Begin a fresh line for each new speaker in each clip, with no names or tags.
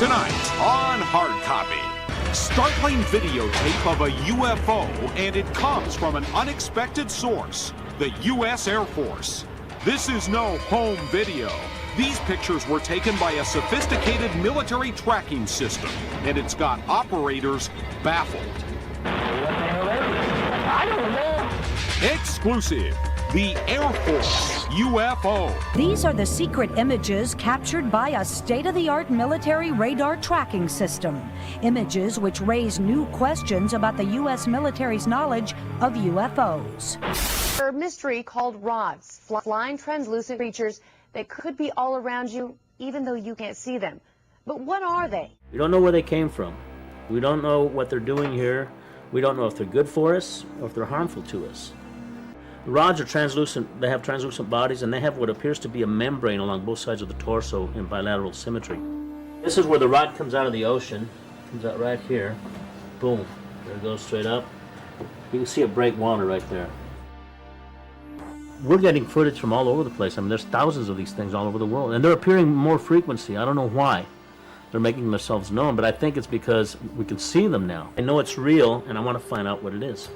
Tonight on Hard Copy, startling videotape of a UFO, and it comes from an unexpected source, the U.S. Air Force. This is no home video. These pictures were taken by a sophisticated military tracking system, and it's got operators baffled.
I don't know.
Exclusive. The Air Force UFO.
These are the secret images captured by a state-of-the-art military radar tracking system. Images which raise new questions about the U.S. military's knowledge of UFOs.
A mystery called rods, flying translucent creatures that could be all around you, even though you can't see them. But what are they?
We don't know where they came from. We don't know what they're doing here. We don't know if they're good for us or if they're harmful to us. The rods are translucent. They have translucent bodies, and they have what appears to be a membrane along both sides of the torso in bilateral symmetry. This is where the rod comes out of the ocean. Comes out right here. Boom. There it goes straight up. You can see it break water right there. We're getting footage from all over the place. I mean, there's thousands of these things all over the world, and they're appearing more frequency. I don't know why they're making themselves known, but I think it's because we can see them now. I know it's real, and I want to find out what it is.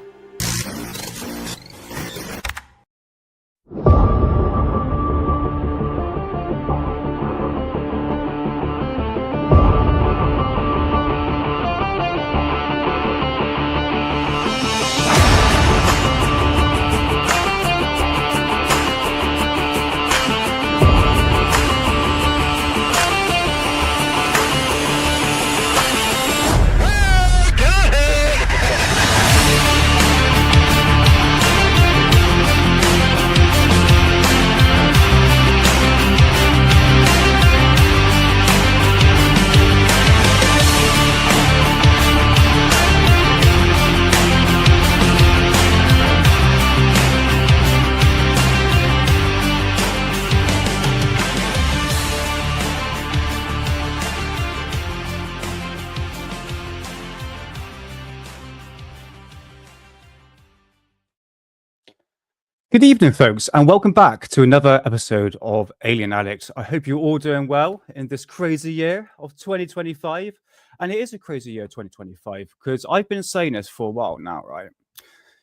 Good evening, folks, and welcome back to another episode of Alien Addict. I hope you're all doing well in this crazy year of 2025. And it is a crazy year, 2025, because I've been saying this for a while now, right?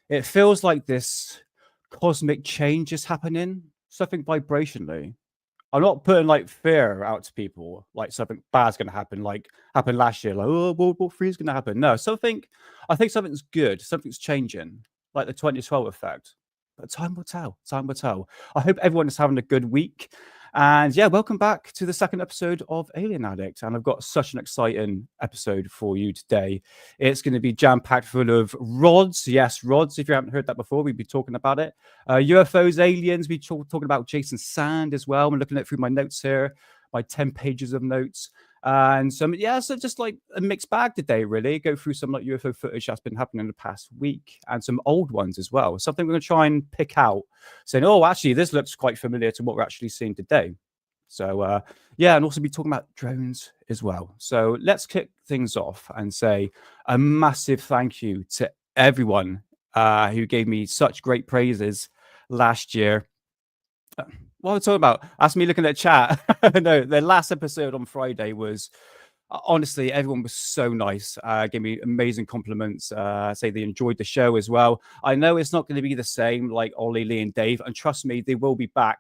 It feels like this cosmic change is happening, something vibrationally. I'm not putting like fear out to people, like something bad's going to happen, like happened last year, like, oh, World War III is going to happen. No, I think something's good, something's changing, like the 2012 effect. But time will tell. Time will tell. I hope everyone is having a good week. And yeah, welcome back to the second episode of Alien Addict. And I've got such an exciting episode for you today. It's going to be jam-packed full of rods. Yes, rods. If you haven't heard that before, we'll be talking about it. UFOs, aliens. We're talking about Jason Sand as well. I'm looking at through my notes here, my 10 pages of notes. And so just like a mixed bag today, really. Go through some like UFO footage that's been happening in the past week and some old ones as well. Something we're going to try and pick out, saying, oh, actually, this looks quite familiar to what we're actually seeing today. So, and also be talking about drones as well. So let's kick things off and say a massive thank you to everyone who gave me such great praises last year. What are we talking about? That's me looking at chat. No, the last episode on Friday was honestly, everyone was so nice. Gave me amazing compliments. Say they enjoyed the show as well. I know it's not going to be the same like Ollie, Lee, and Dave, and trust me, they will be back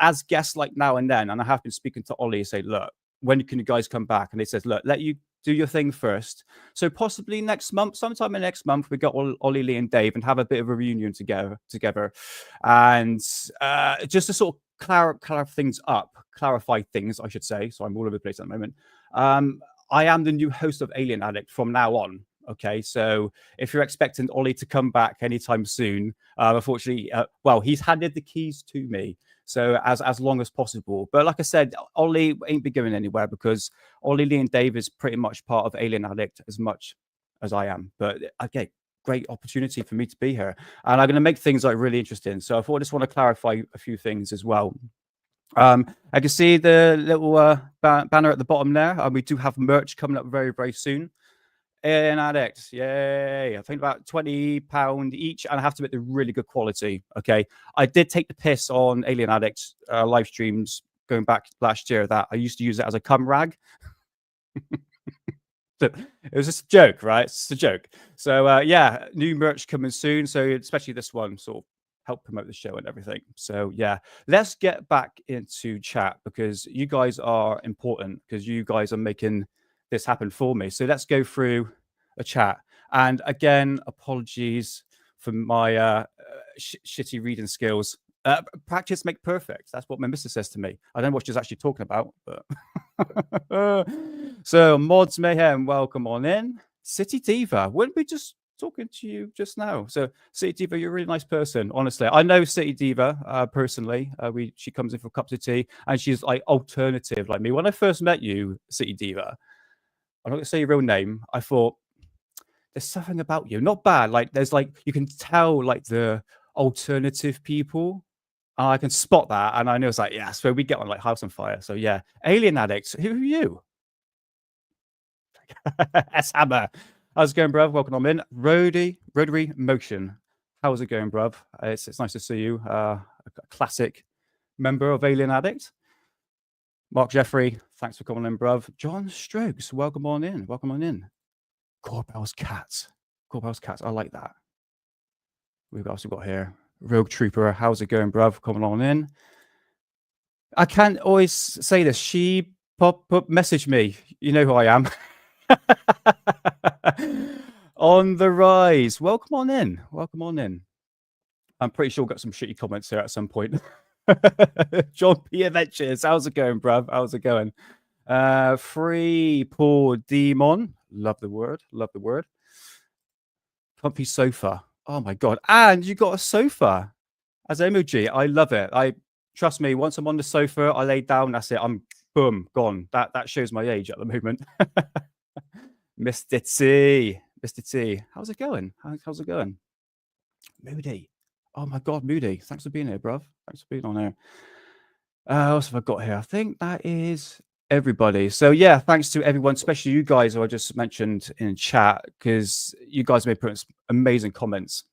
as guests like now and then. And I have been speaking to Ollie and say, look, when can you guys come back? And they said, look, let you do your thing first. So possibly next month, sometime in next month, we got Ollie, Lee, and Dave and have a bit of a reunion together. And just to sort of clarify things, I should say. So I'm all over the place at the moment. I am the new host of Alien Addict from now on. Okay, so if you're expecting Ollie to come back anytime soon, unfortunately, he's handed the keys to me. So as long as possible. But like I said, Ollie ain't be going anywhere because Ollie, Lee, and Dave is pretty much part of Alien Addict as much as I am. But okay, great opportunity for me to be here. And I'm going to make things like really interesting. So I thought I just want to clarify a few things as well. I can see the little banner at the bottom there. We do have merch coming up very, very soon. Alien Addict, yay! I think about £20 each, and I have to make the really good quality. Okay, I did take the piss on Alien Addict live streams going back last year that I used to use it as a cum rag. It was just a joke, right? It's just a joke. So yeah, new merch coming soon. So especially this one sort of help promote the show and everything. So yeah, let's get back into chat because you guys are important because you guys are making this happen for me. So let's go through a chat. And again, apologies for my shitty reading skills. Practice make perfect. That's what my missus says to me. I don't know what she's actually talking about, but so Mods Mayhem, welcome on in. City Diva, weren't we just talking to you just now? So City Diva, you're a really nice person. Honestly, I know City Diva personally. She comes in for cups of tea, and she's like alternative like me. When I first met you, City Diva, I'm not gonna say your real name. I thought there's something about you, not bad. Like there's like you can tell like the alternative people. And I can spot that, and I know it's like, yeah, so we get on like House on Fire. So yeah, Alien Addicts, who are you? S Hammer, how's it going, bruv? Welcome on in. Rotary Motion, how's it going, bruv? It's nice to see you. A classic member of Alien Addict. Mark Jeffrey, thanks for coming in, bruv. John Strokes, welcome on in. Welcome on in. Corbell's Cats. I like that. We've also got here. Rogue Trooper, how's it going, bruv? Coming on in. I can't always say this. She message me. You know who I am. On the rise. Welcome on in. I'm pretty sure we'll get some shitty comments here at some point. John P. Adventures, how's it going, bruv? How's it going? Free Poor Demon. Love the word. Comfy sofa. Oh my god! And you got a sofa as emoji. I love it. Trust me. Once I'm on the sofa, I lay down. That's it. I'm boom gone. That shows my age at the moment. Mr. T, how's it going? How's it going? Moody. Oh my god, Moody. Thanks for being here, bruv. Thanks for being on here. What else have I got here? I think that is everybody. So yeah, thanks to everyone, especially you guys who I just mentioned in chat, because you guys may put amazing comments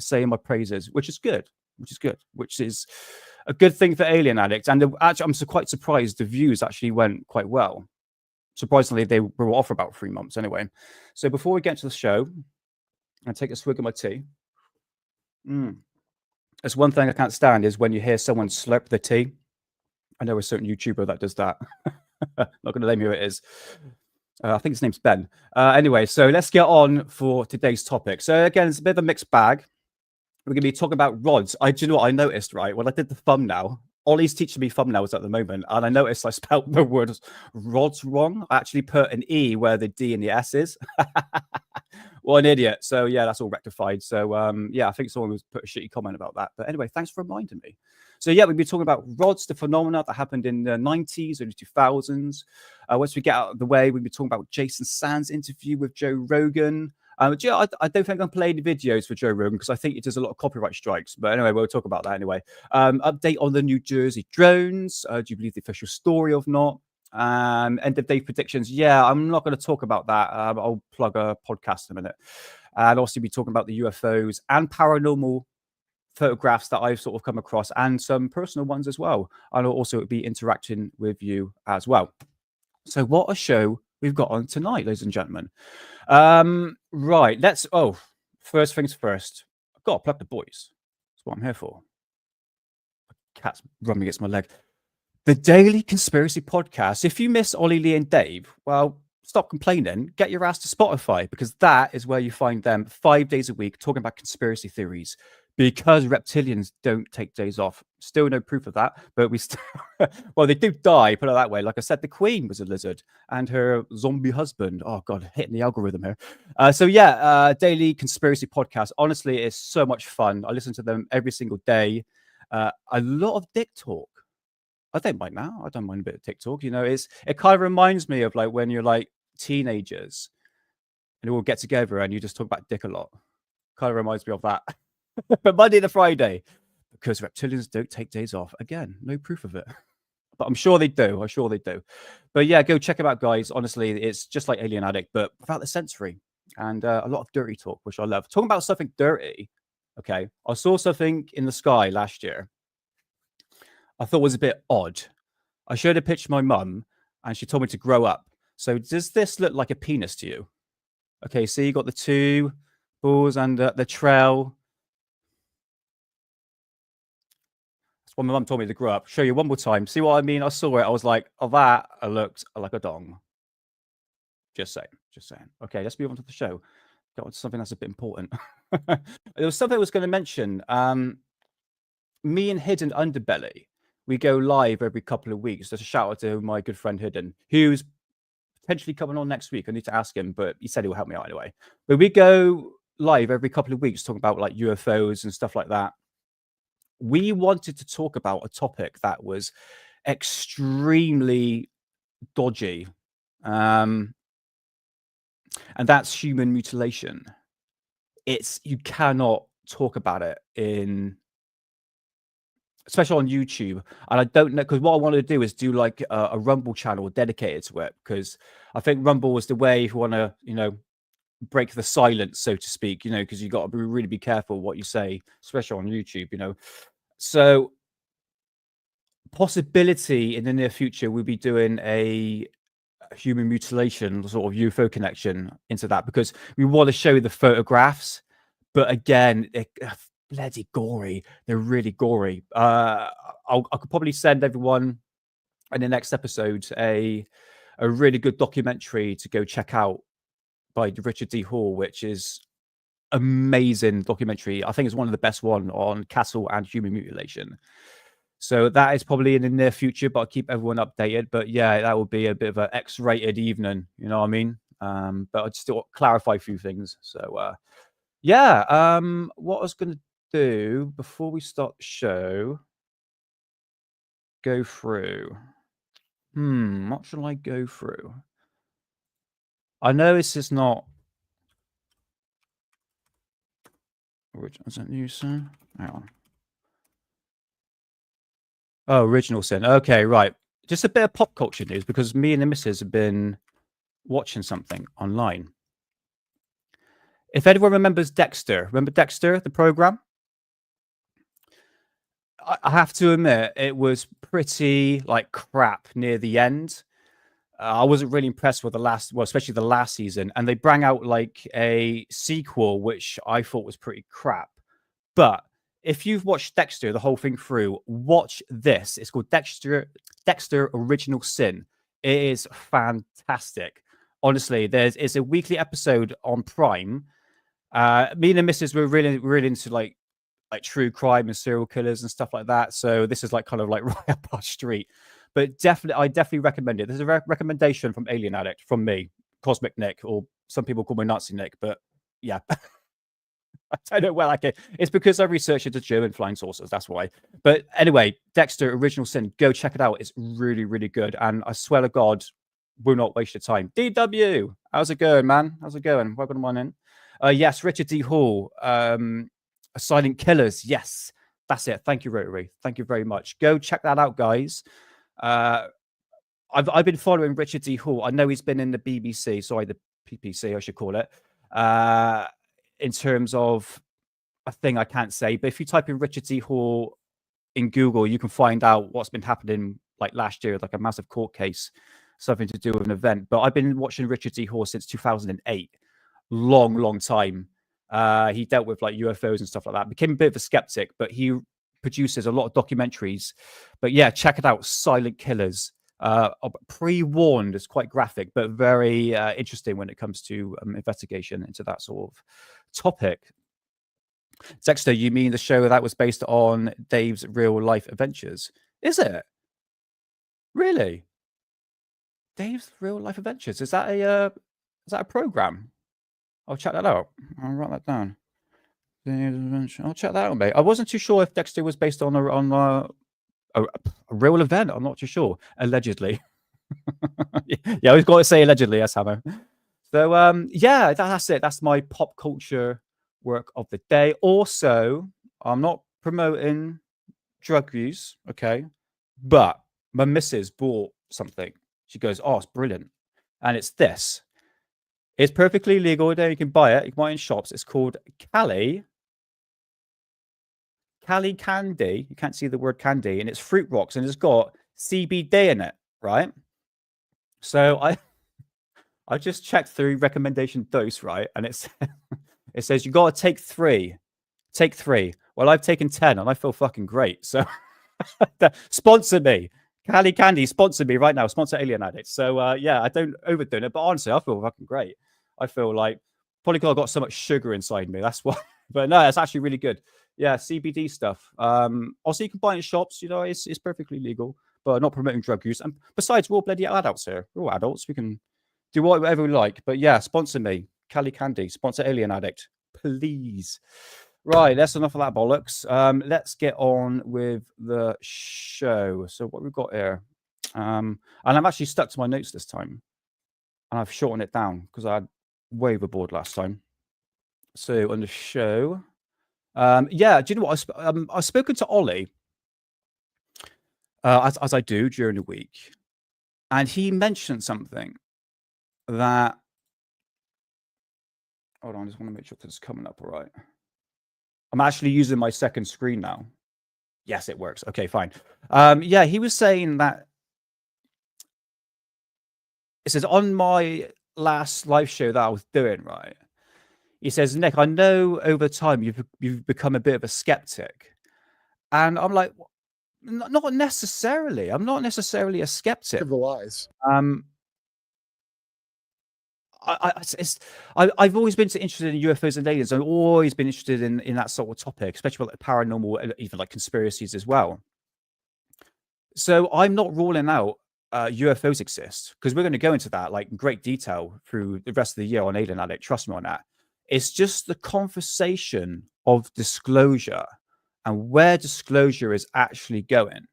saying my praises, which is a good thing for Alien Addict. And actually, I'm quite surprised the views actually went quite well. Surprisingly, they were off for about 3 months anyway. So before we get to the show, I take a swig of my tea. That's one thing I can't stand is when you hear someone slurp the tea. I know a certain YouTuber that does that. Not going to name who it is. I think his name's Ben. Anyway, so let's get on for today's topic. So again, it's a bit of a mixed bag. We're going to be talking about rods. Do you know what I noticed, right? When I did the thumbnail, Ollie's teaching me thumbnails at the moment, and I noticed I spelled the word rods wrong. I actually put an E where the D and the S is. Well, an idiot. So yeah, that's all rectified. So yeah, I think someone was put a shitty comment about that. But anyway, thanks for reminding me. So yeah, we'll be talking about rods, the phenomena that happened in the 90s, early 2000s. Once we get out of the way, we'll be talking about Jason Sand's interview with Joe Rogan. I don't think I'm playing the videos for Joe Rogan because I think it does a lot of copyright strikes. But anyway, we'll talk about that anyway. Update on the New Jersey drones. Do you believe the official story or not? End of day predictions. Yeah, I'm not going to talk about that. I'll plug a podcast in a minute. And also be talking about the UFOs and paranormal photographs that I've sort of come across and some personal ones as well. And I'll also be interacting with you as well. So what a show we've got on tonight, ladies and gentlemen. Right, first things first. I've got to plug the boys. That's what I'm here for. Cat's rubbing against my leg. The Daily Conspiracy Podcast. If you miss Ollie, Lee, and Dave, well, stop complaining. Get your ass to Spotify because that is where you find them 5 days a week talking about conspiracy theories. Because reptilians don't take days off. Still no proof of that, but we still... well, they do die, put it that way. Like I said, the Queen was a lizard and her zombie husband. Oh, God, hitting the algorithm here. So yeah, Daily Conspiracy Podcast. Honestly, it's so much fun. I listen to them every single day. A lot of dick talk. I don't mind now. I don't mind a bit of TikTok. You know, it kind of reminds me of like when you're like teenagers and you all get together and you just talk about dick a lot. Kind of reminds me of that. But Monday to Friday, because reptilians don't take days off. Again, no proof of it. But I'm sure they do. But yeah, go check them out, guys. Honestly, it's just like Alien Addict, but without the sensory and a lot of dirty talk, which I love. Talking about something dirty, okay, I saw something in the sky last year. I thought was a bit odd. I showed a picture to my mum and she told me to grow up. So does this look like a penis to you? Okay, so you got the two balls and the trail. That's what my mum told me to grow up. Show you one more time. See what I mean? I saw it. I was like, oh, that looked like a dong. Just saying. Just saying. Okay, let's move on to the show. Got on to something that's a bit important. There was something I was going to mention. Me and Hidden Underbelly, we go live every couple of weeks. Just a shout out to my good friend Hidden, who's potentially coming on next week. I need to ask him, but he said he will help me out anyway. But we go live every couple of weeks talking about like UFOs and stuff like that. We wanted to talk about a topic that was extremely dodgy, and that's human mutilation. You cannot talk about it especially on YouTube. And I don't know, because what I want to do is do like a Rumble channel dedicated to it, because I think Rumble is the way if you want to, break the silence, so to speak, because you got to really be careful what you say, especially on YouTube, So possibility in the near future, we'll be doing a human mutilation sort of UFO connection into that, because we want to show the photographs, but again, bloody gory. They're really gory. I could probably send everyone in the next episode a really good documentary to go check out by Richard D. Hall, which is amazing documentary. I think it's one of the best one on cattle and human mutilation. So that is probably in the near future, but I'll keep everyone updated. But yeah, that will be a bit of an X-rated evening, you know what I mean? But I'll just clarify a few things. So yeah, what I was going to do before we start the show, go through. What shall I go through? I know this is not original. Is that new sin? Hang on. Oh, original sin. Okay, right. Just a bit of pop culture news, because me and the missus have been watching something online. If anyone remembers Dexter, remember Dexter, the program? I have to admit, it was pretty like crap near the end. I wasn't really impressed with especially the last season. And they brought out like a sequel, which I thought was pretty crap. But if you've watched Dexter, the whole thing through, watch this. It's called Dexter Original Sin. It is fantastic. Honestly, it's a weekly episode on Prime. Me and the missus were really into like true crime and serial killers and stuff like that. So this is like kind of like right up our street. But I definitely recommend it. There's a recommendation from Alien Addict from me, Cosmic Nick, or some people call me Nazi Nick. But yeah, I don't know where I get. It's because I researched into German flying saucers. That's why. But anyway, Dexter Original Sin, go check it out. It's really, really good. And I swear to God, will not waste your time. DW, how's it going, man? How's it going? Welcome on in. Yes, Richard D. Hall. Silent Killers. Yes, that's it. Thank you, Rotary. Thank you very much. Go check that out, guys. I've been following Richard D. Hall. I know he's been in the BBC, sorry, the PPC, I should call it. In terms of a thing I can't say, but if you type in Richard D. Hall in Google, you can find out what's been happening like last year, like a massive court case, something to do with an event. But I've been watching Richard D. Hall since 2008. Long time. He dealt with like UFOs and stuff like that. Became a bit of a skeptic, but he produces a lot of documentaries. But yeah, check it out. Silent Killers. Pre-warned, it's quite graphic, but very interesting when it comes to investigation into that sort of topic. Dexter, you mean the show that was based on Dave's real life adventures? Is it? Really? Dave's real life adventures? Is that a program? I'll check that out. I'll write that down. I'll check that out, mate. I wasn't too sure if Dexter was based on a real event. I'm not too sure. Allegedly. Yeah, we've got to say allegedly. That's Hammer. So yeah, that's it. That's my pop culture work of the day. Also, I'm not promoting drug use, okay? But my missus bought something. She goes, "Oh, it's brilliant," and it's this. It's perfectly legal. There, you can buy it. You can buy it in shops. It's called Cali Candy. You can't see the word candy, and it's fruit rocks, and it's got CBD in it, right? So I just checked through recommendation dose, right? And it's it says you got to take 3. Take 3. Well, I've taken 10 and I feel fucking great. So sponsor me. Cali Candy, sponsor me right now. Sponsor Alien Addict. So yeah, I don't overdo it, but honestly, I feel fucking great. I feel like probably because I've got so much sugar inside me. That's why. But no, it's actually really good. Yeah, CBD stuff. Also, you can buy it in shops. You know, it's perfectly legal, but not promoting drug use. And besides, we're all bloody adults here. We're all adults. We can do whatever we like. But yeah, sponsor me. Cali Candy, sponsor Alien Addict, please. Right, that's enough of that bollocks. Let's get on with the show. So what we've got here, and I'm actually stuck to my notes this time, and I've shortened it down because I had way overboard last time. So on the show, yeah, do you know what? I've spoken to Ollie, as I do during the week, and he mentioned something that. Hold on, I just want to make sure this is coming up all right. I'm actually using my second screen now. Yes, it works. Okay, fine. Yeah, he was saying that it says on my last live show that I was doing, right? He says, Nick, I know over time you've become a bit of a skeptic. And I'm like, not necessarily. I'm not necessarily a skeptic.
Of the lies.
I've always been interested in UFOs and aliens. I've always been interested in that sort of topic, especially like paranormal and even like conspiracies as well. So I'm not ruling out UFOs exist, because we're going to go into that like in great detail through the rest of the year on Alien Addict. Trust me on that. It's just the conversation of disclosure and where disclosure is actually going.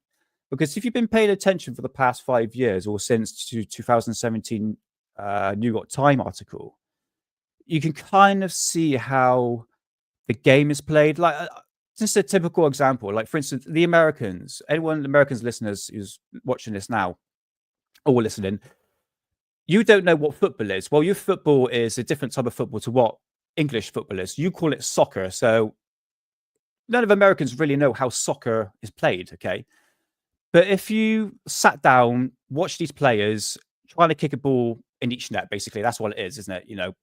Because if you've been paying attention for the past 5 years or since 2017 New York Times article, you can kind of see how the game is played. Like just a typical example, like for instance, the Americans, Americans listeners who's watching this now or listening, you don't know what football is. Well, your football is a different type of football to what English football is. You call it soccer. So none of Americans really know how soccer is played. Okay. But if you sat down, watch these players trying to kick a ball in each net, basically, that's what it is, isn't it? You know,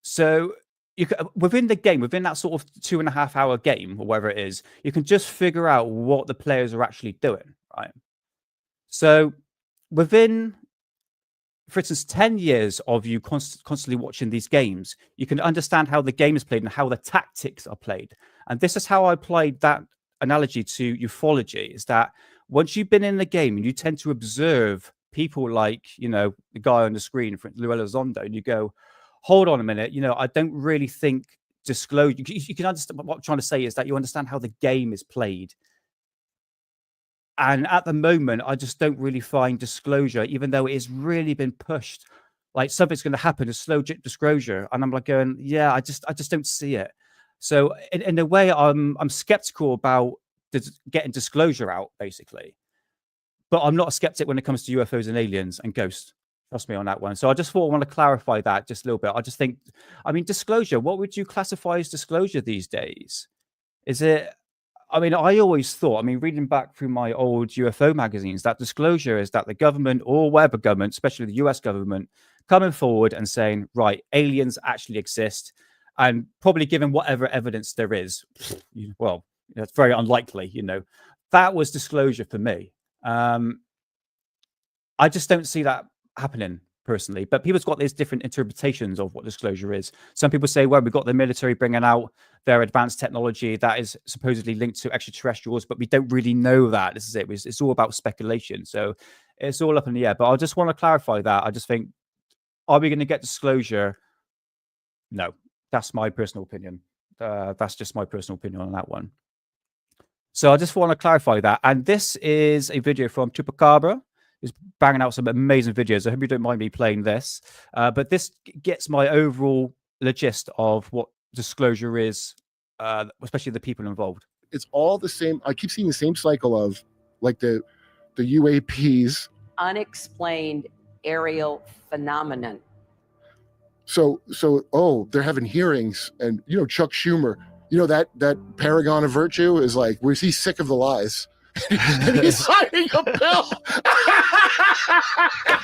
so you can, within the game, within that sort of 2.5 hour game or whatever it is, you can just figure out what the players are actually doing, right? So within, for instance, 10 years of you constantly watching these games, you can understand how the game is played and how the tactics are played. And this is how I applied that analogy to ufology, is that once you've been in the game and you tend to observe people like, you know, the guy on the screen, Luella Zondo, and you go, hold on a minute, you know, I don't really think disclosure, you can understand what I'm trying to say is that you understand how the game is played. And at the moment, I just don't really find disclosure, even though it has really been pushed, like something's going to happen, a slow disclosure. And I'm like going, yeah, I just don't see it. So in a way, I'm skeptical about getting disclosure out, basically. But I'm not a skeptic when it comes to UFOs and aliens and ghosts. Trust me on that one. So I just thought I want to clarify that just a little bit. I just think, I mean, disclosure, what would you classify as disclosure these days? Is it, I mean, I always thought, I mean, reading back through my old UFO magazines, that disclosure is that the government or whatever government, especially the US government, coming forward and saying, right, aliens actually exist, and probably given whatever evidence there is, well, it's very unlikely, you know, that was disclosure for me. I just don't see that happening personally, but people's got these different interpretations of what disclosure is. Some people say, well, we've got the military bringing out their advanced technology that is supposedly linked to extraterrestrials, but we don't really know that. This is it. It's all about speculation. So it's all up in the air, but I just want to clarify that. I just think, are we going to get disclosure? No, that's my personal opinion. That's just my personal opinion on that one. So I just want to clarify that. And this is a video from Chupacabra. He's banging out some amazing videos. I hope you don't mind me playing this. But this gets my overall gist of what disclosure is, especially the people involved.
It's all the same. I keep seeing the same cycle of like the UAPs.
Unexplained aerial phenomenon.
So they're having hearings, and you know, Chuck Schumer, you know, that paragon of virtue is like, was he sick of the lies? and he's signing a bill.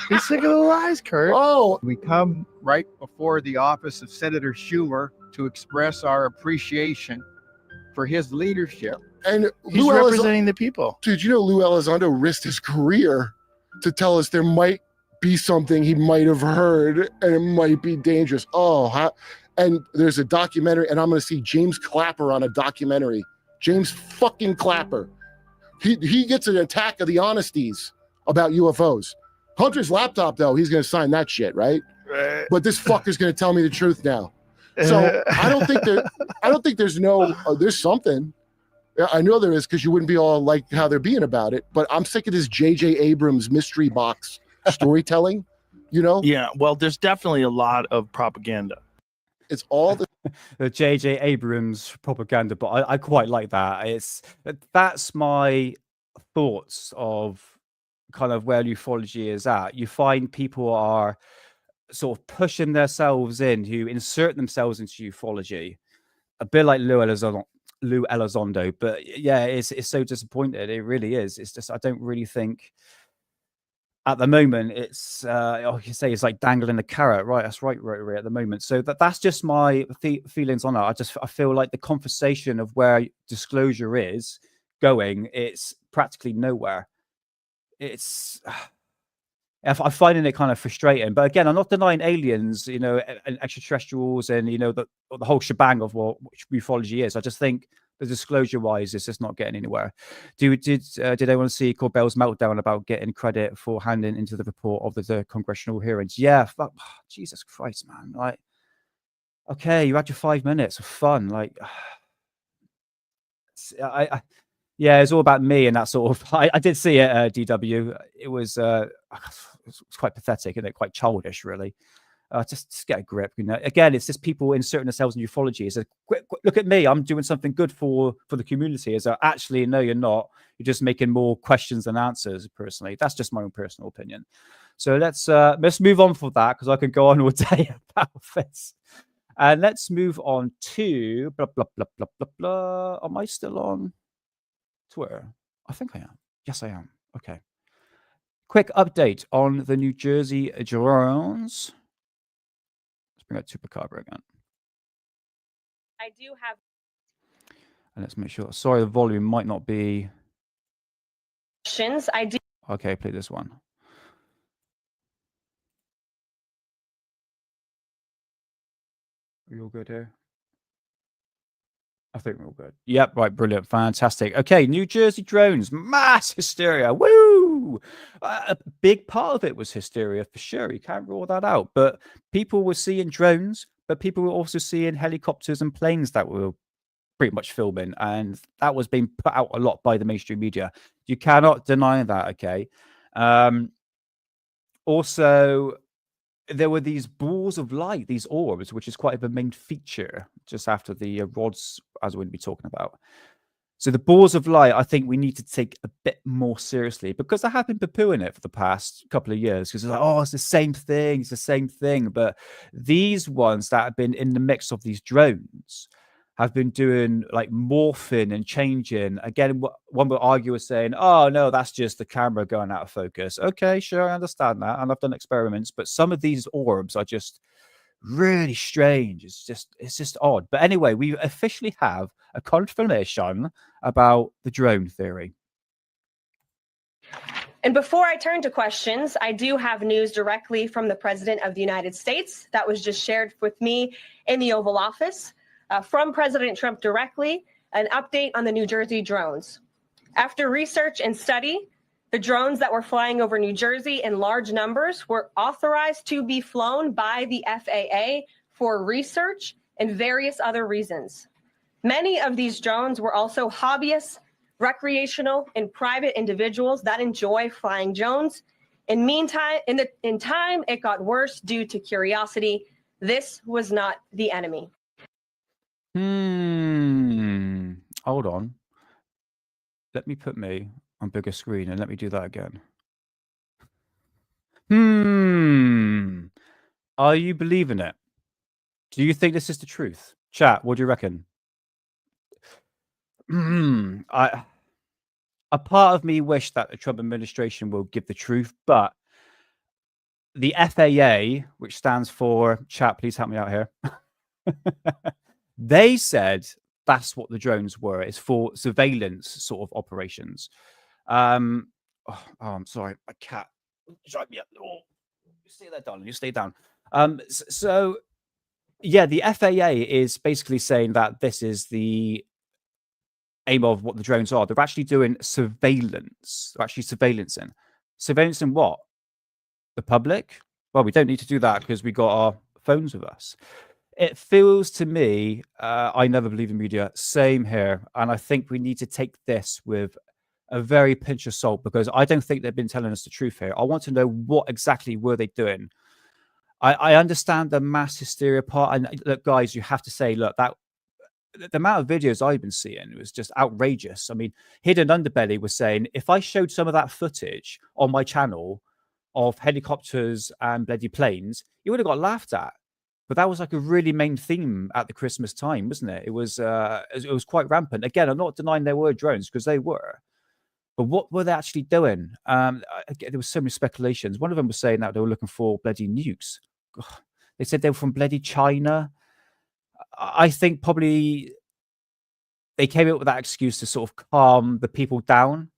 He's sick of the lies, Kurt.
Oh,
We come right before the office of Senator Schumer to express our appreciation for his leadership.
and
He's
Lou
representing the people.
dude, you know Lou Elizondo risked his career to tell us there might be something he might have heard and it might be dangerous. And there's a documentary, and I'm going to see James Clapper on a documentary. James fucking Clapper. He gets an attack of the honesties about UFOs. Hunter's laptop, though, he's going to sign that shit, right? But this fucker's going to tell me the truth now. So I don't think there's something. I know there is, because you wouldn't be all like how they're being about it. But I'm sick of this J.J. Abrams mystery box storytelling. You know,
Yeah, well, there's definitely a lot of propaganda.
it's all the
J.J. Abrams propaganda, but I quite like that. That's my thoughts of kind of where ufology is at. You find people are sort of pushing themselves in, who insert themselves into ufology, a bit like Lou Elizondo. But yeah, it's so disappointed. It really is. It's just I don't really think at the moment it's you say it's like dangling a carrot, right? That's right at the moment. So that's just my feelings on it. I feel like the conversation of where disclosure is going, it's practically nowhere. It's I'm finding it kind of frustrating. But again, I'm not denying aliens, and extraterrestrials, and the whole shebang of what ufology is. I just think the disclosure-wise, it's just not getting anywhere. Did anyone see Corbell's meltdown about getting credit for handing into the report of the congressional hearings? Yeah, Jesus Christ, man! Like, okay, you had your 5 minutes of fun. Like, yeah, it's all about me and that sort of. I did see it, DW. It was quite pathetic and quite childish, really. Just get a grip, Again, it's just people inserting themselves in ufology. It's look at me, I'm doing something good for the community. Actually, no, you're not. You're just making more questions than answers. Personally, that's just my own personal opinion. So let's move on from that, because I could go on all day about this. And let's move on to blah blah blah blah blah blah. Am I still on Twitter? I think I am. Yes, I am. Okay. Quick update on the New Jersey drones. Let's bring out Chupacabra again.
I do have.
And let's make sure. Sorry, the volume might not be.
Questions. I do.
Okay, play this one. Are you all good here? I think we're all good. Yep, right, brilliant, fantastic. Okay, New Jersey drones, mass hysteria, woo! A big part of it was hysteria for sure. You can't rule that out. But people were seeing drones, but people were also seeing helicopters and planes that were pretty much filming, and that was being put out a lot by the mainstream media. You cannot deny that. Okay. Also, there were these balls of light, these orbs, which is quite a main feature just after the rods, as we're going to be talking about. So the balls of light, I think we need to take a bit more seriously, because I have been poo-pooing it for the past couple of years, because it's like, oh, it's the same thing. It's the same thing. But these ones that have been in the mix of these drones have been doing like morphing and changing. Again, one would argue is saying, oh, no, that's just the camera going out of focus. Okay, sure, I understand that. And I've done experiments, but some of these orbs are just really strange. It's just odd. But anyway, we officially have a confirmation about the drone theory.
And before I turn to questions, I do have news directly from the President of the United States that was just shared with me in the Oval Office. From President Trump directly, an update on the New Jersey drones. After research and study, the drones that were flying over New Jersey in large numbers were authorized to be flown by the FAA for research and various other reasons. Many of these drones were also hobbyists, recreational, and private individuals that enjoy flying drones. In time, it got worse due to curiosity. This was not the enemy.
Hold on. Let me put me on bigger screen and let me do that again. Are you believing it? Do you think this is the truth? Chat, what do you reckon? a part of me wish that the Trump administration will give the truth, but the FAA, which stands for, chat, please help me out here. They said that's what the drones were. It's for surveillance sort of operations. Oh, I'm sorry, my cat drive me up. Oh, you stay there, darling. You stay down. So yeah, the FAA is basically saying that this is the aim of what the drones are. They're actually doing surveillance. They're actually surveillancing. Surveillance in what? The public? Well, we don't need to do that because we got our phones with us. It feels to me, I never believe in media, same here. And I think we need to take this with a very pinch of salt because I don't think they've been telling us the truth here. I want to know what exactly were they doing. I understand the mass hysteria part. And look, guys, you have to say, look, that the amount of videos I've been seeing was just outrageous. I mean, Hidden Underbelly was saying, if I showed some of that footage on my channel of helicopters and bloody planes, you would have got laughed at. But that was like a really main theme at the Christmas time, wasn't it? It was quite rampant. Again, I'm not denying there were drones because they were. But what were they actually doing? There was so many speculations. One of them was saying that they were looking for bloody nukes. They said they were from bloody China. I think probably they came up with that excuse to sort of calm the people down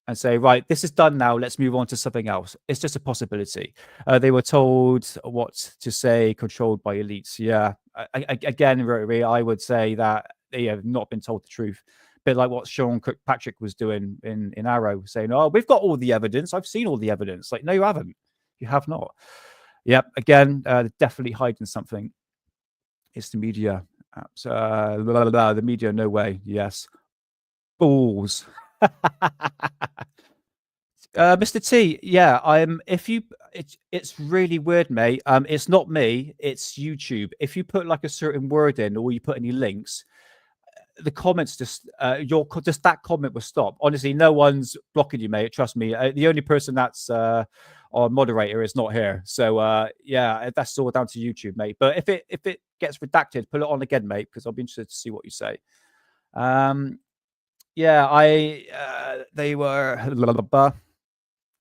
and say, right, this is done now. Let's move on to something else. It's just a possibility. They were told what to say, controlled by elites. Yeah. Again, Rotary, I would say that they have not been told the truth. A bit like what Sean Kirkpatrick was doing in Arrow, saying, oh, we've got all the evidence. I've seen all the evidence. Like, no, you haven't. You have not. Yep. Again, definitely hiding something. It's the media. The media, no way. Yes. Balls. Mr. T, yeah, it's really weird, mate. It's not me, it's YouTube. If you put like a certain word in or you put any links, the comments just that comment will stop. Honestly, no one's blocking you, mate. Trust me. The only person that's our moderator is not here. So yeah, that's all down to YouTube, mate. But if it gets redacted, put it on again, mate, because I'll be interested to see what you say. Yeah, they were.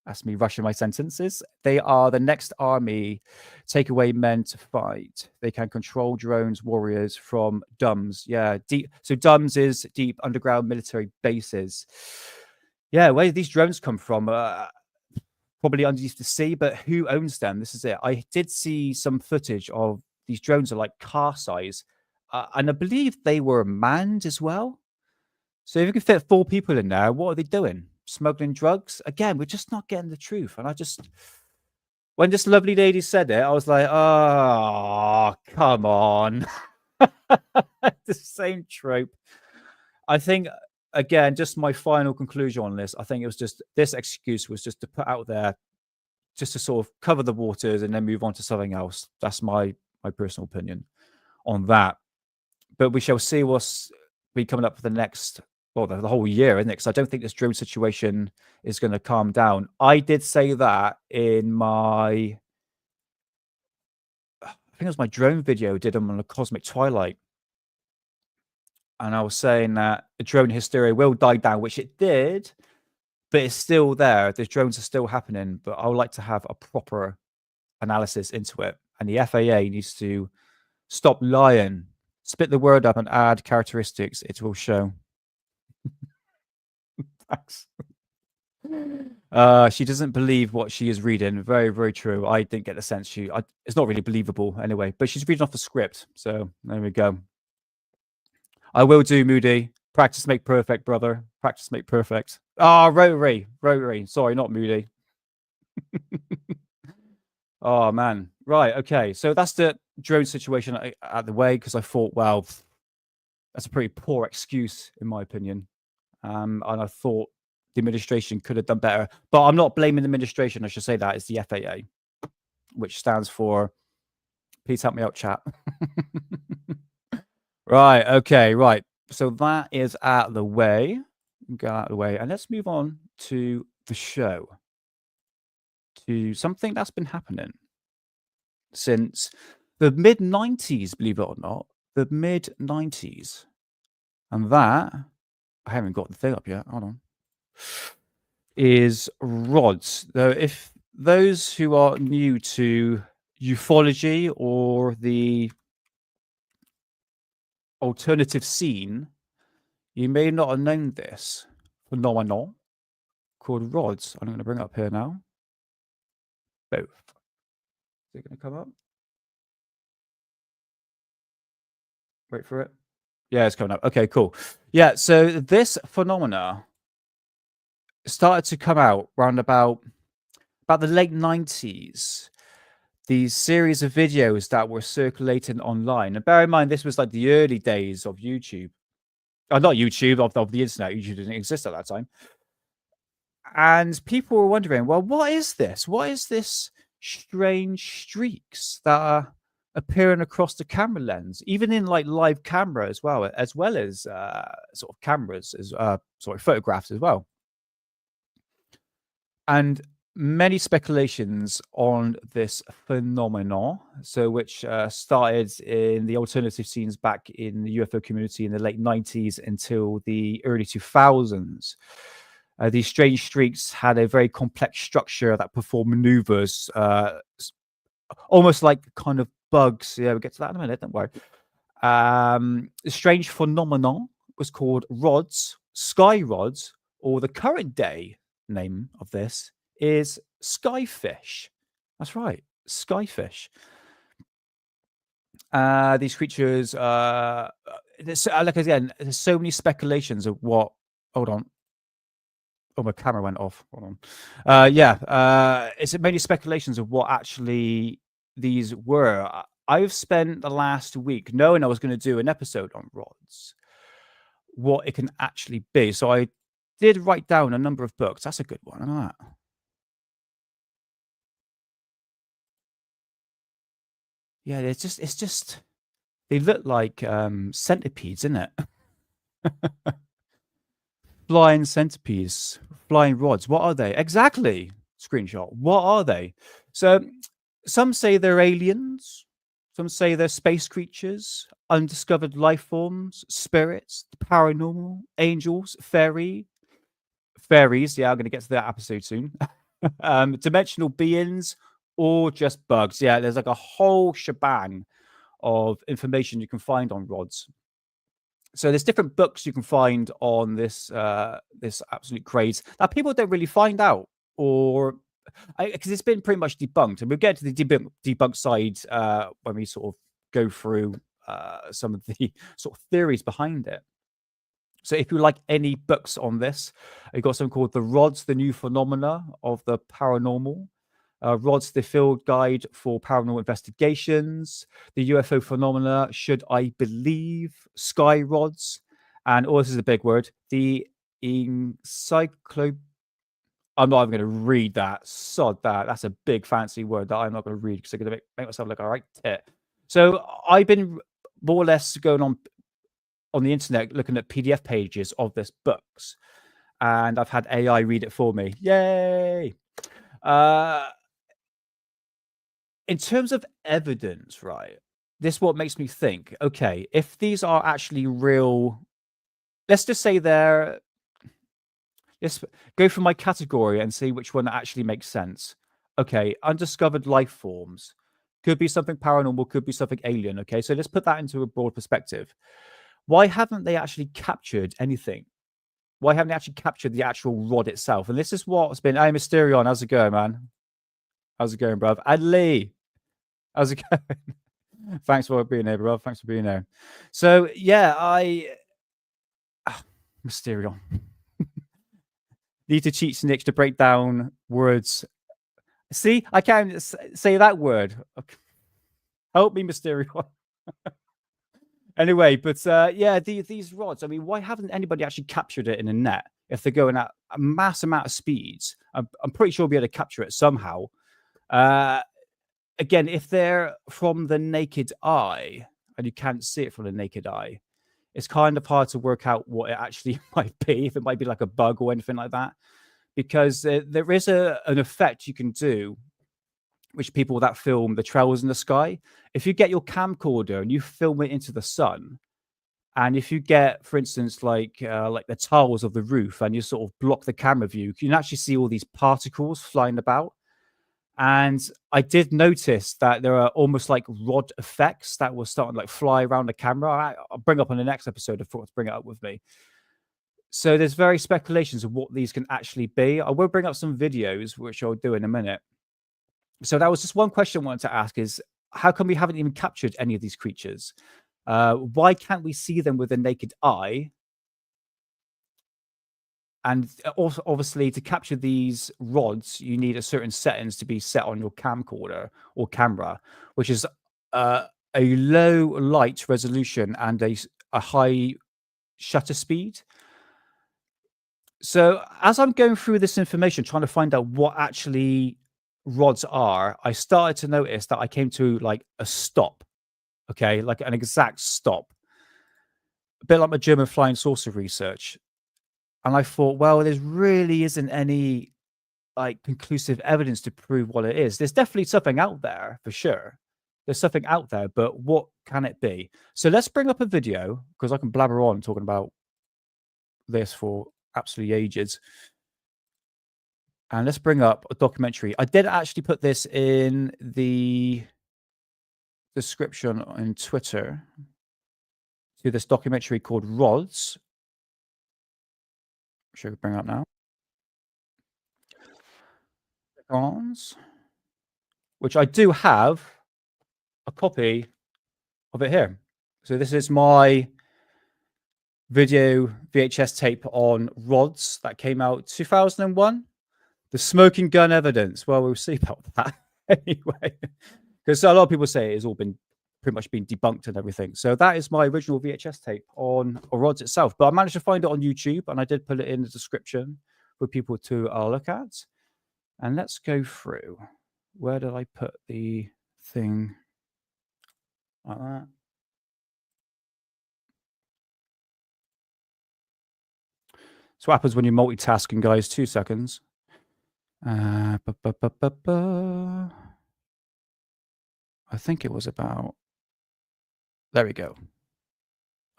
That's me rushing my sentences. They are the next army. Take away men to fight. They can control drones, warriors from DUMBs. Yeah, deep. So DUMBs is deep underground military bases. Yeah, where did these drones come from? Probably underneath the sea, but who owns them? This is it. I did see some footage of these drones are like car size, and I believe they were manned as well. So if you can fit 4 people in there, what are they doing? Smuggling drugs? Again, we're just not getting the truth. And when this lovely lady said it, I was like, oh, come on. The same trope. I think, again, just my final conclusion on this, I think it was just, this excuse was just to put out there, just to sort of cover the waters and then move on to something else. That's my personal opinion on that. But we shall see what's be coming up for the next, well, the whole year, isn't it? Because I don't think this drone situation is going to calm down. I did say that in my, I think it was my drone video, did them on the Cosmic Twilight. And I was saying that the drone hysteria will die down, which it did, but it's still there. The drones are still happening, but I would like to have a proper analysis into it. And the FAA needs to stop lying, spit the word up and add characteristics it will show. Thanks. She doesn't believe what she is reading. Very, very true. I didn't get the sense it's not really believable anyway, but she's reading off the script. So there we go. I will do, Moody. Practice make perfect, brother. Practice make perfect. Ah, Rotary. Sorry, not Moody. Oh, man. Right. Okay. So that's the drone situation at the way, because I thought, well, that's a pretty poor excuse, in my opinion. And I thought the administration could have done better. But I'm not blaming the administration. I should say that. It's the FAA, which stands for, please help me out, chat. Right. Okay. Right. So that is out of the way. Go out of the way. And let's move on to the show. To something that's been happening since the mid-90s, believe it or not. The mid-90s. And that, I haven't got the thing up yet. Hold on. is rods. Though, if those who are new to ufology or the alternative scene, you may not have known this phenomenon called rods. I'm going to bring it up here now. Both. Is it going to come up? Wait for it. Yeah, it's coming up. Okay, cool. Yeah, so this phenomena started to come out around about the late 90s. These series of videos that were circulating online. And bear in mind, this was like the early days of YouTube. Not YouTube, of the internet. YouTube didn't exist at that time. And people were wondering, well, what is this? What is this strange streaks that are appearing across the camera lens, even in like live camera as well as sort of cameras, as photographs as well. And many speculations on this phenomenon, so which started in the alternative scenes back in the UFO community in the late 90s until the early 2000s. These strange streaks had a very complex structure that performed maneuvers, almost like kind of bugs. Yeah, we'll get to that in a minute, don't worry. The strange phenomenon was called rods, sky rods, or the current day name of this is skyfish. That's right, skyfish. These creatures, like again, there's so many speculations of what. Hold on. Oh, my camera went off. Hold on. It's many speculations of what actually these were. I've spent the last week knowing I was going to do an episode on rods, what it can actually be. So I did write down a number of books. That's a good one, isn't that? Yeah, it's just they look like centipedes, isn't it? Flying centipedes, flying rods. What are they? Exactly. Screenshot. What are they? So some say they're aliens. Some say they're space creatures, undiscovered life forms, spirits, paranormal, angels, fairies. Yeah, I'm going to get to that episode soon. Dimensional beings, or just bugs. Yeah, there's like a whole shebang of information you can find on rods. So there's different books you can find on this this absolute craze that people don't really find out, or because it's been pretty much debunked. And we'll get to the debunk side when we sort of go through some of the sort of theories behind it. So if you like any books on this, you've got something called The Rods, the New Phenomena of the Paranormal. Rods, the Field Guide for Paranormal Investigations, the UFO Phenomena, Should I Believe, Sky Rods, and this is a big word, the Encyclopedia. I'm not even going to read that. Sod that. That's a big fancy word that I'm not going to read because I'm going to make myself look all right tit. So I've been more or less going on the internet looking at PDF pages of this books, and I've had AI read it for me. Yay! In terms of evidence, right, this is what makes me think, okay, if these are actually real, let's just say let's go for my category and see which one actually makes sense. Okay, undiscovered life forms. Could be something paranormal, could be something alien, okay? So let's put that into a broad perspective. Why haven't they actually captured anything? Why haven't they actually captured the actual rod itself? And this is what's been, hey, Mysterion, how's it going, man? How's it going, bruv? And Lee, how's it going? Thanks for being here, bruv. Thanks for being here. So, yeah, Mysterion. Need to cheat snitch to break down words. See, I can't say that word. Help me, Mysterion. Anyway, but yeah, these rods, I mean, why haven't anybody actually captured it in a net if they're going at a mass amount of speeds? I'm pretty sure we'll be able to capture it somehow. Again, if they're from the naked eye and you can't see it from the naked eye, it's kind of hard to work out what it actually might be, if it might be like a bug or anything like that, because there is an effect you can do, which people that film the trails in the sky, if you get your camcorder and you film it into the sun And if you get, for instance, like the tiles of the roof, and you sort of block the camera view, you can actually see all these particles flying about. And I did notice that there are almost like rod effects that were starting to like fly around the camera. I'll bring up on the next episode. I thought to bring it up with me. So there's very speculations of what these can actually be. I will bring up some videos, which I'll do in a minute. So that was just one question I wanted to ask: is how come we haven't even captured any of these creatures? Why can't we see them with the naked eye? And also, obviously, to capture these rods, you need a certain settings to be set on your camcorder or camera, which is a low light resolution and a high shutter speed. So as I'm going through this information, trying to find out what actually rods are, I started to notice that I came to like a stop, okay, like an exact stop, a bit like my German flying saucer research. And I thought, well, there really isn't any like conclusive evidence to prove what it is. There's definitely something out there for sure. There's something out there, but what can it be? So let's bring up a video, because I can blabber on talking about this for absolutely ages. And let's bring up a documentary. I did actually put this in the description on Twitter to this documentary called Rods. Should we bring up now? Which I do have a copy of it here. So this is my video VHS tape on rods that came out 2001. The smoking gun evidence. Well, we'll see about that anyway, because a lot of people say it has all been pretty much been debunked and everything. So that is my original VHS tape on rods itself. But I managed to find it on YouTube, and I did put it in the description for people to look at. And let's go through. Where did I put the thing? Like that. So what happens when you're multitasking, guys? 2 seconds. I think it was about... There we go.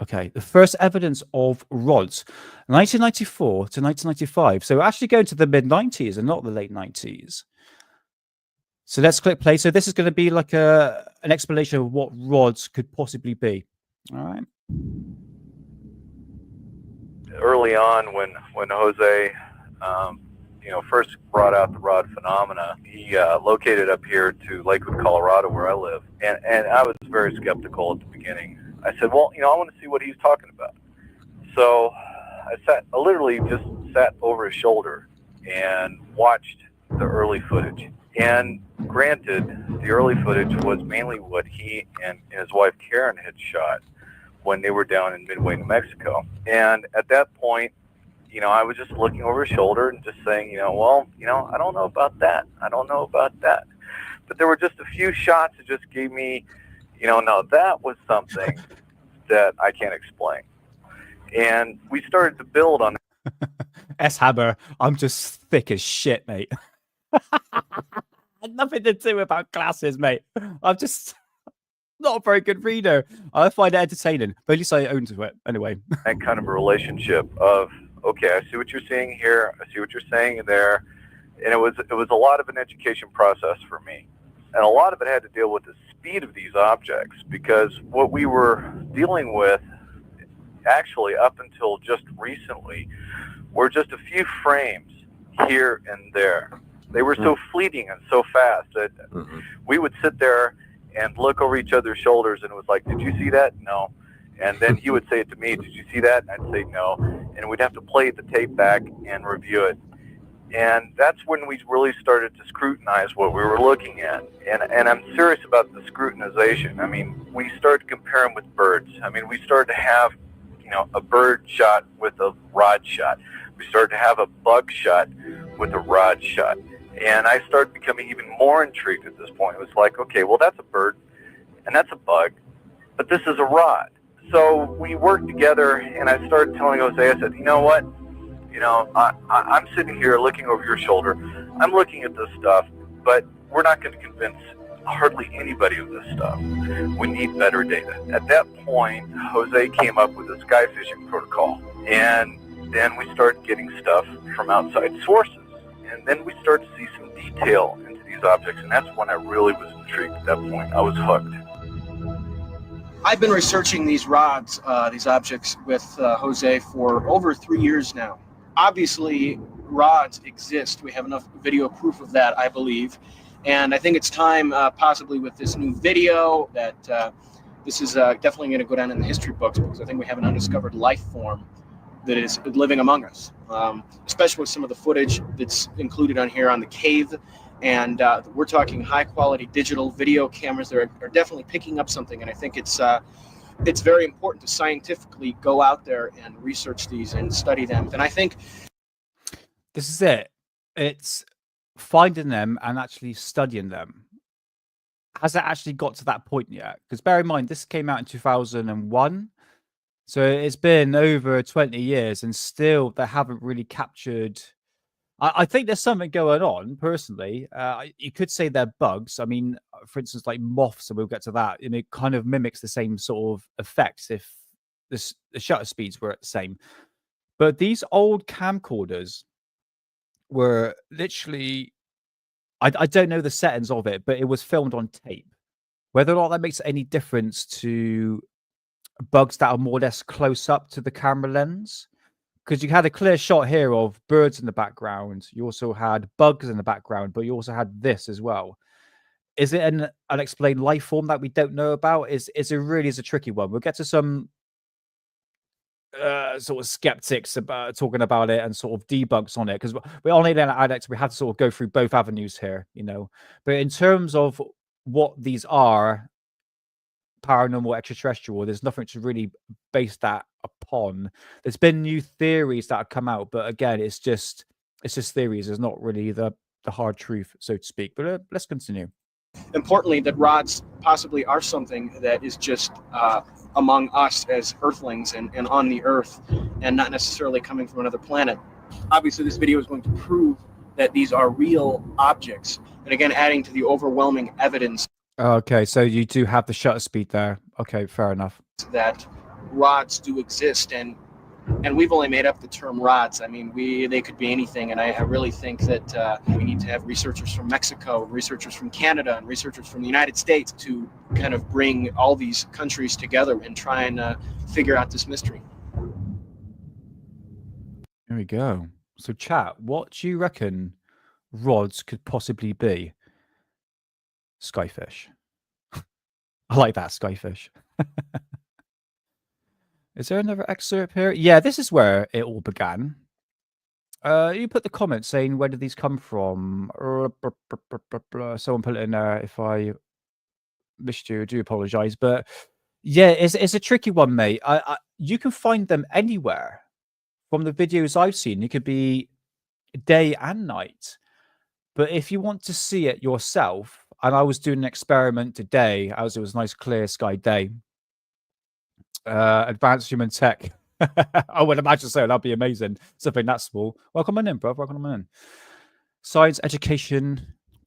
Okay, the first evidence of rods, 1994 to 1995. So we're actually going to the mid-90s and not the late 90s. So let's click play. So this is going to be like an explanation of what rods could possibly be. All right.
Early on, when Jose, first brought out the rod phenomena, he located up here to Lakewood, Colorado, where I live, and I was very skeptical at the beginning. I said, well, I want to see what he's talking about. So I literally just sat over his shoulder and watched the early footage. And granted, the early footage was mainly what he and his wife Karen had shot when they were down in Midway, New Mexico. And at that point, I was just looking over his shoulder and just saying, I don't know about that. I don't know about that. But there were just a few shots that just gave me, no, that was something that I can't explain. And we started to build on
S. Hammer, I'm just thick as shit, mate. Nothing to do about glasses, mate. I'm just not a very good reader. I find it entertaining, but at least I own to it anyway.
that kind of a relationship of, okay, I see what you're seeing here, I see what you're saying there. And it was a lot of an education process for me. And a lot of it had to deal with the speed of these objects, because what we were dealing with actually up until just recently were just a few frames here and there. They were so fleeting and so fast that we would sit there and look over each other's shoulders, and it was like, did you see that? No. And then he would say it to me, did you see that? And I'd say no. And we'd have to play the tape back and review it. And that's when we really started to scrutinize what we were looking at. And I'm serious about the scrutinization. I mean, we started to compare them with birds. I mean, we started to have, a bird shot with a rod shot. We started to have a bug shot with a rod shot. And I started becoming even more intrigued at this point. It was like, okay, well, that's a bird and that's a bug, but this is a rod. So we worked together, and I started telling Jose, I said, you know what? I'm sitting here looking over your shoulder. I'm looking at this stuff, but we're not going to convince hardly anybody of this stuff. We need better data. At that point, Jose came up with a sky fishing protocol, and then we started getting stuff from outside sources, and then we started to see some detail into these objects, and that's when I really was intrigued. At that point, I was hooked.
I've been researching these rods, these objects with Jose for over 3 years now. Obviously, rods exist. We have enough video proof of that, I believe. And I think it's time, possibly with this new video, that this is definitely going to go down in the history books, because I think we have an undiscovered life form that is living among us, especially with some of the footage that's included on here on the cave. And we're talking high-quality digital video cameras that are definitely picking up something. And I think it's very important to scientifically go out there and research these and study them. And I think
this is it. It's finding them and actually studying them. Has it actually got to that point yet? Because bear in mind, this came out in 2001. So it's been over 20 years and still they haven't really captured. I think there's something going on personally. You could say they're bugs. I mean, for instance, like moths, and we'll get to that. And it kind of mimics the same sort of effects if the shutter speeds were the same. But these old camcorders were literally, I don't know the settings of it, but it was filmed on tape. Whether or not that makes any difference to bugs that are more or less close up to the camera lens, because you had a clear shot here of birds in the background. You also had bugs in the background, but you also had this as well. Is it an unexplained life form that we don't know about? Is it really is a tricky one. We'll get to some sort of skeptics about talking about it and sort of debunks on it, because we're on Alien Addict. We have to sort of go through both avenues here, you know. But in terms of what these are, paranormal, extraterrestrial, there's nothing to really base that upon. There's been new theories that have come out, but again, it's just theories. There's not really the hard truth, so to speak. But let's continue.
Importantly, that rods possibly are something that is just among us as earthlings and on the earth, and not necessarily coming from another planet. Obviously, this video is going to prove that these are real objects, and again, adding to the overwhelming evidence.
Okay, so you do have the shutter speed there. Okay, fair enough.
That rods do exist, and we've only made up the term rods. I mean, they could be anything, and I really think that we need to have researchers from Mexico, researchers from Canada, and researchers from the United States to kind of bring all these countries together and try and figure out this mystery.
There we go. So, chat, what do you reckon rods could possibly be? Skyfish. I like that, skyfish. Is there another excerpt here? Yeah, this is where it all began. You put the comment saying, where did these come from? Someone put it in there. If I missed you, I do apologize. But yeah, it's a tricky one, mate. You can find them anywhere. From the videos I've seen, it could be day and night. But if you want to see it yourself, and I was doing an experiment today, as it was a nice clear sky day. Advanced human tech. I would imagine so. That'd be amazing. Something that small. Welcome on in, bro. Welcome on in. Science education.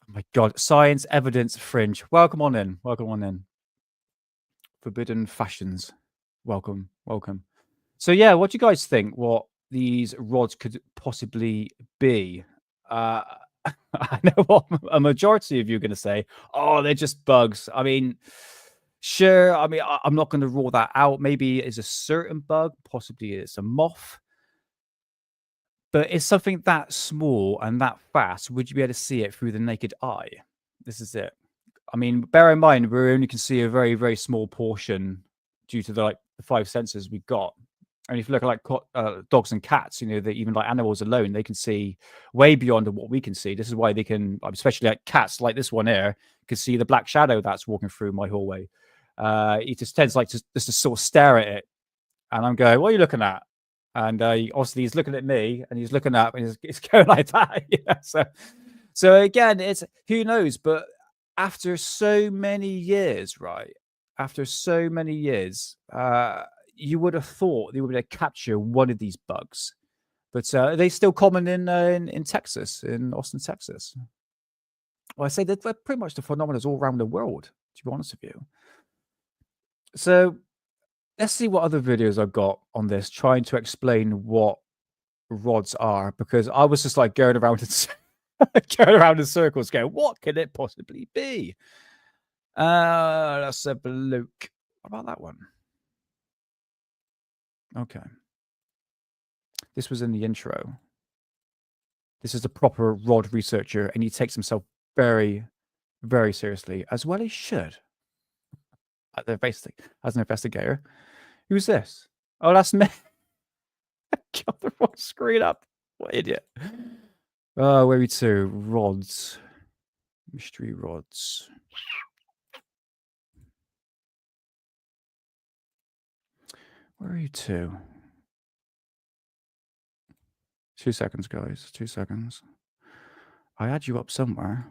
Oh my God. Science evidence fringe. Welcome on in. Welcome on in. Forbidden fashions. Welcome. Welcome. So yeah, what do you guys think? What these rods could possibly be? I know what a majority of you are going to say. Oh, they're just bugs. I mean, sure. I mean, I'm not going to rule that out. Maybe it's a certain bug. Possibly it's a moth. But it's something that small and that fast. Would you be able to see it through the naked eye? This is it. I mean, bear in mind, we only can see a very, very small portion due to the 5 senses we've got. And if you look at dogs and cats, you know, that even like animals alone, they can see way beyond what we can see. This is why they can, especially like cats like this one here, can see the black shadow that's walking through my hallway. He just tends just to sort of stare at it. And I'm going, what are you looking at? And obviously he's looking at me and he's looking up and he's going like that. Yeah, so again, it's who knows? But after so many years, right? After so many years, you would have thought they would be able to capture one of these bugs, but are they still common in Texas, in Austin, Texas? well, I say that they're pretty much the phenomena all around the world, to be honest with you. So let's see what other videos I've got on this trying to explain what rods are, because I was just like going around in circles going, what can it possibly be? Let's have a look. What about that one? Okay. This was in the intro. This is a proper rod researcher, and he takes himself very, very seriously, as well he should. As an investigator. Who's this? Oh, that's me. Got the wrong screen up. What idiot. Oh, where are we to? Rods. Mystery rods. Where are you to? 2 seconds, guys. 2 seconds. I had you up somewhere.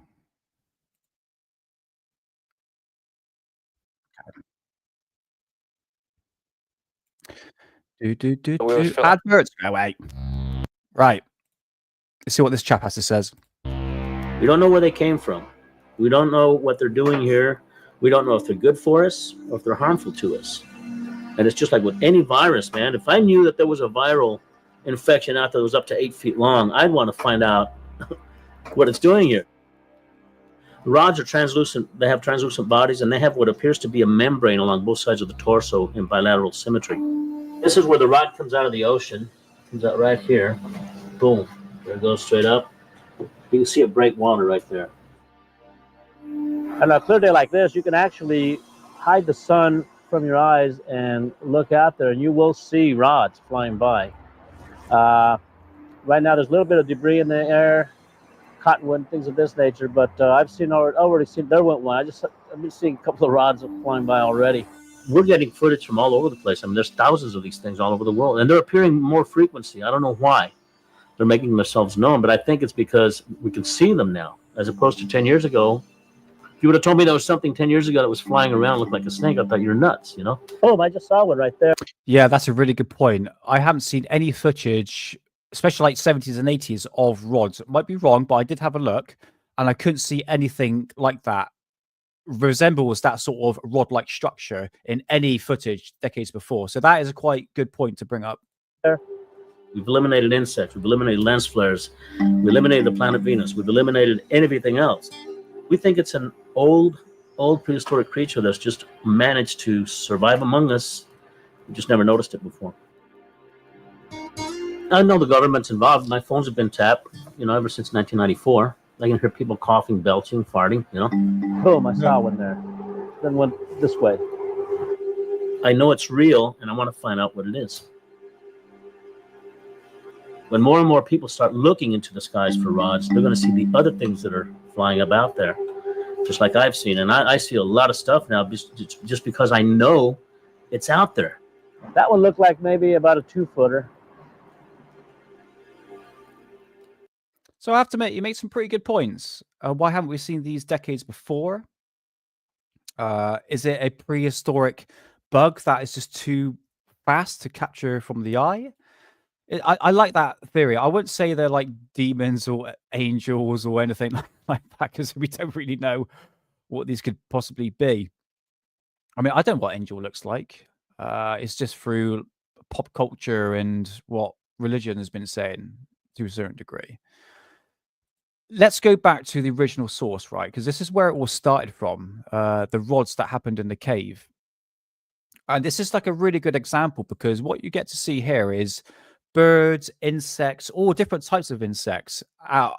Adverts. Go away. Right. Let's see what this chap has to say.
We don't know where they came from. We don't know what they're doing here. We don't know if they're good for us or if they're harmful to us. And it's just like with any virus, man. If I knew that there was a viral infection out there that was up to 8 feet long, I'd want to find out what it's doing here. The rods are translucent. They have translucent bodies, and they have what appears to be a membrane along both sides of the torso in bilateral symmetry. This is where the rod comes out of the ocean. It comes out right here. Boom. There it goes straight up. You can see it break water right there. On a clear day like this, you can actually hide the sun from your eyes and look out there, and you will see rods flying by. Right now, there's a little bit of debris in the air, cottonwood, things of this nature, but I've already seen, there went one. I've been seeing a couple of rods flying by already. We're getting footage from all over the place. I mean, there's thousands of these things all over the world, and they're appearing more frequency. I don't know why they're making themselves known, but I think it's because we can see them now, as opposed to 10 years ago. If you would have told me there was something 10 years ago that was flying around, looked like a snake, I thought you were nuts, you know? Oh, I just saw one right there.
Yeah, that's a really good point. I haven't seen any footage, especially like 70s and 80s, of rods. It might be wrong, but I did have a look, and I couldn't see anything like that resembles that sort of rod-like structure in any footage decades before. So that is a quite good point to bring up.
We've eliminated insects. We've eliminated lens flares. We eliminated the planet Venus. We've eliminated everything else. We think it's an old prehistoric creature that's just managed to survive among us. We just never noticed it before. I know the government's involved. My phones have been tapped, ever since 1994. I can hear people coughing, belching, farting, Boom, I saw one there. Then went this way. I know it's real, and I want to find out what it is. When more and more people start looking into the skies for rods, they're going to see the other things that are flying about there, just like I've seen. And I see a lot of stuff now just because I know it's out there. That one looked like maybe about a 2-footer.
So I have to admit, you make some pretty good points. Why haven't we seen these decades before? Is it a prehistoric bug that is just too fast to capture from the eye? I like that theory. I wouldn't say they're like demons or angels or anything like that, because we don't really know what these could possibly be. I mean, I don't know what angel looks like. It's just through pop culture and what religion has been saying to a certain degree. Let's go back to the original source, right? Because this is where it all started from, the rods that happened in the cave. And this is like a really good example, because what you get to see here is birds, insects, all different types of insects,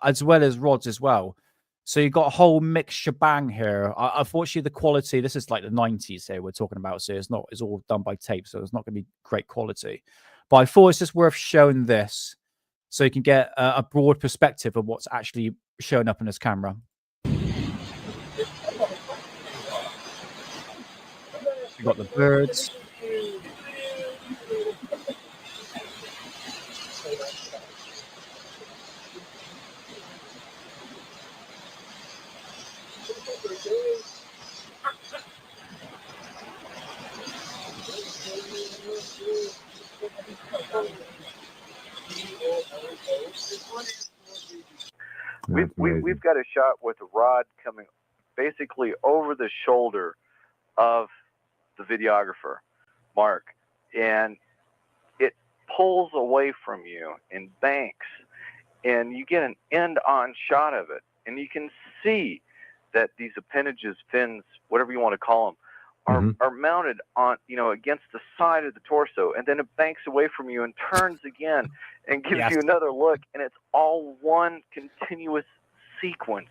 as well as rods as well. So you've got a whole mixed shebang here. Unfortunately, the quality, this is like the 90s here we're talking about, so it's all done by tape, so it's not going to be great quality. But I thought it's just worth showing this so you can get a broad perspective of what's actually showing up in this camera. You've got the birds.
we've got a shot with a rod coming basically over the shoulder of the videographer, Mark, and it pulls away from you in banks, and you get an end-on shot of it, and you can see that these appendages, fins, whatever you want to call them, are mounted on, against the side of the torso, and then it banks away from you and turns again and gives you another look, and it's all one continuous sequence.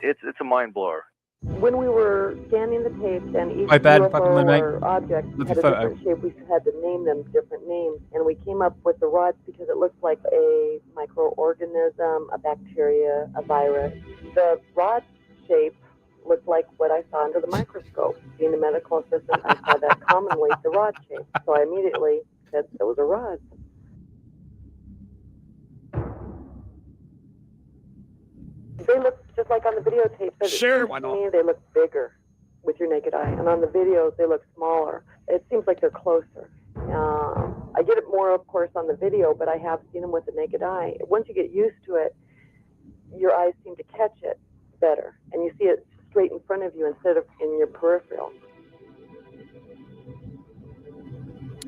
It's a mind blower.
When we were scanning the tapes and each
Hi, Ben.
UFO or object
Love
had
your
a
photo.
different shape, we had to name them different names, and we came up with the rods because it looks like a microorganism, a bacteria, a virus. The rod shape looked like what I saw under the microscope. Being a medical assistant, I saw that commonly, the rod shape. So I immediately said, those are rods. They look just like on the videotape, but
Sure, why
to
not?
me they look bigger with your naked eye, and on the videos they look smaller. It seems like they're closer. I get it more, of course, on the video, but I have seen them with the naked eye. Once you get used to it, your eyes seem to catch it better, and you see it straight in front of you instead of in your peripheral.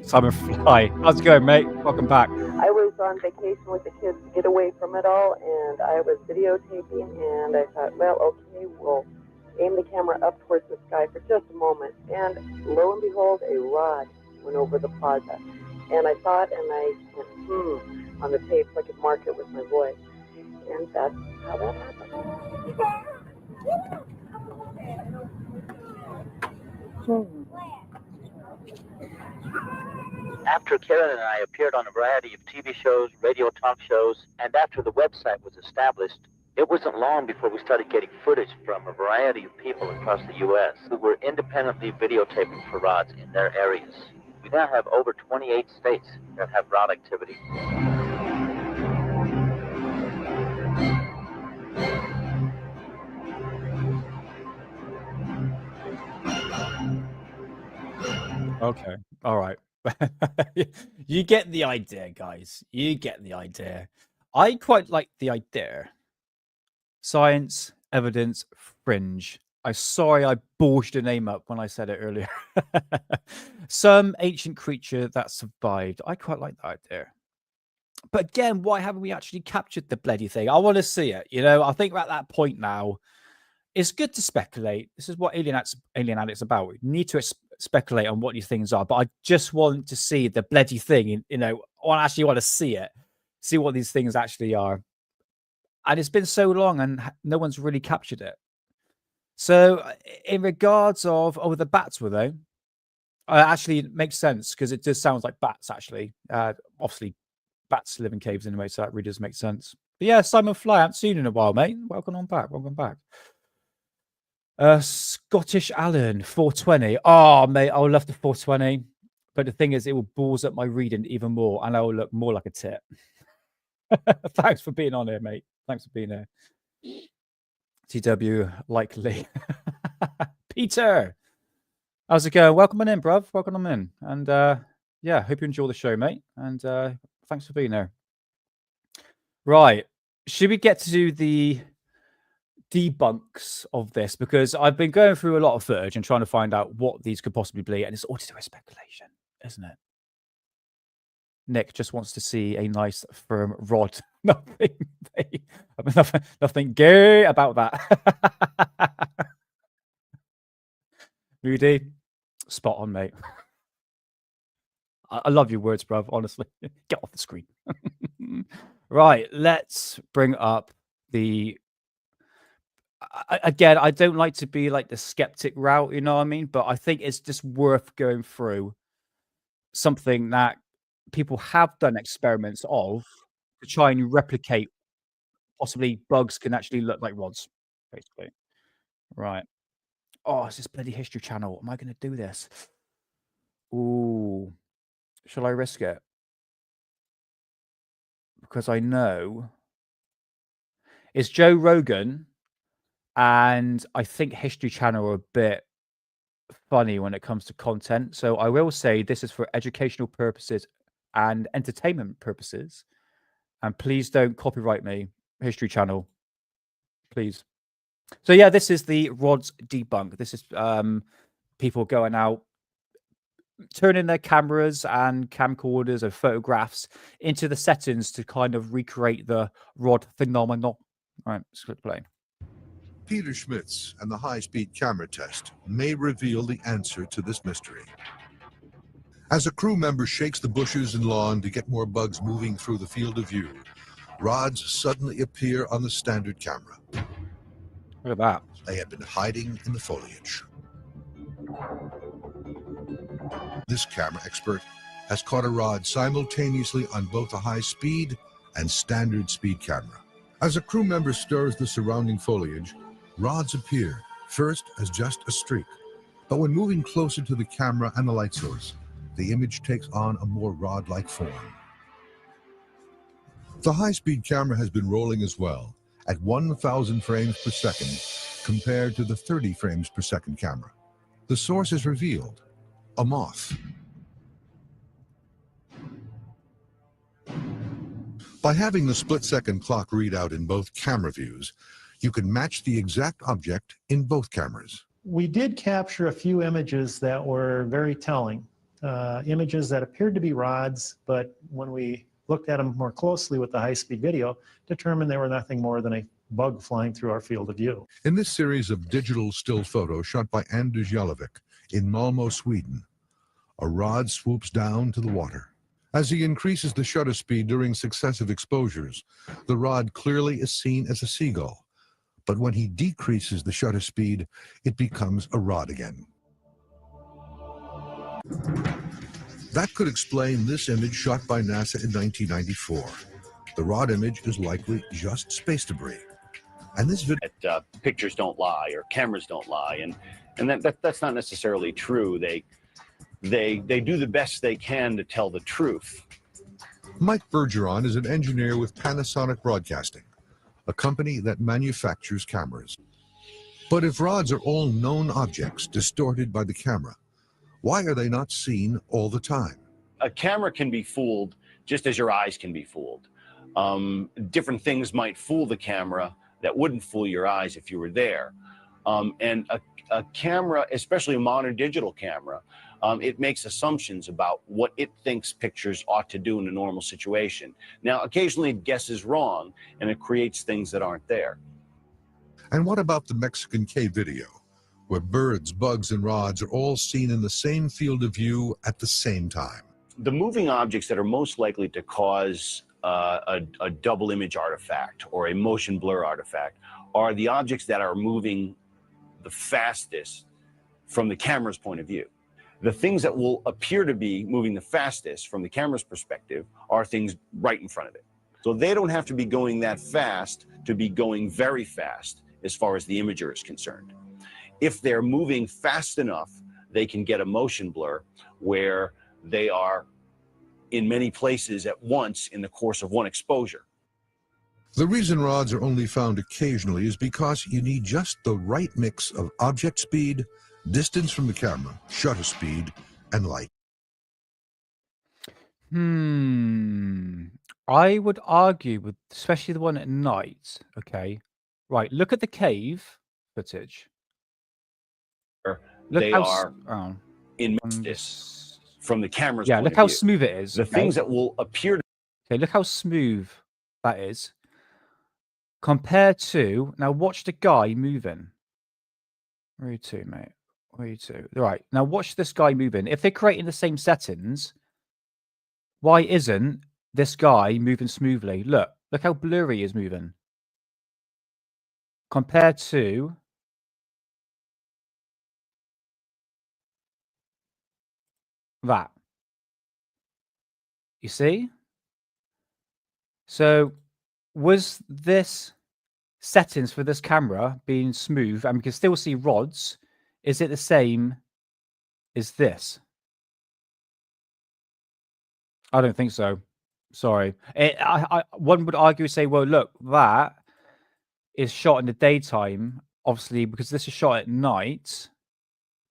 Simon Fly. How's it going, mate? Welcome back.
I was on vacation with the kids to get away from it all, and I was videotaping, and I thought, well, okay, we'll aim the camera up towards the sky for just a moment, and lo and behold, a rod went over the plaza. And I saw it, and I went, on the tape so I could mark it with my voice. And that's how that happened.
After Karen and I appeared on a variety of TV shows, radio talk shows, and after the website was established, it wasn't long before we started getting footage from a variety of people across the U.S. who were independently videotaping for rods in their areas. We now have over 28 states that have rod activity.
Okay. All right. You get the idea, guys. You get the idea. I quite like the idea. Science, evidence, fringe. I'm sorry I ballshed the name up when I said it earlier. Some ancient creature that survived. I quite like that idea. But again, why haven't we actually captured the bloody thing? I want to see it. I think we're at that point now. It's good to speculate. This is what Alien Addict's about. We need to speculate on what these things are, but I just want to see the bloody thing. I actually want to see it, see what these things actually are. And it's been so long, and no one's really captured it. So, in regards of the bats were though, actually it makes sense because it just sounds like bats. Actually, obviously, bats live in caves anyway, so that really does make sense. But yeah, Simon Fly, I haven't seen you in a while, mate. Welcome on back. Welcome back. Scottish Allen 420. Oh, mate, I would love the 420, but the thing is, it will balls up my reading even more, and I will look more like a tit. Thanks for being on here, mate. Thanks for being here. TW likely. Peter, how's it going? Welcome on in, bruv. Welcome on in, and yeah, hope you enjoy the show, mate. And thanks for being there. Right, should we get to do the debunks of this, because I've been going through a lot of footage and trying to find out what these could possibly be, and it's all to do with speculation, isn't it? Nick just wants to see a nice firm rod. Nothing gay about that. Moody, spot on, mate. I love your words, bruv. Honestly, get off the screen. Right, let's bring up the. Again, I don't like to be like the skeptic route, you know what I mean? But I think it's just worth going through something that people have done experiments of to try and replicate. Possibly bugs can actually look like rods, basically. Right. Oh, it's this bloody History Channel. Am I going to do this? Ooh. Shall I risk it? Because I know it's Joe Rogan. And I think History Channel are a bit funny when it comes to content. So I will say this is for educational purposes and entertainment purposes. And please don't copyright me, History Channel. please. So yeah, this is the rods debunk. This is people going out, turning their cameras and camcorders and photographs into the settings to kind of recreate the rod phenomenon. All right, let's click play.
Peter Schmitz and the high-speed camera test may reveal the answer to this mystery. As a crew member shakes the bushes and lawn to get more bugs moving through the field of view, rods suddenly appear on the standard camera.
Look at that.
They have been hiding in the foliage. This camera expert has caught a rod simultaneously on both a high-speed and standard speed camera. As a crew member stirs the surrounding foliage, rods appear, first as just a streak. But when moving closer to the camera and the light source, the image takes on a more rod-like form. The high-speed camera has been rolling as well, at 1,000 frames per second, compared to the 30 frames per second camera. The source is revealed, a moth. By having the split-second clock readout in both camera views, you can match the exact object in both cameras.
We did capture a few images that were very telling. Images that appeared to be rods, but when we looked at them more closely with the high-speed video, determined they were nothing more than a bug flying through our field of view.
In this series of digital still photos shot by Anders Jallovic in Malmo, Sweden, a rod swoops down to the water. As he increases the shutter speed during successive exposures, the rod clearly is seen as a seagull. But when he decreases the shutter speed, it becomes a rod again. That could explain this image shot by NASA in 1994. The rod image is likely just space debris. And this video...
pictures don't lie or cameras don't lie, and that's not necessarily true. They do the best they can to tell the truth.
Mike Bergeron is an engineer with Panasonic Broadcasting, a company that manufactures cameras. But if rods are all known objects distorted by the camera, why are they not seen all the time?
A camera can be fooled just as your eyes can be fooled. Different things might fool the camera that wouldn't fool your eyes if you were there. And a camera, especially a modern digital camera, it makes assumptions about what it thinks pictures ought to do in a normal situation. Now, occasionally it guesses wrong and it creates things that aren't there.
And what about the Mexican cave video, where birds, bugs, and rods are all seen in the same field of view at the same time?
The moving objects that are most likely to cause a double image artifact or a motion blur artifact are the objects that are moving the fastest from the camera's point of view. The things that will appear to be moving the fastest from the camera's perspective are things right in front of it. So they don't have to be going that fast to be going very fast as far as the imager is concerned. If they're moving fast enough, they can get a motion blur where they are in many places at once in the course of one exposure.
The reason rods are only found occasionally is because you need just the right mix of object speed, distance from the camera, shutter speed, and light.
I would argue with, especially the one at night. Okay, right. Look at the cave footage. Look
They
how
are in this from the camera's
yeah.
point
Look
of
how
view.
smooth it is.
The things that will appear to
okay. Look how smooth that is compared to now. Watch the guy moving. Where are you to, mate? Where are you to? Right now, watch this guy moving. If they're creating the same settings, why isn't this guy moving smoothly? Look how blurry he is moving compared to that. You see? So was this settings for this camera being smooth and we can still see rods? Is it the same as this? I don't think so. Sorry. One would argue, say, well, look, that is shot in the daytime. Obviously, because this is shot at night,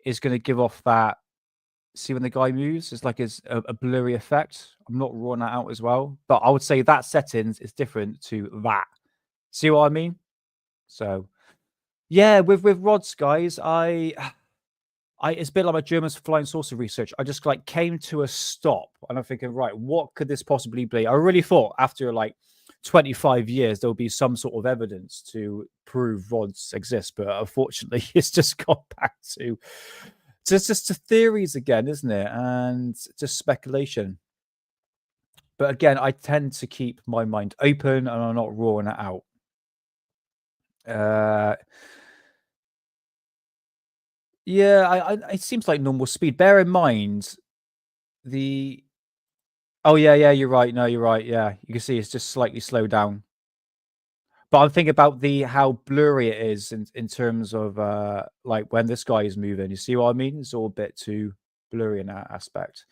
is going to give off that. See when the guy moves, it's like it's a blurry effect. I'm not ruling that out as well, but I would say that settings is different to that. See what I mean? So yeah, with rods, guys, it's a bit like my German flying saucer research. I just like came to a stop, and I'm thinking, right, what could this possibly be? I really thought after like 25 years there'll be some sort of evidence to prove rods exist, but unfortunately, it's just gone back to just to theories again, isn't it? And just speculation. But again, I tend to keep my mind open, and I'm not ruling it out. Yeah, it seems like normal speed. Bear in mind the. Oh yeah, you're right. No, you're right. Yeah, you can see it's just slightly slowed down. But I'm thinking about how blurry it is in terms of like when this guy is moving. You see what I mean? It's all a bit too blurry in that aspect.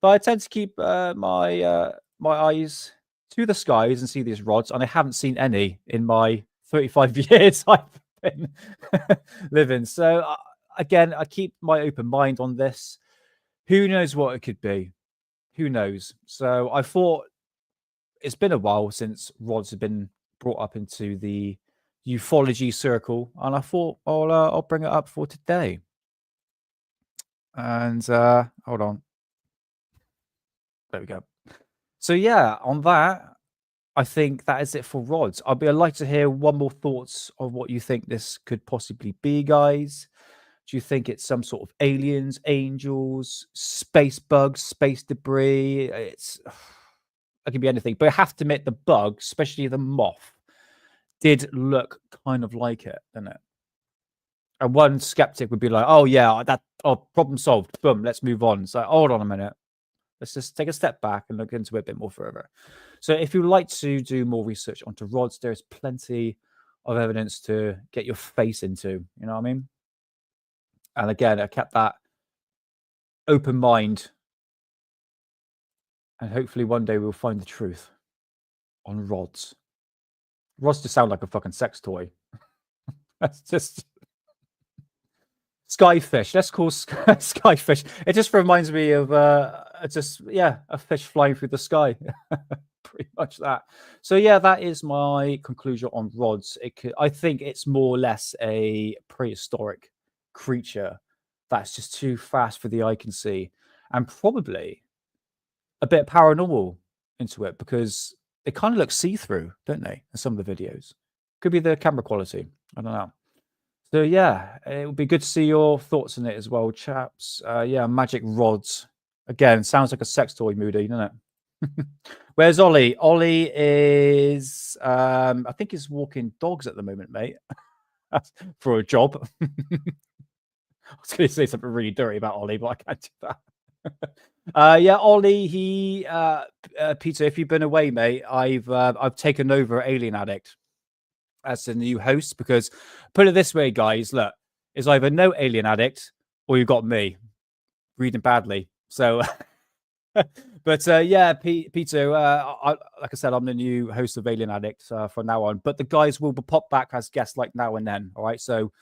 But I tend to keep my eyes to the skies and see these rods, and I haven't seen any in my 35 years I've been living. So again, I keep my open mind on this. Who knows what it could be? Who knows? So I thought it's been a while since rods have been brought up into the ufology circle, and I thought I'll bring it up for today. And hold on, there we go. So yeah, on that, I think that is it for rods. I'd like to hear one more thoughts of what you think this could possibly be, guys. Do you think it's some sort of aliens, angels, space bugs, space debris? It can be anything, but I have to admit the bug, especially the moth, did look kind of like it, didn't it? And one skeptic would be like, "Oh yeah, problem solved. Boom, let's move on." So hold on a minute, let's just take a step back and look into it a bit more further. So if you'd like to do more research onto rods, there's plenty of evidence to get your face into. You know what I mean? And again, I kept that open mind, and hopefully one day we'll find the truth on rods. Rods just sound like a fucking sex toy. That's just skyfish. Let's call skyfish. It just reminds me of a fish flying through the sky. Pretty much that. So yeah, that is my conclusion on rods. I think it's more or less a prehistoric creature that's just too fast for the eye can see, and probably a bit paranormal into it because they kind of look see-through, don't they? In some of the videos, could be the camera quality. I don't know. So yeah, it would be good to see your thoughts on it as well, chaps. Yeah, magic rods. Again, sounds like a sex toy, Moody, doesn't it? Where's Ollie? Ollie is, I think he's walking dogs at the moment, mate. For a job. I was going to say something really dirty about Ollie, but I can't do that. Yeah, Ollie, Peter, if you've been away, mate, I've taken over Alien Addict as the new host, because put it this way, guys, look, it's either no Alien Addict or you've got me reading badly. So, but yeah, Peter, like I said, I'm the new host of Alien Addict from now on, but the guys will pop back as guests like now and then. All right, so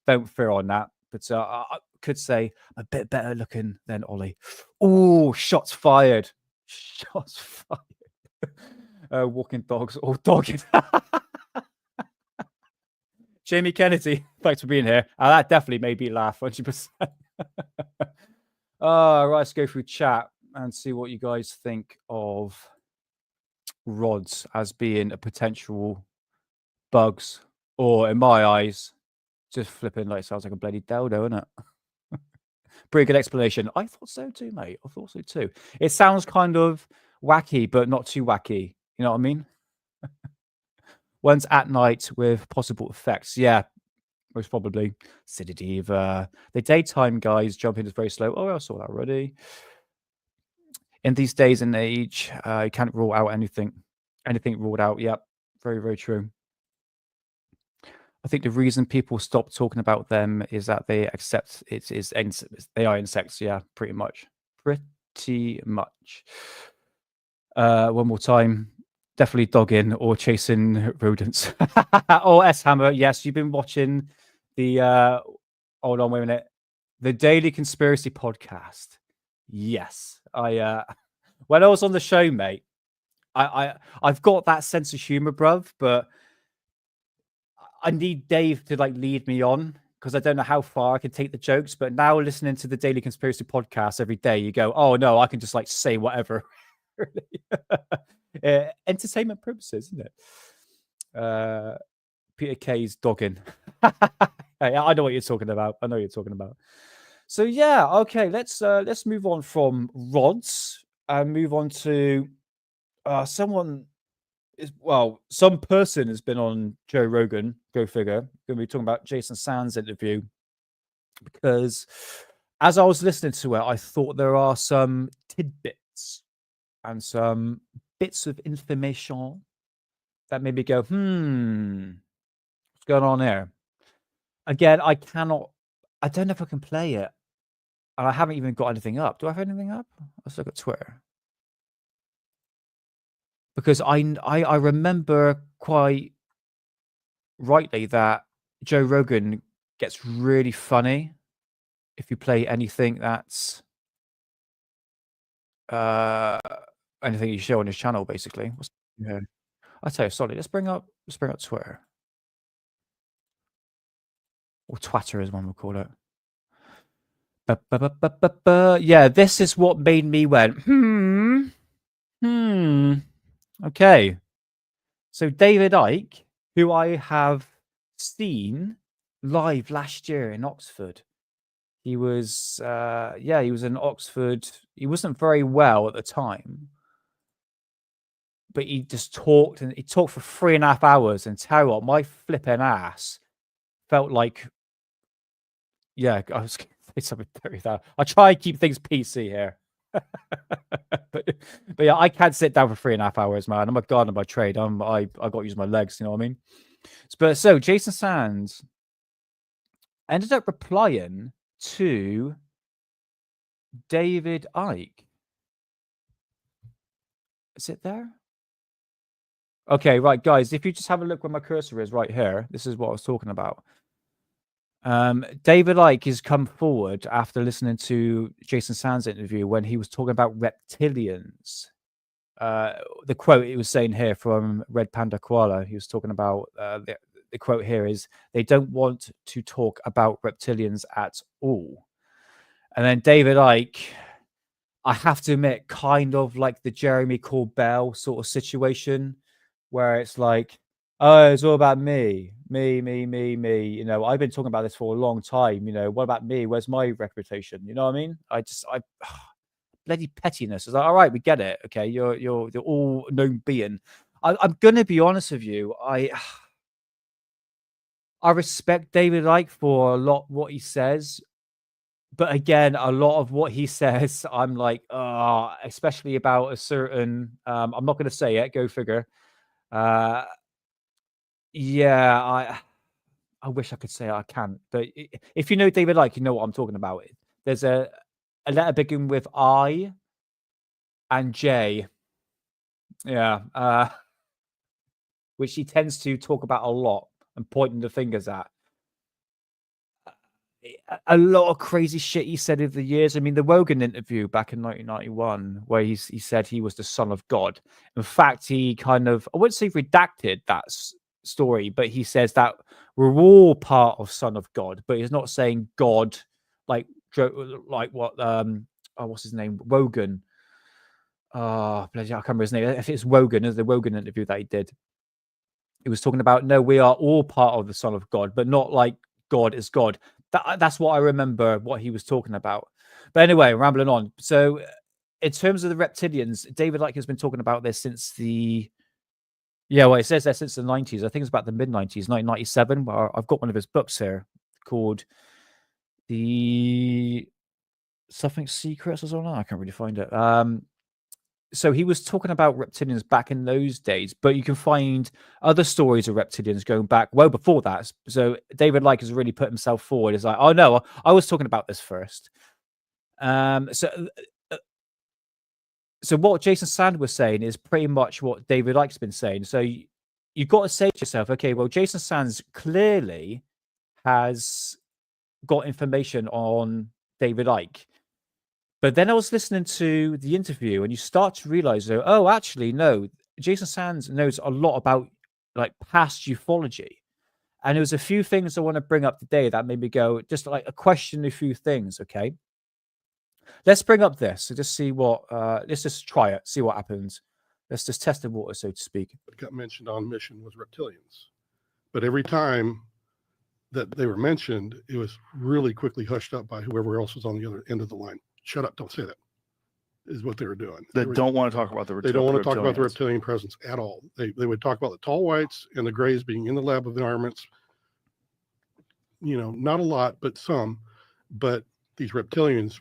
don't fear on that. But I could say a bit better looking than Ollie. Oh, shots fired. Shots fired. Walking dogs or dogging. Jamie Kennedy, thanks for being here. That definitely made me laugh, 100%. Right, let's go through chat and see what you guys think of rods as being a potential bugs, or in my eyes, just flipping like sounds like a bloody dildo, isn't it? Pretty good explanation. I thought so too, mate. I thought so too. It sounds kind of wacky, but not too wacky. You know what I mean? One's at night with possible effects. Yeah, most probably. Sedative. The daytime guys jumping is very slow. Oh, I saw that already. In these days and age, you can't rule out anything. Anything ruled out. Yep. Very, very true. I think the reason people stop talking about them is that they accept they are insects. Yeah, pretty much. Pretty much. One more time. Definitely dogging or chasing rodents. Or S-Hammer. Yes, you've been watching the hold on, wait a minute. The Daily Conspiracy Podcast. Yes. When I was on the show, mate, I've got that sense of humor, bruv, but I need Dave to like lead me on because I don't know how far I can take the jokes. But now listening to the Daily Conspiracy podcast every day, you go, oh no, I can just like say whatever. Entertainment purposes, isn't it? Peter K's dogging. Hey, I know what you're talking about. I know what you're talking about. So yeah, okay, let's move on from rods and move on to someone is some person has been on Joe Rogan, go figure. Going to be talking about Jason Sands' interview because as I was listening to it, I thought there are some tidbits and some bits of information that made me go, what's going on there? Again, I don't know if I can play it. And I haven't even got anything up. Do I have anything up? Let's look at Twitter. Because I remember quite rightly that Joe Rogan gets really funny if you play anything that's anything you show on his channel, basically. Yeah. I tell you, sorry, let's bring up Twitter. Or Twitter as one would call it. Yeah, this is what made me went, okay. So David Icke, who I have seen live last year in Oxford. He was he was in Oxford. He wasn't very well at the time. But he just talked and he talked for 3.5 hours, and tell you what, my flipping ass felt like I was gonna say something dirty there. I try and keep things PC here. but yeah, I can't sit down for 3.5 hours, man. I'm a gardener by trade. I got to use my legs, you know what I mean? But so Jason Sands ended up replying to David Icke. Is it there? Okay, right, guys. If you just have a look where my cursor is, right here, this is what I was talking about. David Icke has come forward after listening to Jason Sands' interview when he was talking about reptilians. The quote he was saying here from Red Panda Koala, he was talking about the quote here is, they don't want to talk about reptilians at all. And then David Icke, I have to admit, kind of like the Jeremy Corbell sort of situation where it's like, oh, it's all about me. You know, I've been talking about this for a long time. You know, what about me? Where's my reputation? You know what I mean? Bloody pettiness. It's like, all right, we get it. Okay, you're all known being. I'm gonna be honest with you. I respect David Icke for a lot what he says, but again, a lot of what he says, I'm like, especially about a certain. I'm not gonna say it. Go figure. Yeah, I wish I could say I can't, but if you know David Icke, you know what I'm talking about. There's a letter begin with I and J. Yeah, which he tends to talk about a lot and pointing the fingers at. A lot of crazy shit he said over the years. I mean, the Rogan interview back in 1991, where he said he was the son of God. In fact, he kind of, I wouldn't say redacted that story, but he says that we're all part of son of God, but he's not saying God like what what's his name, Rogan. I can't remember his name. If it's Rogan, is the Rogan interview that he did, he was talking about, no, we are all part of the son of God, but not like God is God. That's what I remember what he was talking about. But anyway, rambling on. So in terms of the reptilians, David Icke has been talking about this since it says there since the 90s. I think it's about the mid-90s, 1997. Where I've got one of his books here called The Something Secrets or something. I can't really find it. So he was talking about reptilians back in those days, but you can find other stories of reptilians going back well before that. So David Icke has really put himself forward. It's like, oh no, I was talking about this first. So what Jason Sand was saying is pretty much what David Icke's been saying. So you've got to say to yourself, okay, well, Jason Sands clearly has got information on David Icke. But then I was listening to the interview, and you start to realize, oh, actually, no, Jason Sands knows a lot about like past ufology. And there was a few things I want to bring up today that made me go, just like a question, a few things, okay? Let's bring up this. So just see what, let's just try it, see what happens. Let's just test the water, so to speak.
What got mentioned on mission was reptilians. But every time that they were mentioned, it was really quickly hushed up by whoever else was on the other end of the line. Shut up, don't say that, is what they were doing.
They don't want to talk about the
They don't want to talk about the
reptilians.
reptilian presence at all. They would talk about the tall whites and the grays being in the lab environments. You know, not a lot, but some. But these reptilians,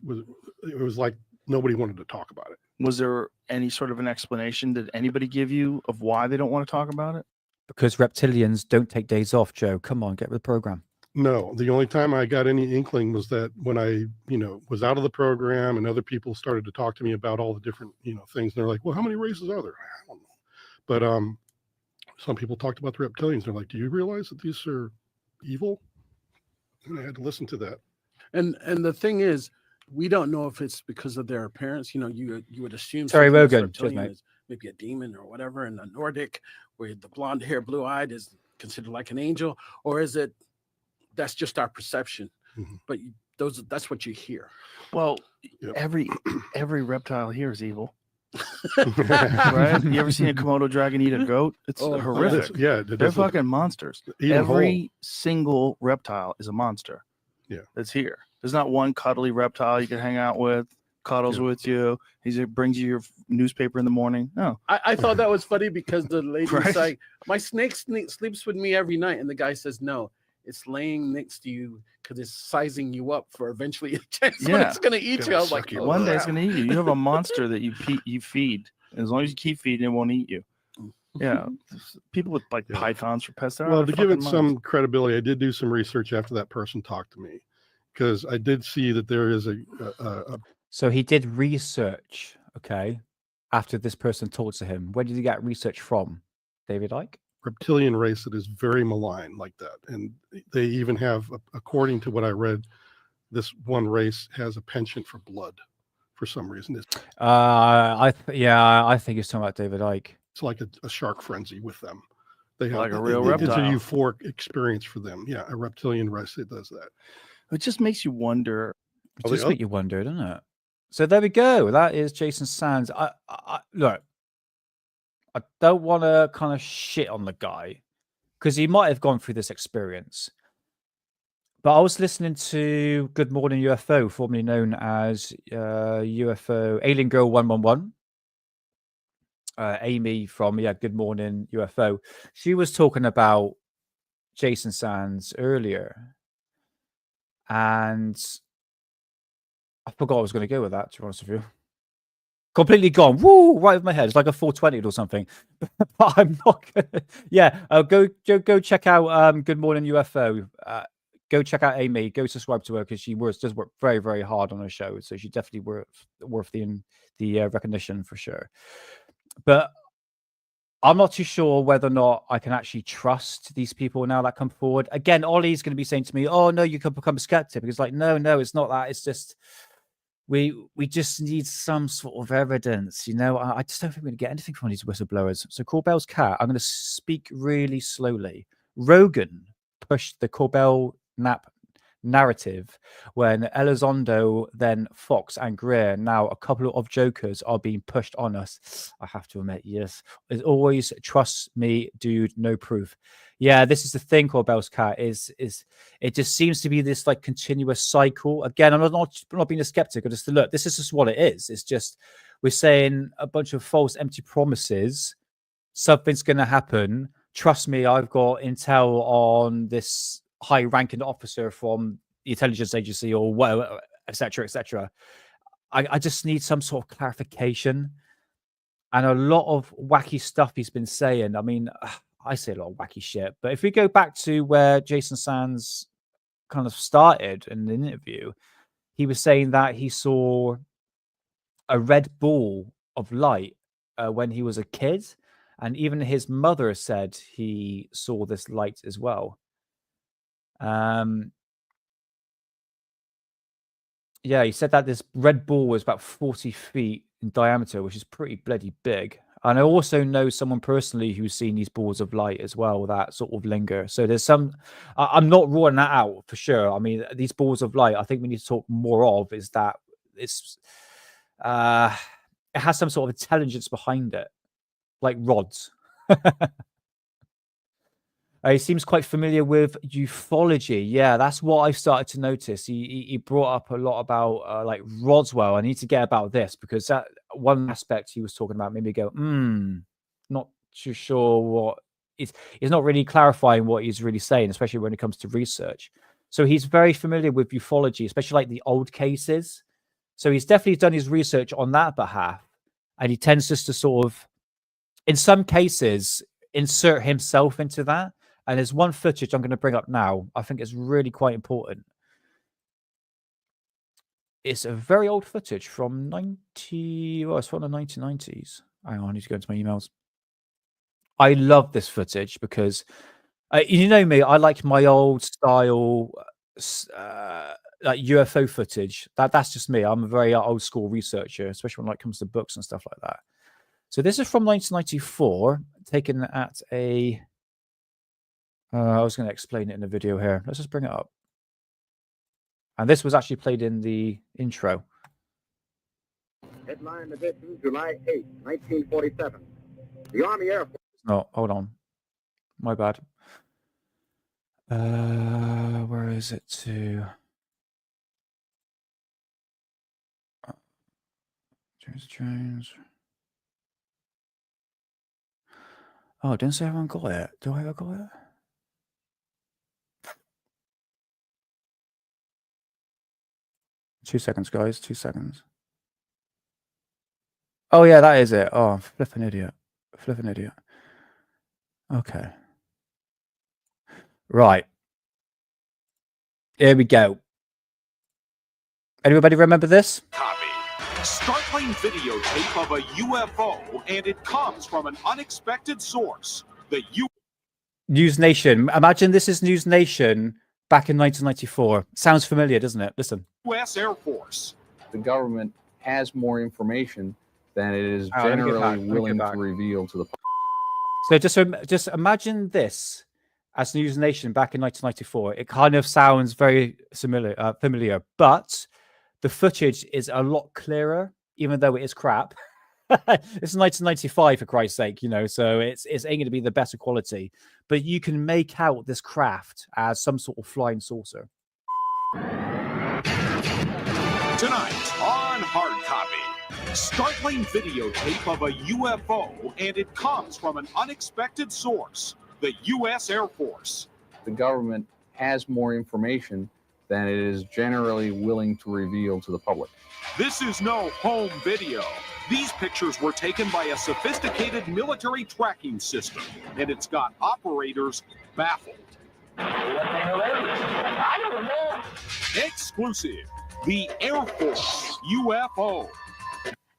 it was like nobody wanted to talk about it.
Was there any sort of an explanation? Did anybody give you of why they don't want to talk about it?
Because reptilians don't take days off, Joe. Come on, get with the program.
No, the only time I got any inkling was that when I, was out of the program and other people started to talk to me about all the different, things. And they're like, well, how many races are there? I don't know. But some people talked about the reptilians. They're like, do you realize that these are evil? And I had to listen to that.
And the thing is, we don't know if it's because of their appearance. You would assume
Sorry,
something that's
Rogan. Cheers,
reptilian
mate.
is maybe a demon or whatever, and a Nordic where the blonde hair, blue eyed is considered like an angel, or is it that's just our perception? But that's what you hear.
Well, every reptile here is evil. Right? You ever seen a Komodo dragon eat a goat? It's horrific. They're fucking monsters. Every single reptile is a monster.
Yeah,
that's here. There's not one cuddly reptile you can hang out with, cuddles with you. He brings you your newspaper in the morning. No,
I thought that was funny because the lady was
Right?
like, my snake sleeps with me every night. And the guy says, no, it's laying next to you because it's sizing you up for eventually a chance when it's going to eat you. I was like, oh,
one day it's
crap.
going to eat you. You have a monster that you feed. As long as you keep feeding, it won't eat you. Yeah, people with like pythons for pets. They're
Well,
out
to
of
give it
fucking
some
minds.
credibility, I did do some research after that person talked to me, because I did see that there is a
So he did research, okay, after this person talked to him. Where did he get research from, David Icke?
reptilian race that is very malign like that. And they even have, according to what I read, this one race has a penchant for blood for some reason.
I think it's talking about David Icke.
It's like a shark frenzy with them. They have
Like a real
It's a
reptile.
euphoric experience for them. Yeah, a reptilian race that does that.
It just makes you wonder.
It does make you wonder, doesn't it? So there we go. That is Jason Sands. Look, I don't want to kind of shit on the guy because he might have gone through this experience. But I was listening to Good Morning UFO, formerly known as UFO Alien Girl 111. Amy from Good Morning UFO. She was talking about Jason Sands earlier, and I forgot I was going to go with that, to be honest with you. Completely gone. Woo! Right with my head. It's like a 420 or something. But I'm not gonna. Go check out Good Morning UFO. Go check out Amy. Go subscribe to her because she does work very, very hard on her show. So she's definitely worth the recognition for sure. But I'm not too sure whether or not I can actually trust these people now that come forward. Again, Ollie's going to be saying to me, "Oh no, you can become a skeptic." Because like, no, it's not that. It's just we just need some sort of evidence. I just don't think we're going to get anything from these whistleblowers. So Corbell's cat. I'm going to speak really slowly. Rogan pushed the Corbell Knapp narrative when Elizondo, then Fox and Greer, now a couple of jokers are being pushed on us. I have to admit, yes. As always, trust me, dude, no proof. Yeah, this is the thing, Corbell's cat, is it just seems to be this like continuous cycle. Again, I'm not being a skeptic, I just look, this is just what it is. It's just we're saying a bunch of false, empty promises. Something's gonna happen. Trust me, I've got intel on this high-ranking officer from the intelligence agency or whatever, etc., etc. I just need some sort of clarification. And a lot of wacky stuff he's been saying. I mean, I say a lot of wacky shit. But if we go back to where Jason Sands kind of started in the interview, he was saying that he saw a red ball of light when he was a kid. And even his mother said he saw this light as well. He said that this red ball was about 40 feet in diameter, which is pretty bloody big. And I also know someone personally who's seen these balls of light as well that sort of linger. So there's some, I'm not ruling that out for sure. I mean, these balls of light, I think we need to talk more of is that it's, it has some sort of intelligence behind it, like rods. He seems quite familiar with ufology. Yeah, that's what I've started to notice. He brought up a lot about like Roswell. I need to get about this because that one aspect he was talking about made me go, not too sure what he's not really clarifying what he's really saying, especially when it comes to research. So he's very familiar with ufology, especially like the old cases. So he's definitely done his research on that behalf, and he tends just to sort of, in some cases, insert himself into that. And there's one footage I'm going to bring up now. I think it's really quite important. It's a very old footage from it's from the 1990s. Hang on, I need to go into my emails. I love this footage because, you know me, I like my old style, like UFO footage. That's just me. I'm a very old school researcher, especially when it comes to books and stuff like that. So this is from 1994, taken at a... I was going to explain it in the video here. Let's just bring it up. And this was actually played in the intro.
Headline edition, July 8, 1947. The Army Air Force.
No, hold on. My bad. Where is it to? James. Oh, it didn't say I haven't got it. Do I have got it? 2 seconds, guys. 2 seconds. Oh, yeah, that is it. Oh, flipping idiot. Flipping idiot. Okay. Right. Here we go. Anybody remember this?
Copy. Startling videotape of a UFO, and it comes from an unexpected source. The
News Nation. Imagine this is News Nation back in 1994. Sounds familiar, doesn't it? Listen.
U.S. Air Force.
The government has more information than it is generally willing to reveal to the public.
So just imagine this as News Nation back in 1994. It kind of sounds very familiar, but the footage is a lot clearer, even though it is crap. It's 1995, for Christ's sake, you know, so it's ain't going to be the better quality, but you can make out this craft as some sort of flying saucer.
Tonight on Hard Copy, startling videotape of a UFO, and it comes from an unexpected source, the U.S. Air Force.
The government has more information than it is generally willing to reveal to the public.
This is no home video. These pictures were taken by a sophisticated military tracking system, and it's got operators baffled.
I don't know.
Exclusive. The Air Force UFO.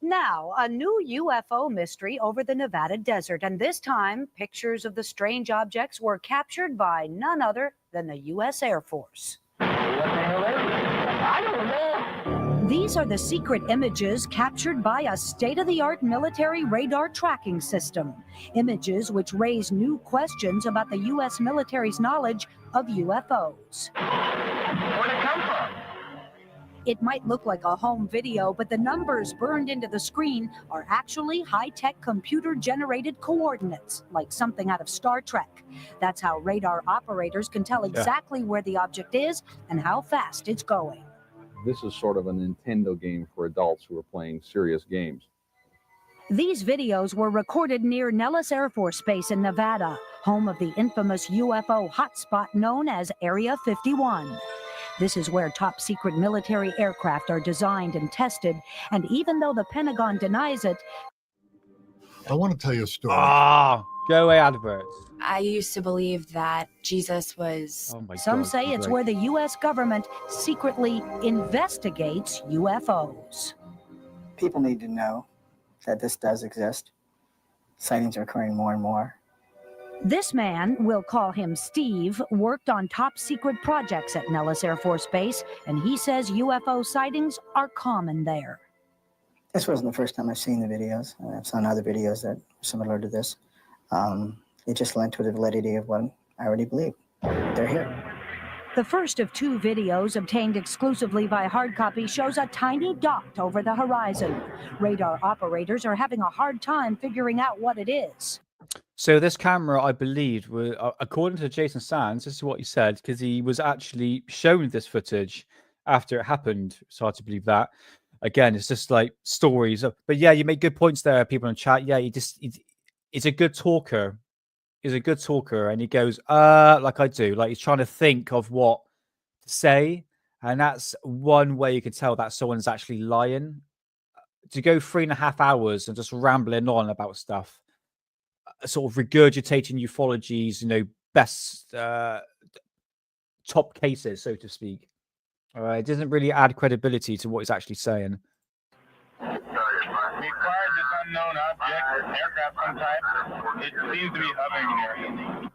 Now, a new UFO mystery over the Nevada desert, and this time, pictures of the strange objects were captured by none other than the U.S. Air Force.
I don't know.
These are the secret images captured by a state-of-the-art military radar tracking system. Images which raise new questions about the U.S. military's knowledge of UFOs.
Where'd it come from?
It might look like a home video, but the numbers burned into the screen are actually high-tech computer-generated coordinates, like something out of Star Trek. That's how radar operators can tell exactly where the object is and how fast it's going.
This is sort of a Nintendo game for adults who are playing serious games.
These videos were recorded near Nellis Air Force Base in Nevada, home of the infamous UFO hotspot known as Area 51. This is where top-secret military aircraft are designed and tested, and even though the Pentagon denies it...
I want to tell you a story.
Go away, adverts.
I used to believe that Jesus was...
Some say it's where the U.S. government secretly investigates UFOs.
People need to know that this does exist. Sightings are occurring more and more.
This man, we'll call him Steve, worked on top-secret projects at Nellis Air Force Base, and he says UFO sightings are common there.
This wasn't the first time I've seen the videos. I've seen other videos that are similar to this. It just lent to the validity of what I already believe. They're here.
The first of 2 videos obtained exclusively by hard copy shows a tiny dot over the horizon. Radar operators are having a hard time figuring out what it is.
So this camera, I believe, according to Jason Sands, this is what he said, because he was actually shown this footage after it happened. It's hard to believe that. Again, it's just like stories. But yeah, you make good points there, people in chat. Yeah, he's a good talker. He's a good talker, and he goes, like I do. Like he's trying to think of what to say, and that's one way you can tell that someone's actually lying. To go 3.5 hours and just rambling on about stuff, sort of regurgitating ufologies, best top cases, so to speak. It doesn't really add credibility to what he's actually saying.
Unknown object, aircraft some type. It seems to be hovering near.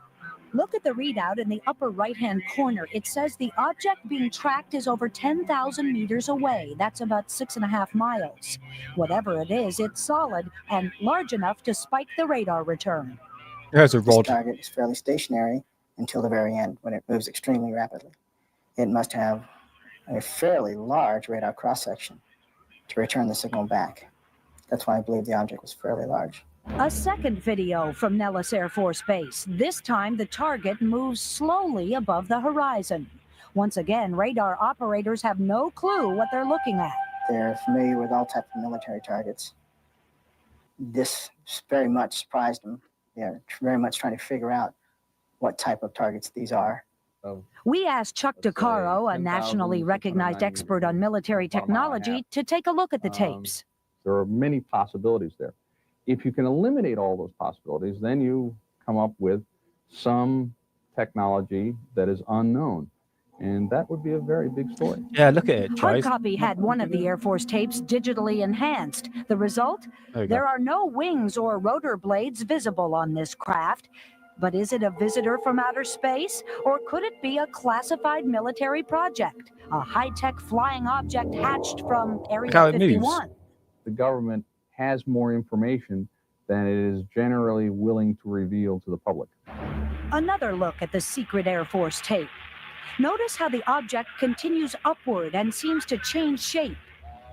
Look at the readout in the upper right-hand corner. It says the object being tracked is over 10,000 meters away. That's about 6.5 miles. Whatever it is, it's solid and large enough to spike the radar return.
There's a rod.
This target is fairly stationary until the very end, when it moves extremely rapidly. It must have a fairly large radar cross-section to return the signal back. That's why I believe the object was fairly large.
A second video from Nellis Air Force Base. This time, the target moves slowly above the horizon. Once again, radar operators have no clue what they're looking at.
They're familiar with all types of military targets. This very much surprised them. They're very much trying to figure out what type of targets these are.
We asked Chuck DeCaro, a nationally recognized expert on military technology, to take a look at the tapes.
There are many possibilities there. If you can eliminate all those possibilities, then you come up with some technology that is unknown. And that would be a very big story.
Yeah, look at it.
Hard copy had one of the Air Force tapes digitally enhanced. The result? There are no wings or rotor blades visible on this craft. But is it a visitor from outer space? Or could it be a classified military project? A high-tech flying object hatched from Area 51?
The government has more information than it is generally willing to reveal to the public.
Another look at the secret Air Force tape. Notice how the object continues upward and seems to change shape.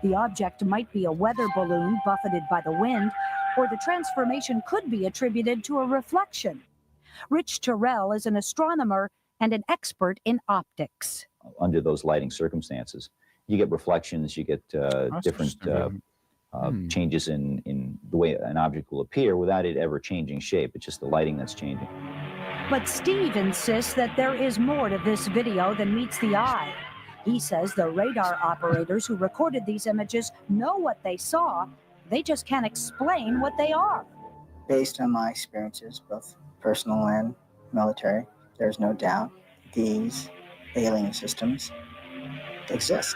The object might be a weather balloon buffeted by the wind, or the transformation could be attributed to a reflection. Rich Terrell is an astronomer and an expert in optics.
Under those lighting circumstances, you get reflections, you get different changes in the way an object will appear without it ever changing shape. It's just the lighting that's changing.
But Steve insists that there is more to this video than meets the eye. He says the radar operators who recorded these images know what they saw. They just can't explain what they are.
Based on my experiences, both personal and military, there's no doubt these alien systems exist.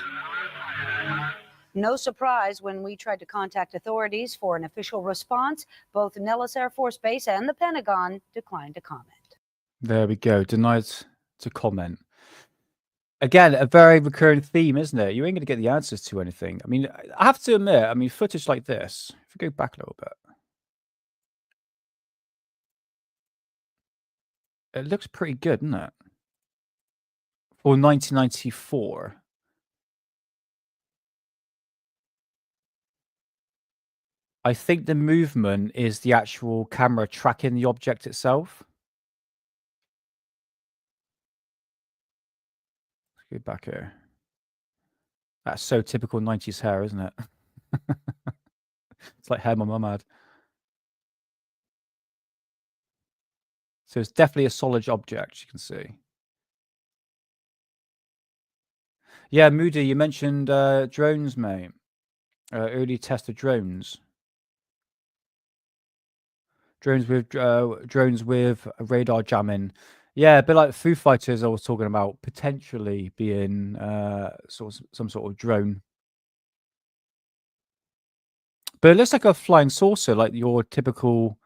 No surprise when we tried to contact authorities for an official response, both Nellis Air Force Base and the Pentagon declined to comment.
There we go. Denied to comment. Again, a very recurring theme, isn't it? You ain't going to get the answers to anything. I mean, I have to admit, footage like this, if we go back a little bit, it looks pretty good, doesn't it? For 1994. I think the movement is the actual camera tracking the object itself. Let's go back here. That's so typical 90s hair, isn't it? It's like hair my mum had. So it's definitely a solid object, you can see. Yeah, Moody, you mentioned drones, mate. Early test of drones. Drones with radar jamming. Yeah, a bit like Foo Fighters I was talking about, potentially being some sort of drone. But it looks like a flying saucer, like your typical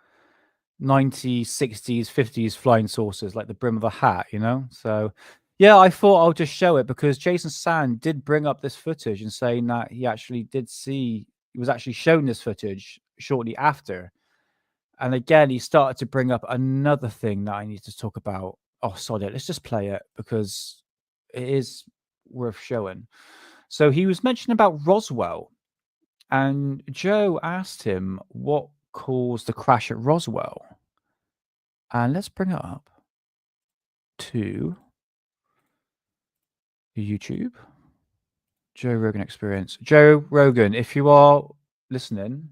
90s, 60s, 50s flying saucers, like the brim of a hat, you know? So, yeah, I thought I'll just show it because Jason Sand did bring up this footage and saying that he actually did see, was actually shown this footage shortly after. And again, he started to bring up another thing that I need to talk about. Oh, sorry, let's just play it because it is worth showing. So he was mentioning about Roswell, and Joe asked him what caused the crash at Roswell. And let's bring it up to YouTube. Joe Rogan Experience. Joe Rogan, if you are listening,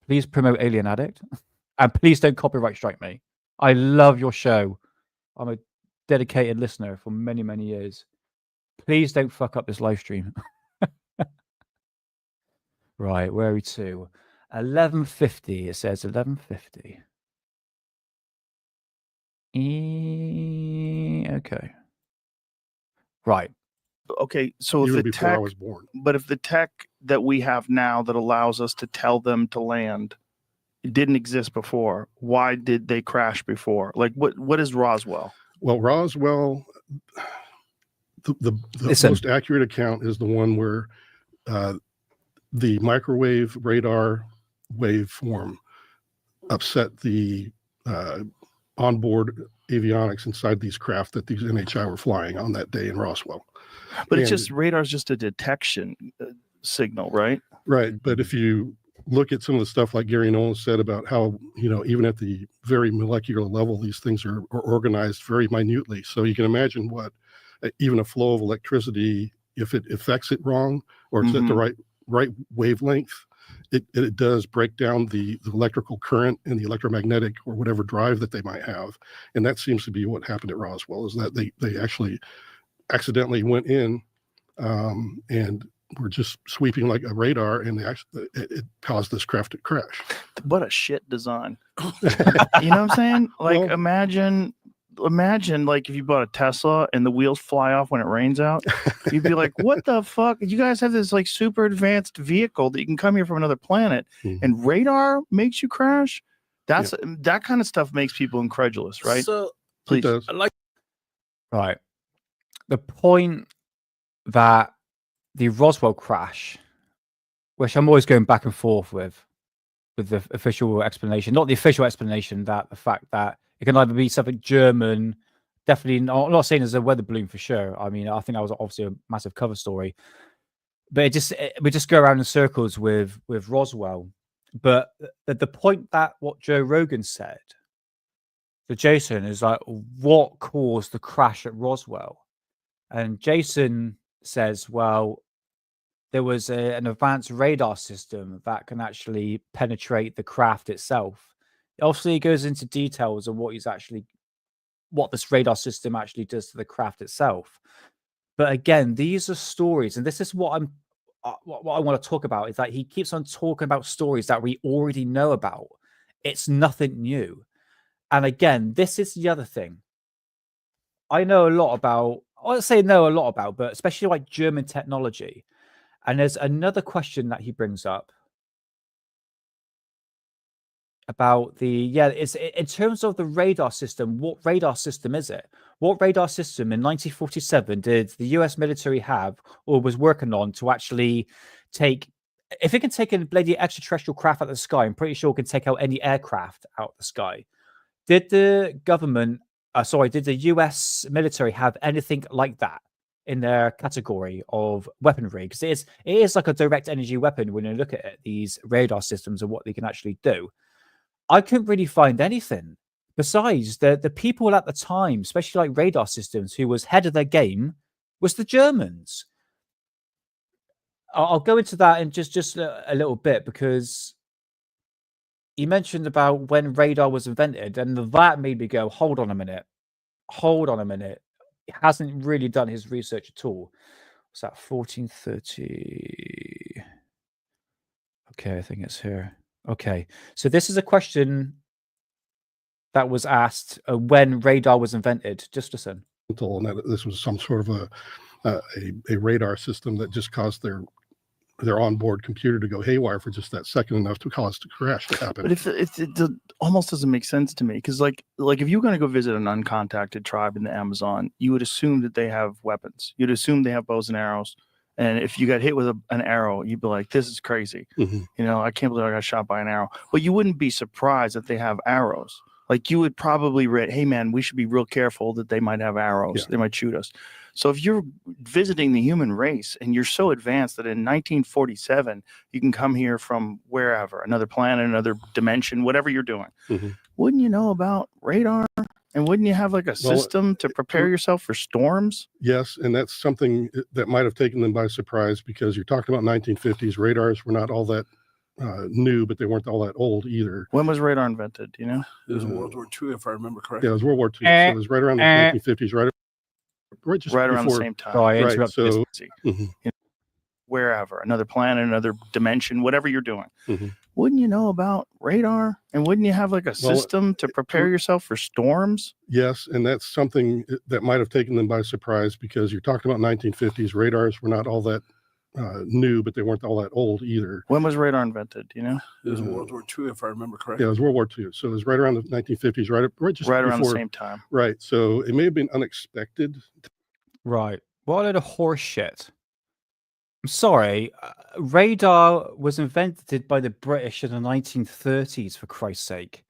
please promote Alien Addict. And please don't copyright strike me. I love your show. I'm a dedicated listener for many, many years. Please don't fuck up this live stream. Right, where are we to? 11:50. It says 11:50. Okay. Right.
Okay, so if
Even
the
before I
tech,
was born.
but if the tech that we have now that allows us to tell them to land didn't exist before, why did they crash before? Like, what is Roswell?
Well, Roswell, the most accurate account is the one where the microwave radar waveform upset the onboard avionics inside these craft that these NHI were flying on that day in Roswell.
But it's just radar's just a detection signal, right?
Right. But if you look at some of the stuff like Gary Nolan said about how, even at the very molecular level, these things are organized very minutely. So you can imagine what even a flow of electricity, if it affects it wrong or it's at the right wavelength, it does break down the electrical current and the electromagnetic or whatever drive that they might have. And that seems to be what happened at Roswell, is that they actually accidentally went in and were just sweeping like a radar, and it caused this craft to crash.
What a shit design. You know what I'm saying? Like, well, imagine like if you bought a Tesla and the wheels fly off when it rains out. You'd be like, what the fuck? You guys have this like super advanced vehicle that you can come here from another planet, and radar makes you crash? That kind of stuff makes people incredulous, right?
So
please.
Right. The point that the Roswell crash, which I'm always going back and forth with the official explanation, not the official explanation, that the fact that it can either be something German, definitely not, I'm not saying there's a weather balloon for sure. I mean, I think that was obviously a massive cover story, but we just go around in circles with Roswell. But the point that what Joe Rogan said to Jason is like, what caused the crash at Roswell? And Jason says, well, there was an advanced radar system that can actually penetrate the craft itself. Obviously, he goes into details of what this radar system actually does to the craft itself. But again, these are stories, and this is what I want to talk about, is that he keeps on talking about stories that we already know about. It's nothing new. And again, this is the other thing. I know a lot about, but especially like German technology. And there's another question that he brings up about it's in terms of the radar system. What radar system is it? What radar system in 1947 did the US military have or was working on to actually take, if it can take a bloody extraterrestrial craft out of the sky, I'm pretty sure it can take out any aircraft out of the sky. Did the government, did the US military have anything like that in their category of weaponry? Because it is like a direct energy weapon when you look at it, these radar systems and what they can actually do. I couldn't really find anything besides the people at the time, especially like radar systems, who was head of their game was the Germans. I'll go into that in just a little bit, because he mentioned about when radar was invented, and that made me go, hold on a minute. He hasn't really done his research at all. What's that? 1430. Okay, I think it's here. Okay, so this is a question that was asked when radar was invented. Just listen.
And that this was some sort of a radar system that just caused their onboard computer to go haywire for just that second, enough to cause the crash to happen.
But it almost doesn't make sense to me, because like if you're going to go visit an uncontacted tribe in the Amazon, you would assume that they have weapons. You'd assume they have bows and arrows And if you got hit with an arrow, you'd be like, this is crazy. You know, I can't believe I got shot by an arrow. But you wouldn't be surprised that they have arrows. Like you would probably read, hey man, we should be real careful that they might have arrows. They might shoot us. So if you're visiting the human race and you're so advanced that in 1947, you can come here from wherever, another planet, another dimension, whatever you're doing, wouldn't you know about radar? And wouldn't you have like a system to prepare yourself for storms?
Yes, and that's something that might have taken them by surprise, because you're talking about 1950s. Radars were not all that new, but they weren't all that old either.
When was radar invented? Do you know?
It was World War II, if I remember correctly.
Yeah, it was World War II. So it was right around the 1950s, right just
around
before,
the same time.
Right, so
wherever, another planet, another dimension, whatever you're doing, wouldn't you know about radar? And wouldn't you have like a system to prepare yourself for storms?
Yes, and that's something that might have taken them by surprise, because you're talking about 1950s. Radars were not all that new, but they weren't all that old either.
When was radar invented? Do you know?
It was World War II, if I remember correctly.
Yeah, it was World War II. So it was right around the 1950s, right just
right around the
before,
same time.
Right. So it may have been unexpected.
Right. What a load of horse shit. I'm sorry. Radar was invented by the British in the 1930s, for Christ's sake.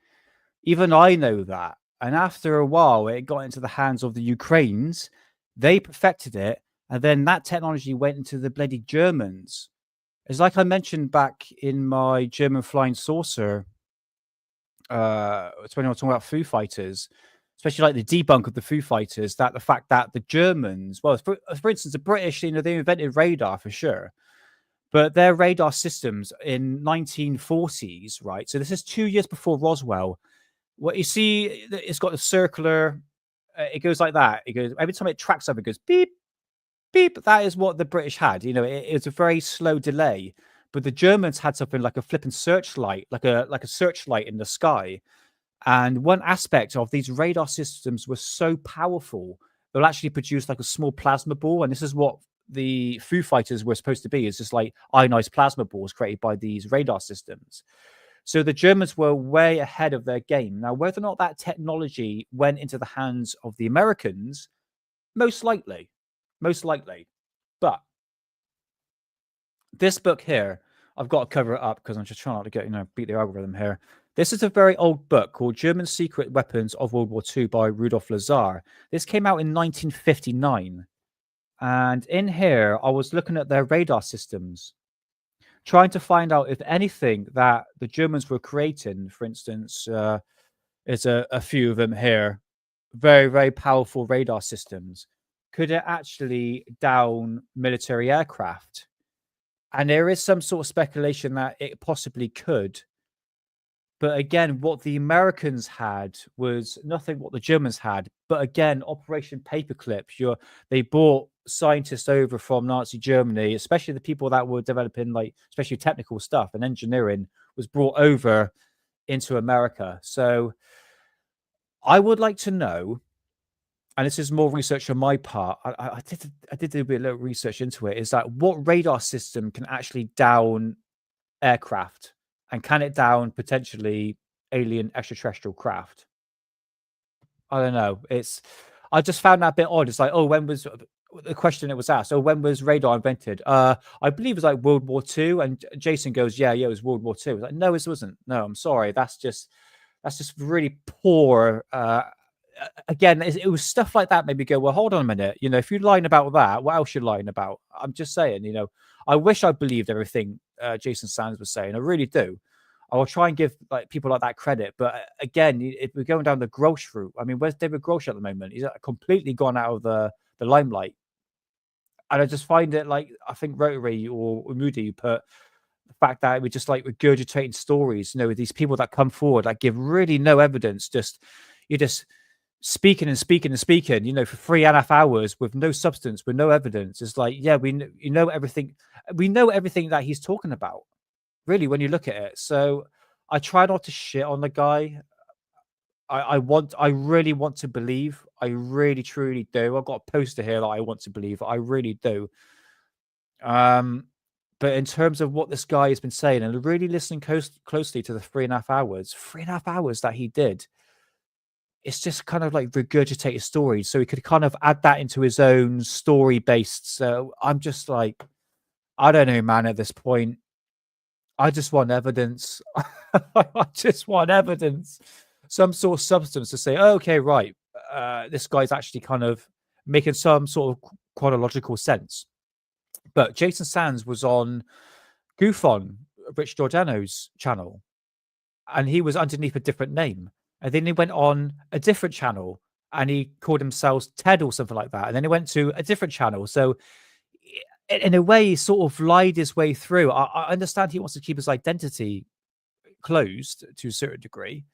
Even I know that. And after a while, it got into the hands of the Ukrainians. They perfected it. And then that technology went into the bloody Germans. It's like I mentioned back in my German flying saucer, when I was talking about Foo Fighters, especially like the debunk of the Foo Fighters, that the fact that the Germans, well, for instance, the British, you know, they invented radar for sure, but their radar systems in 1940s, right? So this is 2 years before Roswell. What you see, it's got a circular, it goes like that. It goes, every time it tracks something, it goes beep, beep. That is what the British had. You know, it's a very slow delay, but the Germans had something like a flipping searchlight, like a searchlight in the sky. And one aspect of these radar systems was so powerful, they'll actually produce like a small plasma ball. And this is what the Foo Fighters were supposed to be, is just like ionized plasma balls created by these radar systems. So the Germans were way ahead of their game. Now, whether or not that technology went into the hands of the Americans, most likely. But this book here, I've got to cover it up because I'm just trying not to get, beat the algorithm here. This is a very old book called German Secret Weapons of World War II by Rudolf Lazar. This came out in 1959. And in here, I was looking at their radar systems, trying to find out if anything that the Germans were creating, for instance, there's a few of them here, very, very powerful radar systems. Could it actually down military aircraft? And there is some sort of speculation that it possibly could. But again, what the Americans had was nothing what the Germans had. But again, Operation Paperclip, they brought scientists over from Nazi Germany, especially the people that were developing, like, especially technical stuff and engineering was brought over into America. So I would like to know, and this is more research on my part, I did do a bit of research into it, is that what radar system can actually down aircraft? And can it down potentially alien extraterrestrial craft? I don't know. I just found that a bit odd. It's like, when was the question that was asked? When was radar invented? I believe it was like World War II. And Jason goes, yeah, it was World War II. I was like, no, it wasn't. No, I'm sorry. That's just really poor. Again, it was stuff like that made me go, well, hold on a minute. If you're lying about that, what else you're lying about? I'm just saying, I wish I believed everything Jason Sands was saying. I really do. I will try and give people like that credit. But again, if we're going down the Grosh route, I mean, where's David Grosh at the moment? He's completely gone out of the limelight. And I just find it I think Rotary or Moody put the fact that we're just regurgitating stories, with these people that come forward, give really no evidence. You're just speaking and speaking and speaking, for 3.5 hours with no substance, with no evidence. It's we know everything. We know everything that he's talking about, really, when you look at it. So I try not to shit on the guy. I really want to believe. I really, truly do. I've got a poster here that I want to believe. I really do. But in terms of what this guy has been saying, and really listening closely to the 3.5 hours that he did, it's just kind of regurgitated stories. So he could kind of add that into his own story based. So I'm just I don't know, man. At this point, I just want evidence. I just want evidence, some sort of substance to say, oh, okay, right, this guy's actually kind of making some sort of chronological sense. But Jason Sands was on Goof On, Rich Giordano's channel, and he was underneath a different name. And then he went on a different channel and he called himself Ted or something like that. And then he went to a different channel. So in a way, he sort of lied his way through. I understand he wants to keep his identity closed to a certain degree.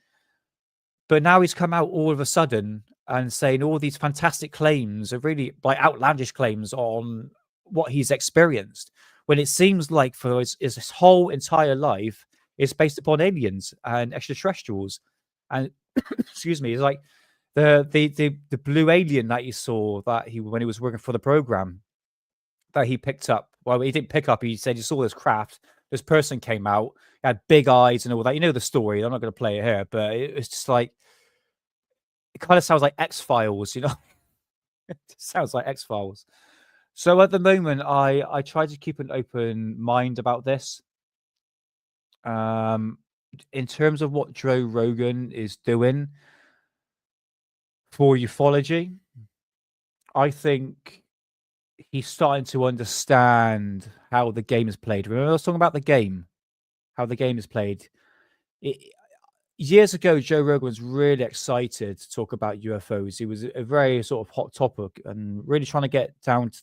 But now he's come out all of a sudden and saying all these fantastic claims, are really like outlandish claims on what he's experienced, when it seems like for his whole entire life is based upon aliens and extraterrestrials. And excuse me, it's like the blue alien that he saw that when he was working for the program that he picked up. Well, he didn't pick up. He said he saw this craft. This person came out, had big eyes and all that. You know the story. I'm not going to play it here, but it's just like it kind of sounds like X-Files, you know. It sounds like X-Files. So at the moment, I try to keep an open mind about this. In terms of what Joe Rogan is doing for ufology, I think he's starting to understand how the game is played. Remember I was talking about the game, how the game is played. Years ago, Joe Rogan was really excited to talk about UFOs. He was a very sort of hot topic and really trying to get down to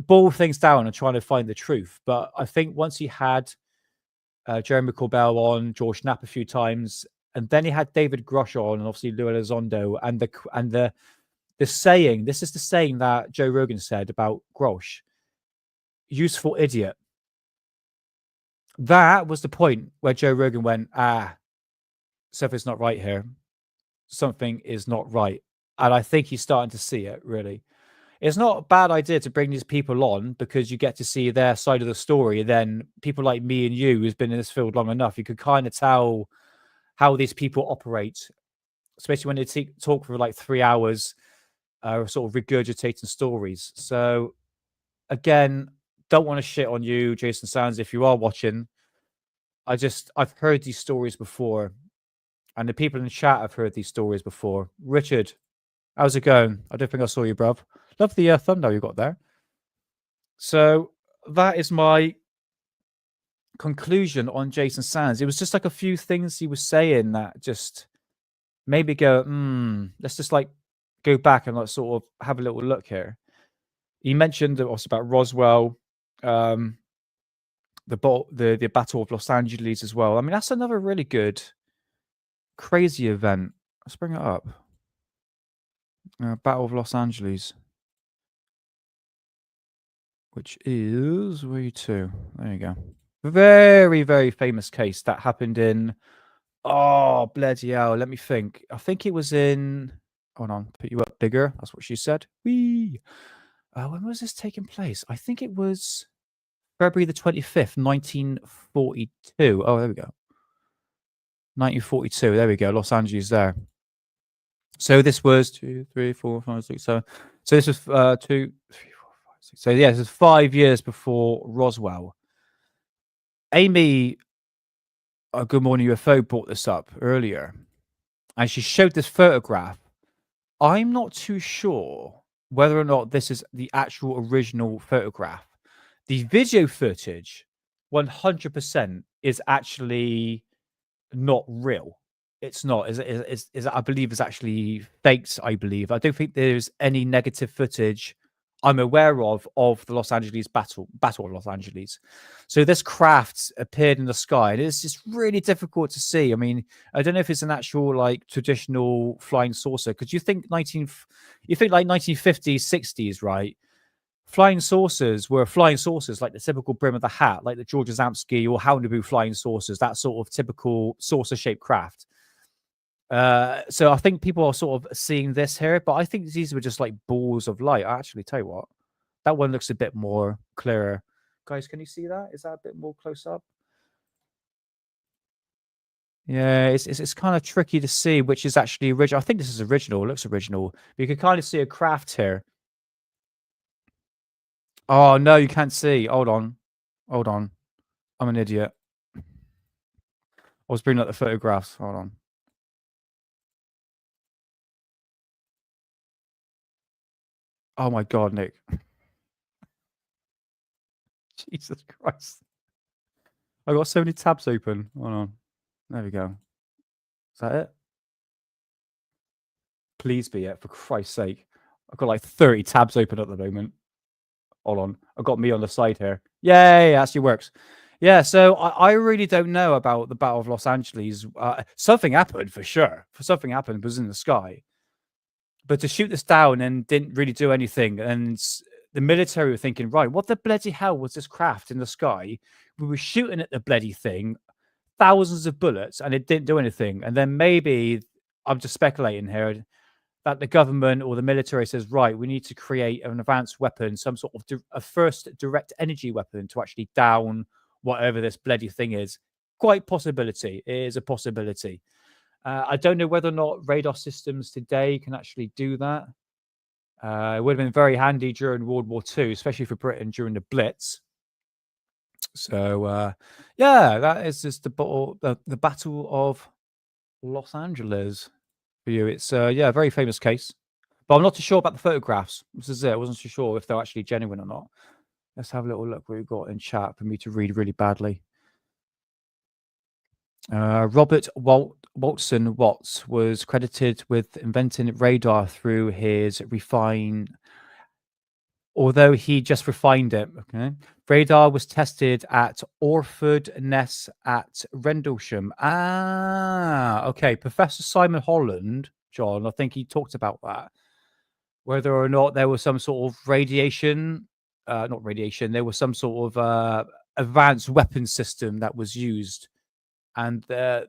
boil things down and trying to find the truth. But I think once he had Jeremy Corbell on, George Knapp a few times, and then he had David Grosh on, and obviously Lou Elizondo, and the saying, this is the saying that Joe Rogan said about Grosh, useful idiot. That was the point where Joe Rogan went, something's not right here. Something is not right. And I think he's starting to see it, really. It's not a bad idea to bring these people on because you get to see their side of the story. And then people like me and you, who's been in this field long enough, you could kind of tell how these people operate, especially when they talk for like 3 hours, sort of regurgitating stories. So again, don't want to shit on you, Jason Sands, if you are watching. I've heard these stories before, and the people in the chat have heard these stories before. Richard, how's it going? I don't think I saw you, bruv. Love the thumbnail you got there. So that is my conclusion on Jason Sands. It was just like a few things he was saying that just made me go, let's just like go back and like sort of have a little look here. He mentioned also about Roswell, the Battle of Los Angeles as well. I mean, that's another really good, crazy event. Let's bring it up. Battle of Los Angeles, which is where you to? There you go. Very, very famous case that happened in. Oh, bloody hell! Let me think. I think it was in. Hold on, put you up bigger. That's what she said. Whee! When was this taking place? I think it was February the 25th, 1942. Oh, there we go. 1942. There we go. Los Angeles there. So this was 2, 3, 4, 5, 6, 7. So this was 2, 3, 4, 5, 6. So yeah, this is 5 years before Roswell. Amy, Good Morning UFO, brought this up earlier, and she showed this photograph. I'm not too sure whether or not this is the actual original photograph. The video footage, 100%, is actually not real. It's not. Is I believe is actually faked. I believe. I don't think there's any negative footage I'm aware of the Los Angeles battle of Los Angeles. So this craft appeared in the sky, and it's just really difficult to see. I mean, I don't know if it's an actual like traditional flying saucer, because you think like 1950s, 60s, right? Flying saucers were flying saucers like the typical brim of the hat, like the George Zamsky or Houndaboo flying saucers, that sort of typical saucer-shaped craft. So I think people are sort of seeing this here, but I think these were just like balls of light. I actually tell you what, that one looks a bit more clearer. Guys, can you see that? Is that a bit more close up? Yeah, it's kind of tricky to see which is actually original. I think this is original. It looks original. But you can kind of see a craft here. Oh no, you can't see. Hold on. I'm an idiot. I was bringing up the photographs. Hold on. Oh my God, Nick. Jesus Christ. I got so many tabs open. Hold on. There we go. Is that it? Please be it, for Christ's sake. I've got like 30 tabs open at the moment. Hold on. I've got me on the side here. Yay, actually works. Yeah, so I really don't know about the Battle of Los Angeles. Something happened for sure. Something happened, it was in the sky. But to shoot this down and didn't really do anything. And the military were thinking, right, what the bloody hell was this craft in the sky? We were shooting at the bloody thing, thousands of bullets, and it didn't do anything. And then maybe, I'm just speculating here, that the government or the military says, right, we need to create an advanced weapon, some sort of a first direct energy weapon to actually down whatever this bloody thing is. Quite possibility. It is a possibility. I don't know whether or not radar systems today can actually do that. It would have been very handy during World War II, especially for Britain during the Blitz. So, yeah, that is just the Battle of Los Angeles for you. It's, yeah, a very famous case. But I'm not too sure about the photographs. This is it. I wasn't too sure if they're actually genuine or not. Let's have a little look what we've got in chat for me to read really badly. Robert Walton Watts was credited with inventing radar through his although he just refined it. Okay, radar was tested at Orford Ness at Rendlesham. Okay. Professor Simon Holland, John, I think he talked about that. Whether or not there was some sort of radiation, not radiation, there was some sort of advanced weapon system that was used. And I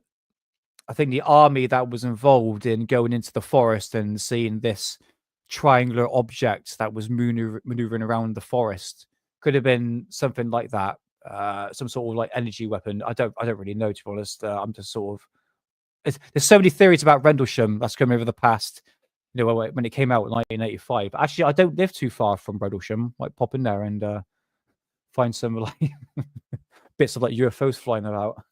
think the army that was involved in going into the forest and seeing this triangular object that was maneuvering around the forest could have been something like that, some sort of like energy weapon. I don't really know, to be honest. I'm just sort of, there's so many theories about Rendlesham that's come over the past, you know, when it came out in 1985. Actually, I don't live too far from Rendlesham. Might pop in there and find some like bits of like UFOs flying about.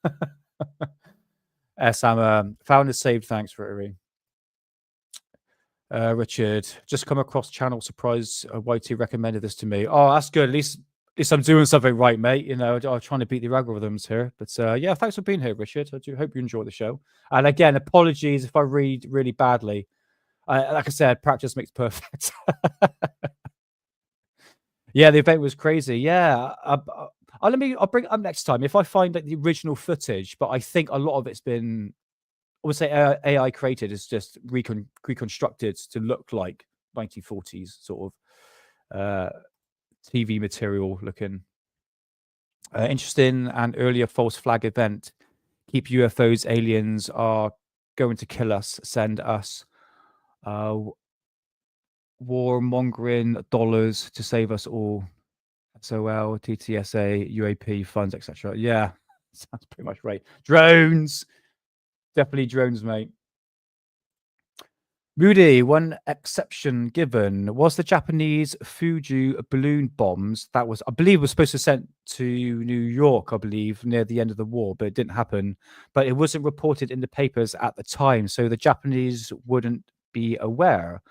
Sam, found and saved. Thanks, Rotary. Richard, just come across channel. Surprised YT recommended this to me. Oh, that's good. At least I'm doing something right, mate. You know, I'm trying to beat the algorithms here. But yeah, thanks for being here, Richard. I do hope you enjoy the show. And again, apologies if I read really badly. Like I said, practice makes perfect. Yeah, the event was crazy. Yeah. I'll bring it up next time if I find like the original footage, but I think a lot of it's been, I would say AI created, is just reconstructed to look like 1940s sort of TV material looking. Interesting and earlier false flag event. Keep UFOs, aliens are going to kill us, send us warmongering dollars to save us all. SOL, TTSA, UAP funds, etc. Yeah, sounds pretty much right. Drones, definitely drones, mate. Rudy, one exception given was the Japanese Fuji balloon bombs that was, I believe, was supposed to sent to New York, I believe, near the end of the war, but it didn't happen. But it wasn't reported in the papers at the time, so the Japanese wouldn't be aware,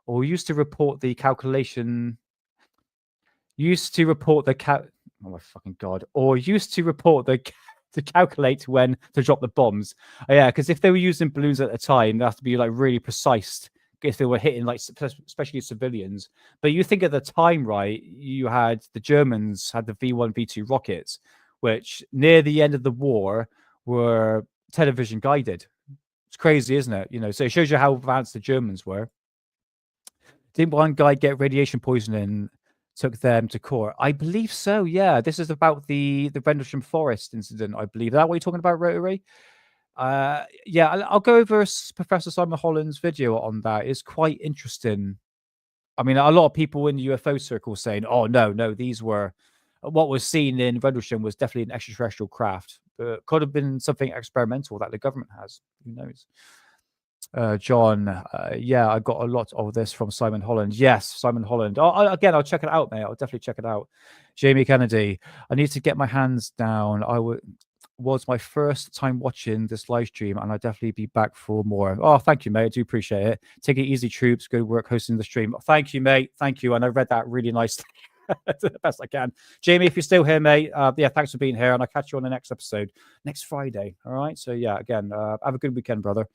or used to report the calculation. Oh my fucking god! Or used to report to calculate when to drop the bombs. Oh, yeah, because if they were using balloons at the time, they have to be like really precise if they were hitting like especially civilians. But you think at the time, right? You had the Germans had the V1, V2 rockets, which near the end of the war were television guided. It's crazy, isn't it? You know, so it shows you how advanced the Germans were. Didn't one guy get radiation poisoning? Took them to court. I believe so. Yeah, this is about the Rendlesham Forest incident. I believe. Is that what you're talking about, Rotary? Yeah, I'll go over Professor Simon Holland's video on that. It's quite interesting. I mean, a lot of people in the UFO circle saying, "Oh no, these were what was seen in Rendlesham was definitely an extraterrestrial craft. Could have been something experimental that the government has. Who knows?" John, yeah, I got a lot of this from Simon Holland. Yes, Simon Holland. Again, I'll check it out, mate. I'll definitely check it out. Jamie Kennedy, I need to get my hands down. Was my first time watching this live stream, and I'll definitely be back for more. Oh, thank you, mate. I do appreciate it. Take it easy, troops. Good work hosting the stream. Thank you, mate. Thank you. And I read that really nicely. To the best I can. Jamie, if you're still here, mate, yeah, thanks for being here, and I'll catch you on the next episode next Friday. All right. So yeah, again, have a good weekend, brother.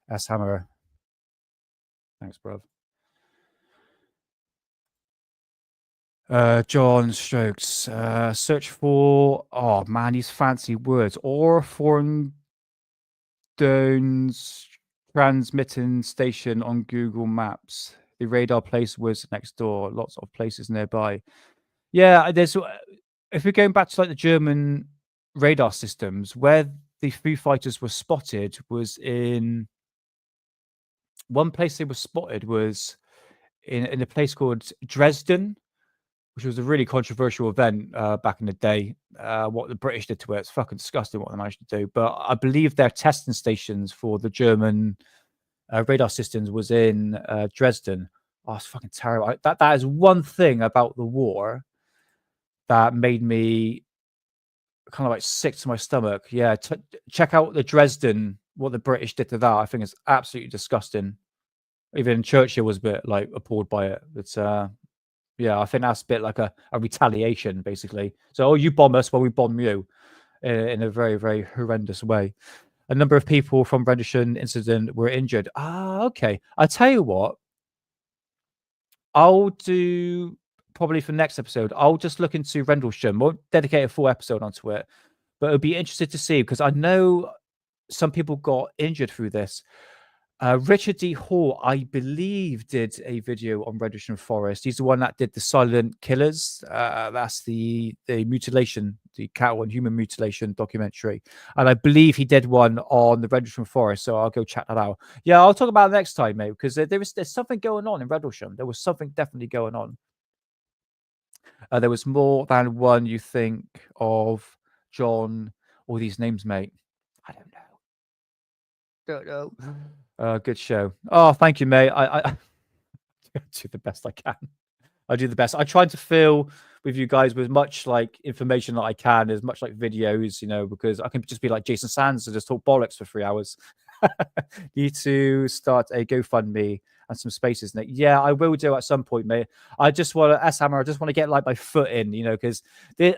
S Hammer. Thanks, bruv. John Strokes. Search for, oh man, these fancy words. Orthorndones transmitting station on Google Maps. The radar place was next door. Lots of places nearby. Yeah, there's. If we're going back to like the German radar systems, where the Foo Fighters were spotted was in one place. They were spotted was in a place called Dresden, which was a really controversial event back in the day. What the British did to it, it's fucking disgusting what they managed to do. But I believe their testing stations for the German radar systems was in Dresden. Oh, it's fucking terrible. That is one thing about the war that made me kind of like sick to my stomach. Yeah, check out the Dresden, what the British did to that. I think it's absolutely disgusting. Even Churchill was a bit like appalled by it. It's yeah, I think that's a bit like a retaliation, basically. So, oh, you bomb us, well, we bomb you in a very, very horrendous way. A number of people from Rendlesham incident were injured. Ah, okay. I tell you what, I'll do probably for next episode. I'll just look into Rendlesham. We'll dedicate a full episode onto it, but it'll be interesting to see because I know some people got injured through this. Richard D. Hall, I believe, did a video on Rendlesham Forest. He's the one that did the Silent Killers. That's the mutilation, the cattle and human mutilation documentary. And I believe he did one on the Rendlesham Forest. So I'll go check that out. Yeah, I'll talk about it next time, mate, because there's something going on in Rendlesham. There was something definitely going on. There was more than one you think of, John, all these names, mate. I don't know. Good show. Oh, thank you, mate. I do the best I can. I do the best. I try to fill with you guys with much like information that I can, as much like videos, because I can just be like Jason Sands and just talk bollocks for 3 hours. Need to start a GoFundMe and some spaces in it. Yeah, I will do at some point, mate. I just want to, S-Hammer, I just want to get like my foot in, because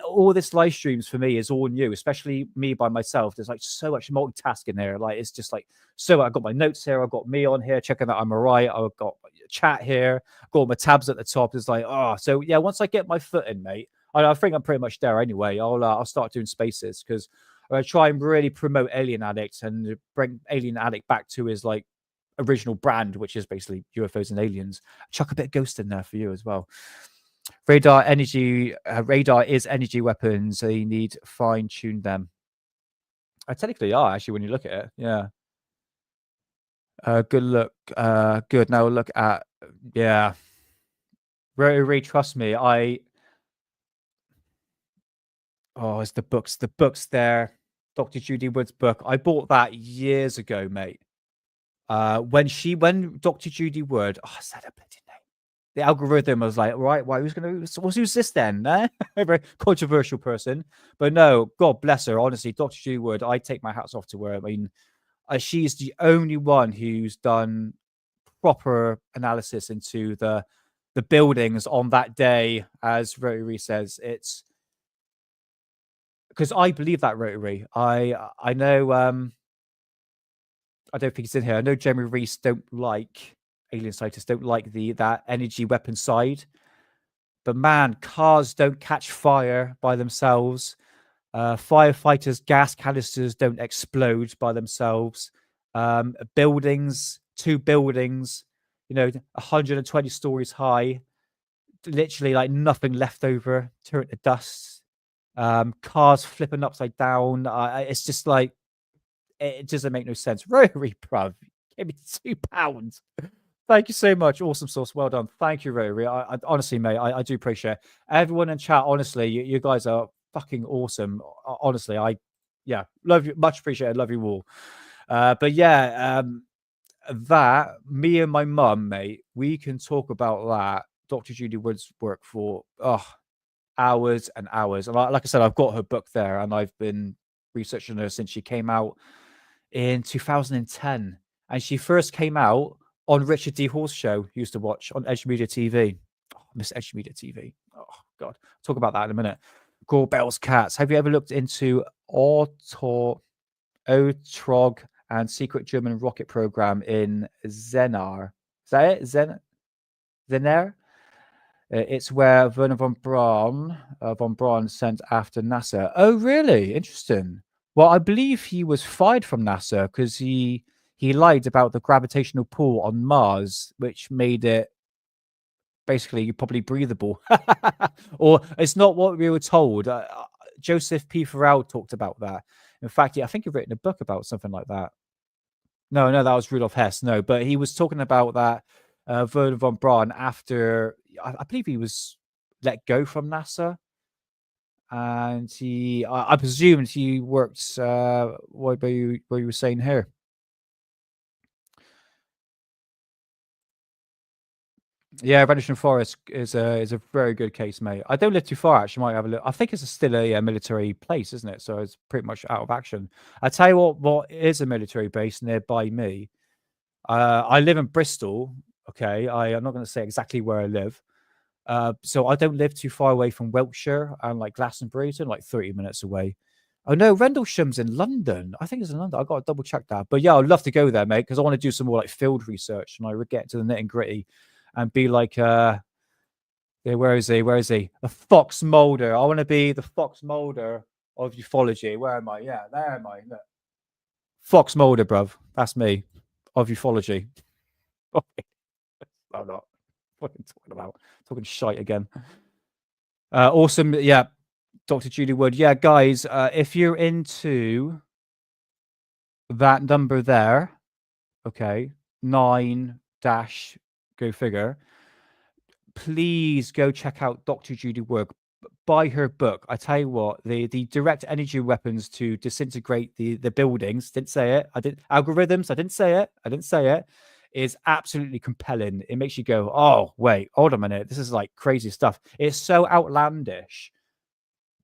all this live streams for me is all new, especially me by myself. There's like so much multitasking here. Like, it's just like, so I've got my notes here. I've got me on here checking that I'm all right. I've got chat here. I've got my tabs at the top. It's like, so yeah, once I get my foot in, mate, I think I'm pretty much there anyway. I'll start doing spaces because I try and really promote Alien Addict and bring Alien Addict back to his like original brand, which is basically UFOs and aliens. Chuck a bit of ghost in there for you as well. Radar is energy weapons. So you need fine-tune them. I technically are actually when you look at it. Yeah. Good look. Good. Now look at Rotary, trust me. It's the books. The books there. Dr. Judy Wood's book. I bought that years ago, mate. When Dr. Judy Wood, I said a bloody name. The algorithm was like, right, who's this then? A very controversial person. But no, God bless her. Honestly, Dr. Judy Wood, I take my hats off to her. I mean, she's the only one who's done proper analysis into the buildings on that day, as Rotary says. It's because I believe that, Rotary. I know I don't think it's in here. I know Jeremy Reese don't like alien sighters, don't like that energy weapon side. But man, cars don't catch fire by themselves. Firefighters' gas canisters don't explode by themselves. Buildings, 2 buildings, 120 stories high, literally like nothing left over, turn to dust. Cars flipping upside down. It's just like, it doesn't make no sense. Rotary, bruv, give me £2. Thank you so much. Awesome sauce. Well done. Thank you, Rotary. I honestly, mate, I do appreciate it. Everyone in chat, honestly, you guys are fucking awesome. Honestly, love you. Much appreciated. Love you all. But yeah, that, me and my mum, mate, we can talk about that. Dr. Judy Wood's work for hours and hours. And like I said, I've got her book there, and I've been researching her since she came out in 2010. And she first came out on Richard D. Hall's show, used to watch on Edge Media TV. Oh, I miss Edge Media TV. Oh, God. Talk about that in a minute. Gore Bell's Cats. Have you ever looked into Otrog and secret German rocket program in Zenar? Is that it? Zener? It's where Werner von Braun sent after NASA. Oh, really? Interesting. Well, I believe he was fired from NASA because he lied about the gravitational pull on Mars, which made it basically probably breathable. Or it's not what we were told. Joseph P. Farrell talked about that. In fact, I think he'd written a book about something like that. No, that was Rudolf Hess. No, but he was talking about that Werner von Braun after, I believe he was let go from NASA. And I presumed he worked, what you were saying here. Yeah, Vanishing Forest is a very good case, mate. I don't live too far, actually. Might have a look. I think it's still a military place, isn't it? So it's pretty much out of action. I tell you what is a military base nearby me. I live in Bristol. Okay, I'm not going to say exactly where I live. So I don't live too far away from Wiltshire and like Glastonbury, so like 30 minutes away. Oh no, Rendlesham's in London. I think it's in London. I got to double check that. But yeah, I'd love to go there, mate, because I want to do some more like field research and I would get to the nitty gritty and be like, yeah, where is he? The Fox Mulder. I want to be the Fox Mulder of ufology. Where am I? Yeah, there am I. Look. Fox Mulder, bruv. That's me of ufology. I'm not. What am I talking about? Talking shite again. Awesome. Yeah. Dr. Judy Wood. Yeah, guys, if you're into that number there, okay, 9 dash go figure, please go check out Dr. Judy Wood. Buy her book. I tell you what, the direct energy weapons to disintegrate the buildings, didn't say it. Algorithms, I didn't say it. Is absolutely compelling. It makes you go, oh, wait, hold on a minute. This is like crazy stuff. It's so outlandish,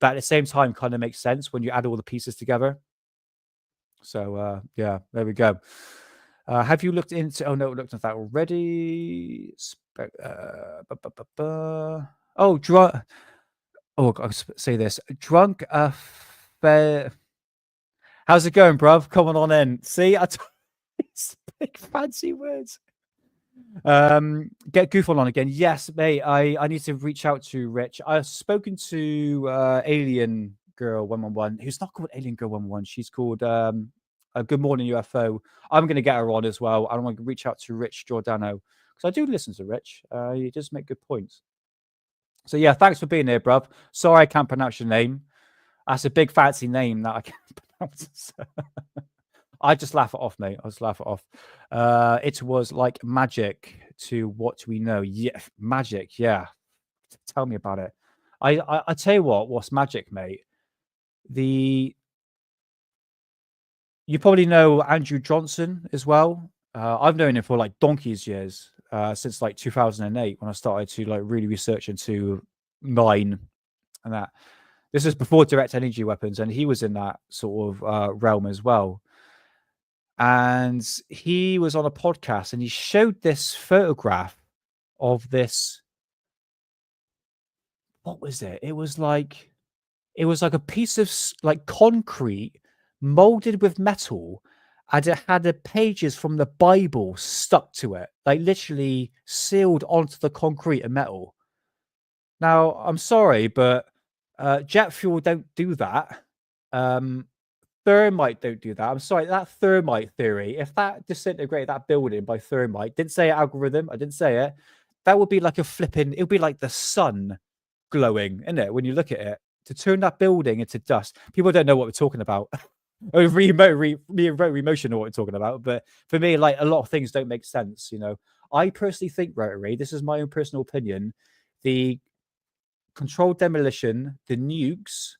but at the same time kind of makes sense when you add all the pieces together. So, yeah, there we go. Have you looked into... Oh, no, looked at that already. Oh, drunk... Oh, I'll say this. Drunk... How's it going, bruv? Come on in. See? It's big fancy words. Get Goof on again. Yes, mate. I need to reach out to Rich. I've spoken to Alien Girl 111, who's not called Alien Girl 111. She's called Good Morning UFO. I'm going to get her on as well. I want to reach out to Rich Giordano because I do listen to Rich. He does make good points. So yeah, thanks for being here, bruv. Sorry I can't pronounce your name. That's a big fancy name that I can't pronounce. I just laugh it off, mate. I just laugh it off. It was like magic to what we know. Yeah, magic. Yeah, tell me about it. I tell you what's magic, mate. You probably know Andrew Johnson as well. I've known him for like donkey's years, since like 2008 when I started to like really research into mine and that. This is before direct energy weapons, and he was in that sort of realm as well. And he was on a podcast and he showed this photograph of this. What was it? It was like a piece of like concrete molded with metal, and it had the pages from the Bible stuck to it, like literally sealed onto the concrete and metal. Now, I'm sorry, but jet fuel don't do that. Thermite don't do that. I'm sorry, that thermite theory, if that disintegrated that building by thermite, didn't say algorithm, I didn't say it, that would be like it would be like the sun glowing, isn't it, when you look at it? To turn that building into dust. People don't know what we're talking about. Me and Rotary Motion know what we're talking about, but for me, like a lot of things don't make sense, you know. I personally think, Rotary, this is my own personal opinion, the controlled demolition, the nukes,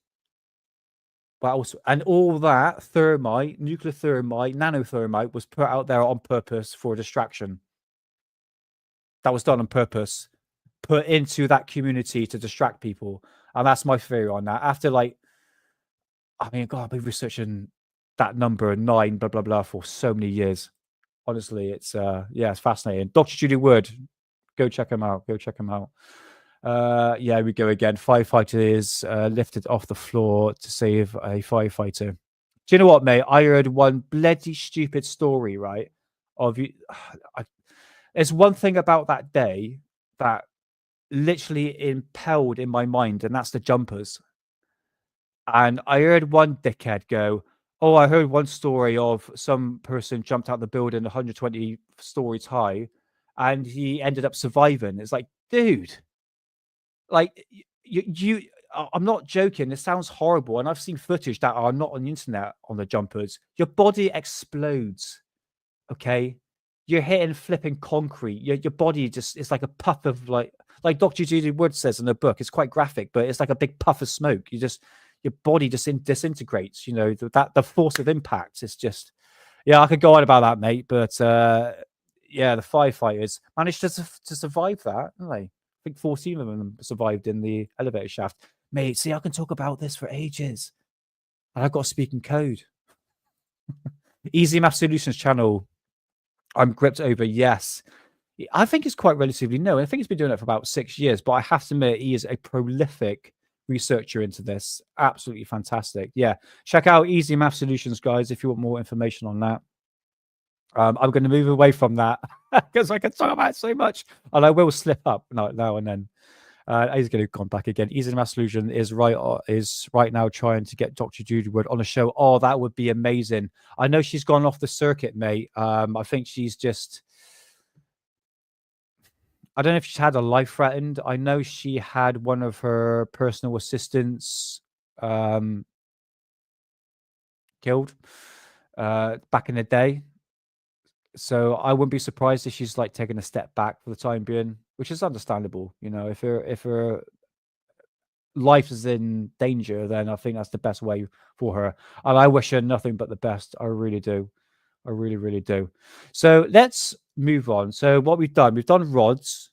but also, and all that thermite, nuclear thermite, nanothermite was put out there on purpose for distraction. That was done on purpose, put into that community to distract people. And that's my theory on that. After like, I mean, God, I've been researching that number 9, blah, blah, blah, for so many years. Honestly, it's, yeah, it's fascinating. Dr. Judy Wood, go check him out. Go check him out. Yeah, we go again. Firefighters lifted off the floor to save a firefighter. Do you know what, mate? I heard one bloody stupid story, right? Of you. There's one thing about that day that literally impelled in my mind, and that's the jumpers. And I heard one dickhead go, "Oh, I heard one story of some person jumped out the building 120 stories high, and he ended up surviving." It's like, dude, like I'm not joking. It sounds horrible, and I've seen footage that are not on the internet on the jumpers. Your body explodes. Okay, you're hitting flipping concrete. Your body just, it's like a puff of like Dr. Judy Wood says in the book. It's quite graphic, but it's like a big puff of smoke. Your body just disintegrates. You know, that the force of impact is just, yeah, I could go on about that, mate. But yeah, the firefighters managed to survive that, didn't they? I think 14 of them survived in the elevator shaft. Mate, see, I can talk about this for ages. And I've got to speak in code. Easy Math Solutions channel. I'm gripped over, yes. I think it's quite relatively new. I think he's been doing it for about 6 years, but I have to admit, he is a prolific researcher into this. Absolutely fantastic. Yeah, check out Easy Math Solutions, guys, if you want more information on that. I'm going to move away from that because I can talk about it so much, and I will slip up now and then. He's going to come back again. Easy Math Solution is right now trying to get Dr. Judy Wood on a show. Oh, that would be amazing. I know she's gone off the circuit, mate. I think she's just, I don't know if she's had a life threatened. I know she had one of her personal assistants killed back in the day. So I wouldn't be surprised if she's like taking a step back for the time being, which is understandable. You know, if her life is in danger, then I think that's the best way for her. And I wish her nothing but the best. I really do. I really, really do. So let's move on. So what we've done rods,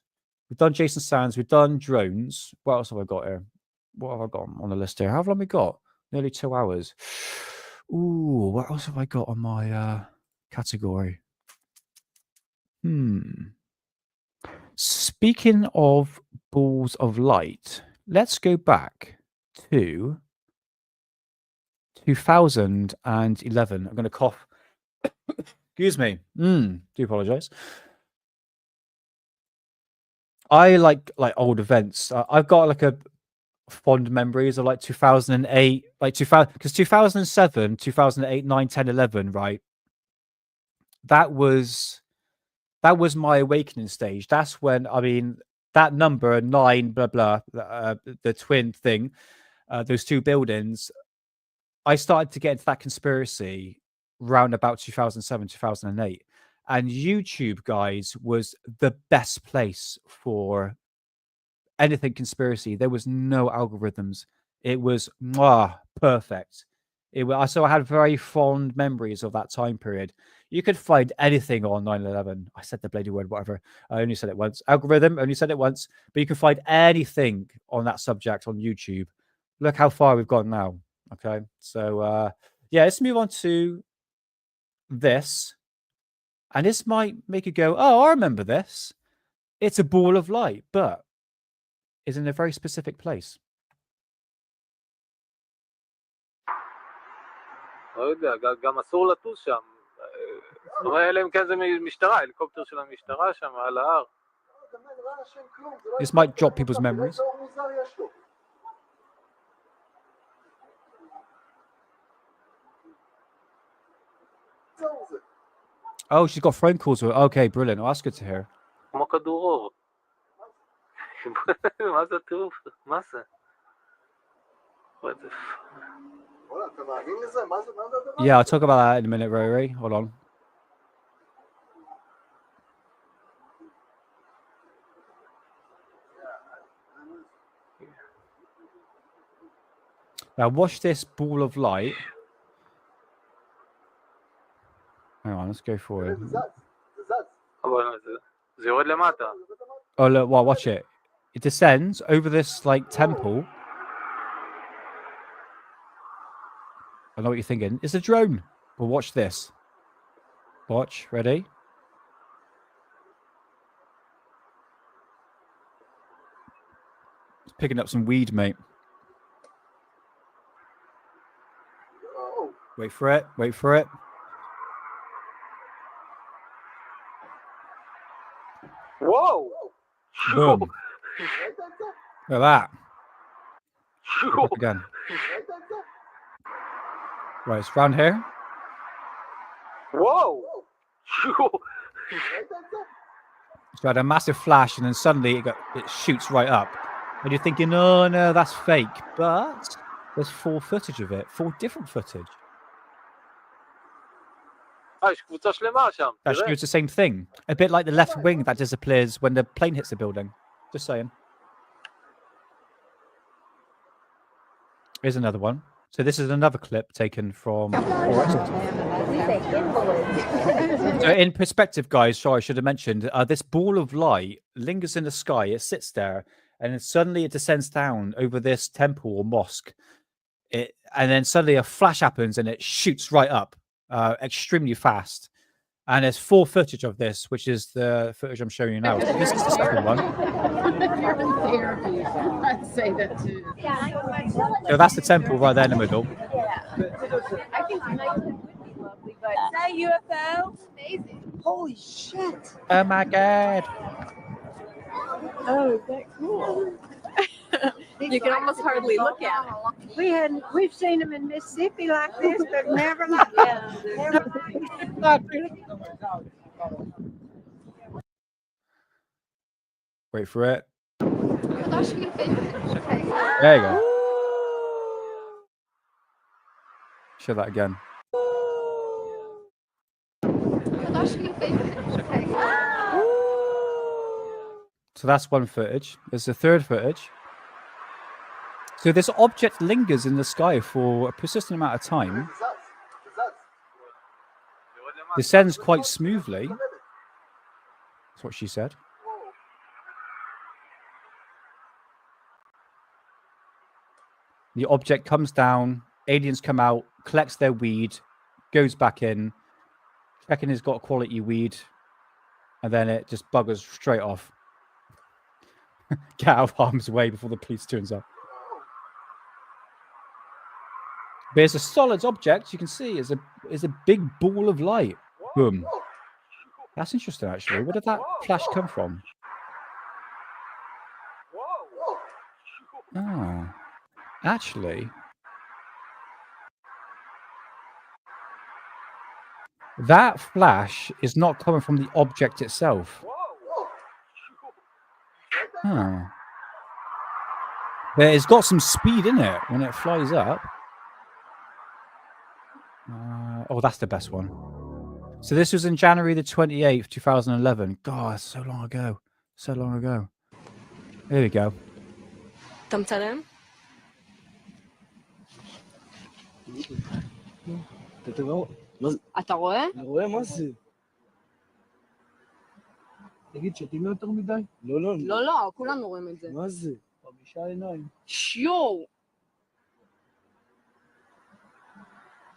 we've done Jason Sands, we've done drones. What else have I got here? What have I got on the list here? How long have we got? Nearly 2 hours. Ooh, what else have I got on my category? Speaking of balls of light, let's go back to 2011. I'm going to cough. Excuse me. Do apologize. I like old events. I've got like a fond memories of like 2008, like 2000, because 2007, 2008, 9, 10, 11, right? That was my awakening stage. That's when, I mean, that number 9, blah blah, the twin thing, those two buildings. I started to get into that conspiracy round about 2007, 2008, and YouTube, guys, was the best place for anything conspiracy. There was no algorithms. It was perfect. So I had very fond memories of that time period. You could find anything on 9/11. I said the bloody word, whatever. I only said it once. Algorithm, only said it once. But you can find anything on that subject on YouTube. Look how far we've gone now. Okay. So, yeah, let's move on to this. And this might make you go, oh, I remember this. It's a ball of light, but is in a very specific place.
לא יודע, גם אסור לטוס שם. זאת אומרת, אלא אם כן זה משטרה, הליקופטר של המשטרה שם על ההר.
This might jog people's memories. Oh, she's got phone calls with her. Okay, brilliant. Oh, that's good to hear.
כמו כדור אור. מה זה הטירוף? מה זה?
Yeah, I'll talk about that in a minute, Rory. Hold on. Now watch this ball of light. Hang on, let's go for it.
זה יורד למטה.
Oh look, well, watch it. It descends over this like temple. I know what you're thinking. It's a drone. But watch this. Watch. Ready? It's picking up some weed, mate. Wait for it. Wait for it.
Whoa!
Boom. Look at that. Up again. Right, it's round here.
Whoa!
So I had a massive flash, and then suddenly it shoots right up. And you're thinking, oh no, that's fake. But there's full footage of it, full different footage.
יש קבוצה שלמה שם.
That shoots the same thing. A bit like the left wing that disappears when the plane hits the building. Just saying. Here's another one. So this is another clip taken from Forest. So in perspective, guys, sorry, I should have mentioned, this ball of light lingers in the sky. It sits there, and then suddenly it descends down over this temple or mosque. And then suddenly a flash happens, and it shoots right up extremely fast. And there's full footage of this, which is the footage I'm showing you now. So this is the second one.
You're in therapy. I'd say that too.
So that's the temple right there in the middle.
I think tonight would be lovely, but is that UFO? Amazing. Holy shit.
Oh my god.
Oh, is that cool? You can almost hardly look at it. We've seen them in Mississippi like this, but never like that.
Wait for it. There you go. Show that again. So that's one footage. There's the third footage. So this object lingers in the sky for a persistent amount of time. Descends quite smoothly. That's what she said. The object comes down, aliens come out, collects their weed, goes back in, checking it's got quality weed, and then it just buggers straight off. Get out of harm's way before the police turns up. But it's a solid object. You can see is a big ball of light. Boom. That's interesting, actually. Where did that flash come from? Oh, actually, that flash is not coming from the object itself. Huh. But it's got some speed in it when it flies up. Oh, that's the best one. So this was in January the 28th, 2011. God, that's so long ago. So long ago. Here we go.
אתה מצלם? אתה רואה?
אני רואה, מה זה? תגיד, שתים יותר מדי? לא, לא.
לא, לא, כולנו רואים את זה.
מה זה? 5 עיניים.
שיו!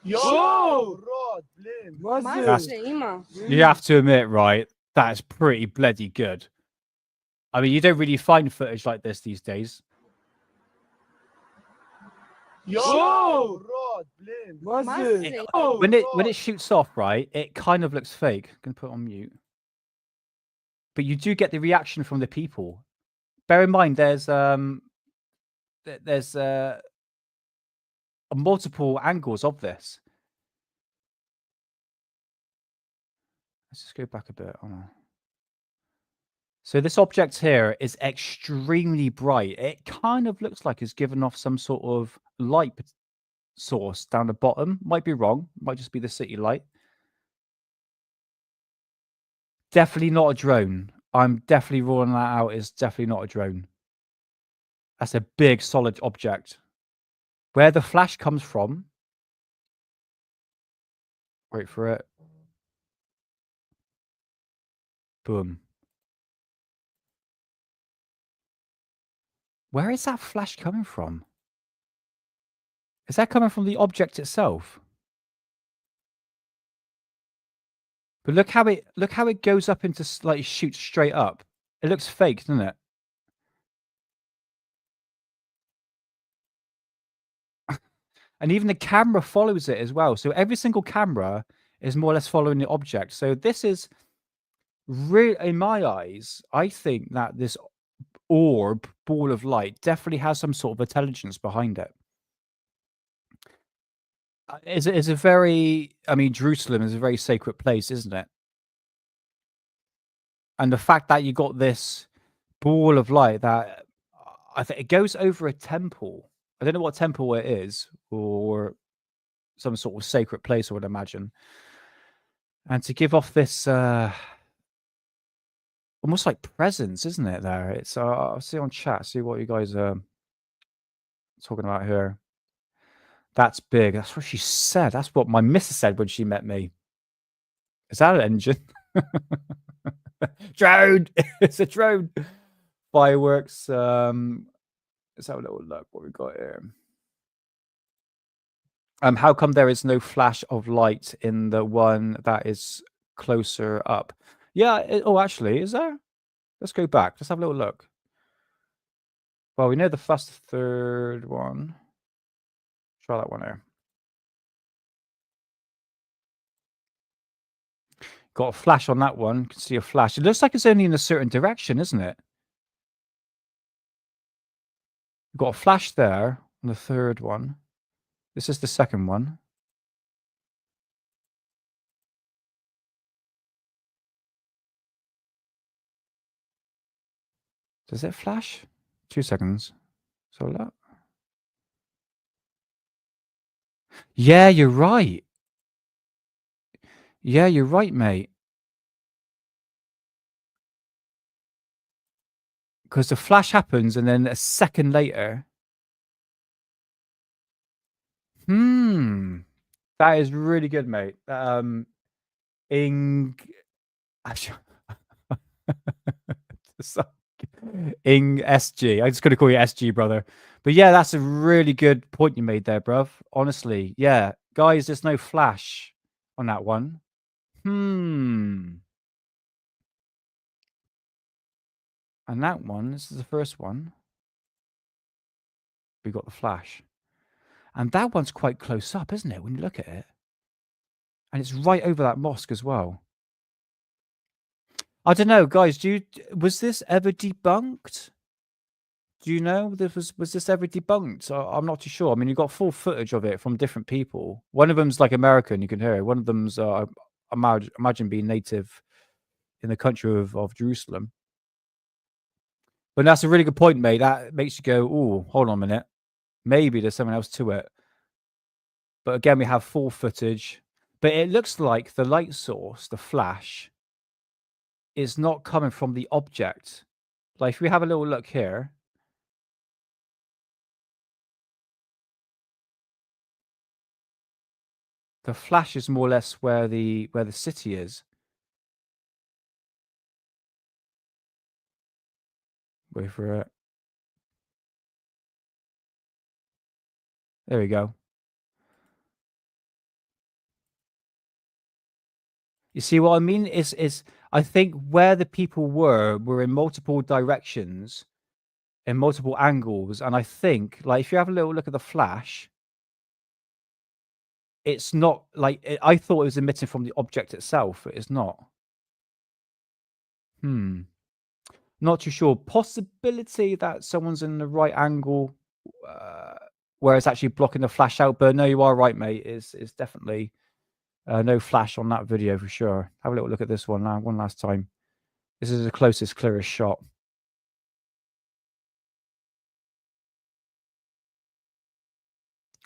Yo! Rod, blame.
You have to admit, right, that's pretty bloody good. I mean, you don't really find footage like this these days.
Yo! Rod, blame.
When it shoots off, right, it kind of looks fake. I'm gonna put it on mute. But you do get the reaction from the people. Bear in mind, there's multiple angles of this. Let's just go back a bit. Oh, no. So this object here is extremely bright. It kind of looks like it's given off some sort of light source down the bottom. Might be wrong. Might just be the city light. Definitely not a drone. I'm definitely ruling that out. It's definitely not a drone. That's a big, solid object Where the flash comes from. Wait for it. Boom. Where is that flash coming from? Is that coming from the object itself? But look how it goes up into like shoots straight up. It looks fake, doesn't it? And even the camera follows it as well. So every single camera is more or less following the object. So this is really, in my eyes, I think that this ball of light definitely has some sort of intelligence behind it. It's a very, I mean, Jerusalem is a very sacred place, isn't it? And the fact that you got this ball of light that I think it goes over a temple. I don't know what temple it is, or some sort of sacred place, I would imagine. And to give off this almost like presence, isn't it? There, it's I'll see on chat, see what you guys are talking about here. That's big. That's what she said. That's what my missus said when she met me. Is that an engine? Drone. It's a drone. Fireworks. Let's have a little look what we got here. How come there is no flash of light in the one that is closer up? Yeah. Oh, actually, is there? Let's go back. Let's have a little look. Well, we know the first, third one. Try that one here. Got a flash on that one. You can see a flash. It looks like it's only in a certain direction, isn't it? We've got a flash there on the third one. This is the second one. Does it flash? 2 seconds. So that. Yeah, you're right. Yeah, you're right, mate. Because the flash happens and then a second later. That is really good, mate. Ing SG. I'm just gonna call you SG, brother. But yeah, that's a really good point you made there, bruv. Honestly, yeah, guys, there's no flash on that one. And that one, this is the first one. We got the flash, and that one's quite close up, isn't it? When you look at it, and it's right over that mosque as well. I don't know, guys. Was this ever debunked? Do you know was this ever debunked? I'm not too sure. I mean, you got full footage of it from different people. One of them's like American, you can hear it. One of them's imagine being native in the country of Jerusalem. But that's a really good point, mate. That makes you go, "Oh, hold on a minute. Maybe there's something else to it." But again, we have full footage. But it looks like the light source, the flash, is not coming from the object. Like if we have a little look here. The flash is more or less where the city is. Wait for it. There we go. You see what I mean? Is I think where the people were in multiple directions, in multiple angles, and I think like if you have a little look at the flash, it's not like I thought it was emitting from the object itself. It is not. Not too sure. Possibility that someone's in the right angle, where it's actually blocking the flash out. But no, you are right, mate. It's definitely no flash on that video for sure. Have a little look at this one now, one last time. This is the closest, clearest shot.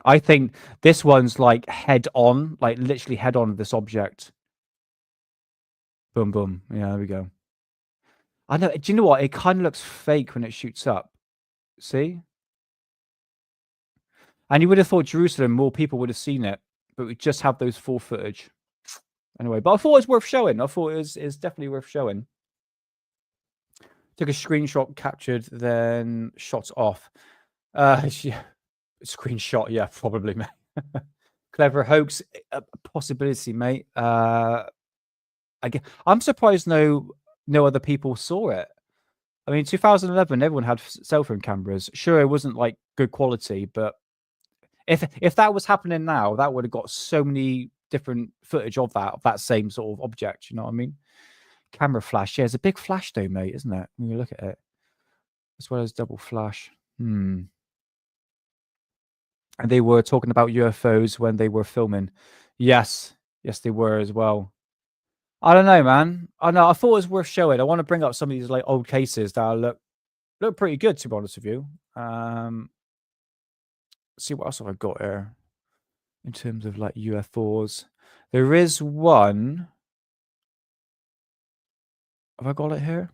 I think this one's like head on, like literally head on this object. Boom, boom. Yeah, there we go. I know. Do you know what? It kind of looks fake when it shoots up. See? And you would have thought Jerusalem, more people would have seen it, but we just have those full footage. Anyway, but I thought it was worth showing. I thought it's definitely worth showing. Took a screenshot, captured, then shot off. Yeah, screenshot, yeah, probably, mate. Clever hoax, a possibility, mate. I'm surprised no other people saw it. I mean, 2011, everyone had cell phone cameras. Sure, it wasn't like good quality, but if that was happening now, that would have got so many different footage of that same sort of object. You know what I mean? Camera flash. Yeah, it's a big flash though, mate, isn't it? When you look at it, as well as double flash. And they were talking about UFOs when they were filming. Yes, they were as well. I don't know, man. I know. I thought it was worth showing. I want to bring up some of these like old cases that look pretty good, to be honest with you. See what else have I got here in terms of like UFOs. There is one. Have I got it here?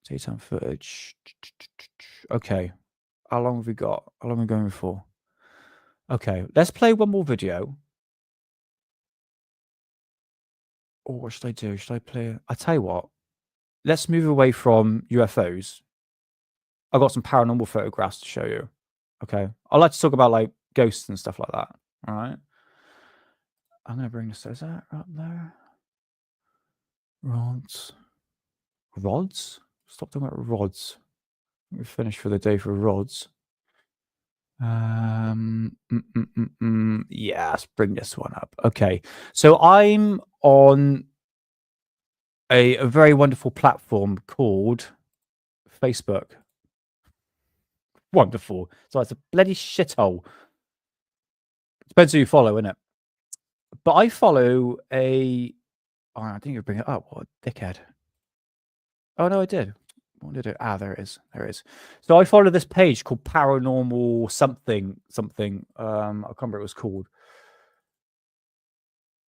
Daytime footage. Okay. How long have we got? How long are we going for? Okay, let's play one more video. Or what should I do? Should I play? I tell you what. Let's move away from UFOs. I've got some paranormal photographs to show you. Okay. I like to talk about like ghosts and stuff like that. All right. I'm going to bring this. Is that up there? Rods. Stop talking about rods. We're finished for the day for rods. Yeah, let's bring this one up. Okay. So I'm on a very wonderful platform called Facebook. Wonderful. So it's a bloody shithole. Depends who you follow, innit? But I follow I didn't even bring it up. What a dickhead. Oh, no, I did. What did it? There it is. There it is. So I follow this page called Paranormal something. I can't remember what it was called.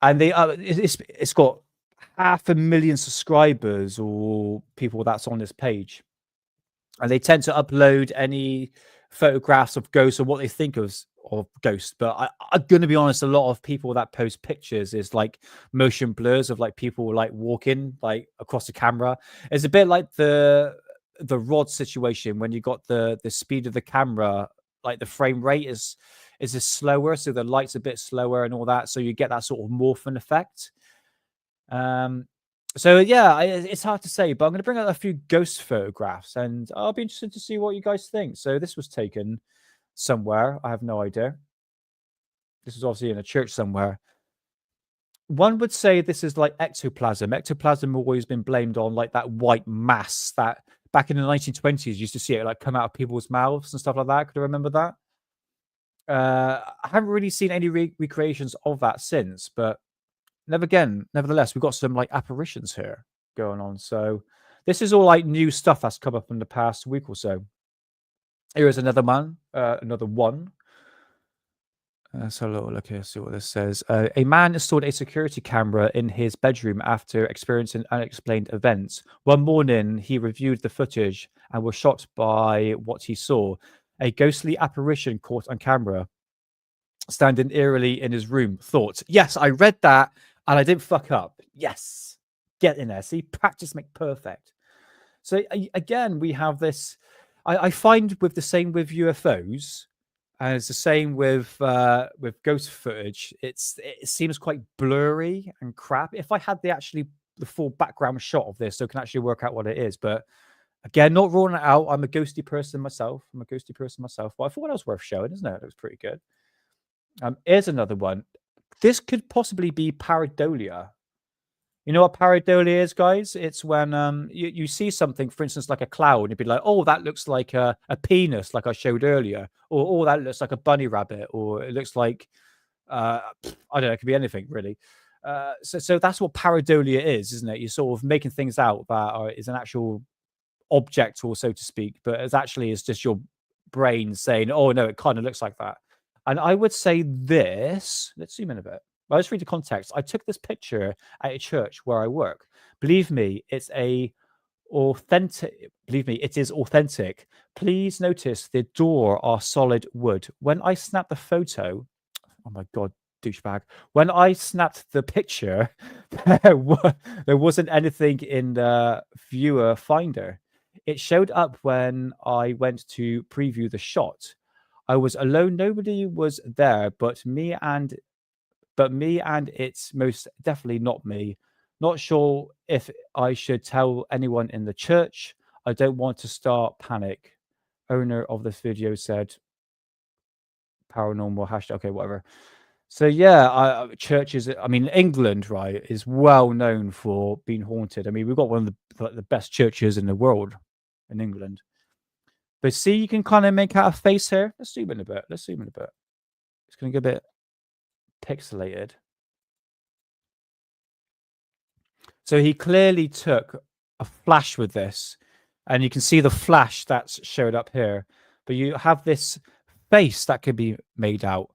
And it's got 500,000 subscribers or people that's on this page. And they tend to upload any photographs of ghosts or what they think of ghosts. But I'm going to be honest, a lot of people that post pictures is like motion blurs of like people like walking like across the camera. It's a bit like the rod situation when you got the speed of the camera, like the frame rate is slower, so the light's a bit slower and all that, so you get that sort of morphing effect. So yeah, it's hard to say, but I'm going to bring out a few ghost photographs and I'll be interested to see what you guys think. So this was taken somewhere, I have no idea. This is obviously in a church somewhere. One would say this is like ectoplasm. Ectoplasm always been blamed on like that white mass that back in the 1920s you used to see it like come out of people's mouths and stuff like that. Could you remember that? I haven't really seen any recreations of that since, but nevertheless, we've got some like apparitions here going on. So this is all like new stuff that's come up in the past week or so. Here is another one. Let's have a little look here, see what this says. A man installed a security camera in his bedroom after experiencing unexplained events. One morning, he reviewed the footage and was shocked by what he saw. A ghostly apparition caught on camera, standing eerily in his room. Thought, yes, I read that and I didn't fuck up. Yes, get in there. See, practice make perfect. So again, we have this. I find with the same with UFOs, and it's the same with ghost footage. It seems quite blurry and crap. If I had the full background shot of this, so I can actually work out what it is. But again, not ruling it out. I'm a ghosty person myself. But I thought that was worth showing, isn't it? It was pretty good. Here's another one. This could possibly be pareidolia. You know what pareidolia is, guys? It's when you see something, for instance, like a cloud, and you'd be like, oh, that looks like a penis, like I showed earlier. Or, oh, that looks like a bunny rabbit. Or it looks like, I don't know, it could be anything, really. So that's what pareidolia is, isn't it? You're sort of making things out that is an actual object, or so to speak, but it's just your brain saying, oh, no, it kind of looks like that. And I would say this, let's zoom in a bit. Well, let's read the context. I took this picture at a church where I work. Believe me, it's a authentic. Believe me, it is authentic. Please notice the door are solid wood. When I snapped the photo, oh my god, douchebag. When I snapped the picture, there wasn't anything in the viewer finder. It showed up when I went to preview the shot. I was alone. Nobody was there, but me and it's most definitely not me. Not sure if I should tell anyone in the church. I don't want to start panic. Owner of this video said paranormal hashtag. Okay, whatever. So yeah, churches. I mean, England, right, is well known for being haunted. I mean, we've got one of the best churches in the world in England. But see, you can kind of make out a face here. Let's zoom in a bit. It's going to get a bit pixelated. So he clearly took a flash with this, and you can see the flash that's showed up here. But you have this face that could be made out.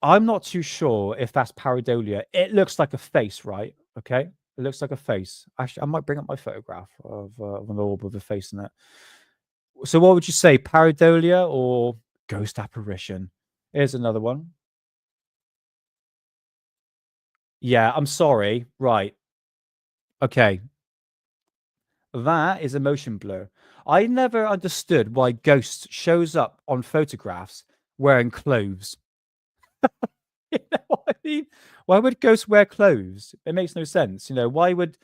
I'm not too sure if that's pareidolia. It looks like a face, right? Okay, it looks like a face. Actually, I might bring up my photograph of an orb with a face in it. So what would you say, pareidolia or ghost apparition? Here's another one. Yeah, I'm sorry. Right. Okay. That is a motion blur. I never understood why ghosts shows up on photographs wearing clothes. You know what I mean? Why would ghosts wear clothes? It makes no sense. You know, why would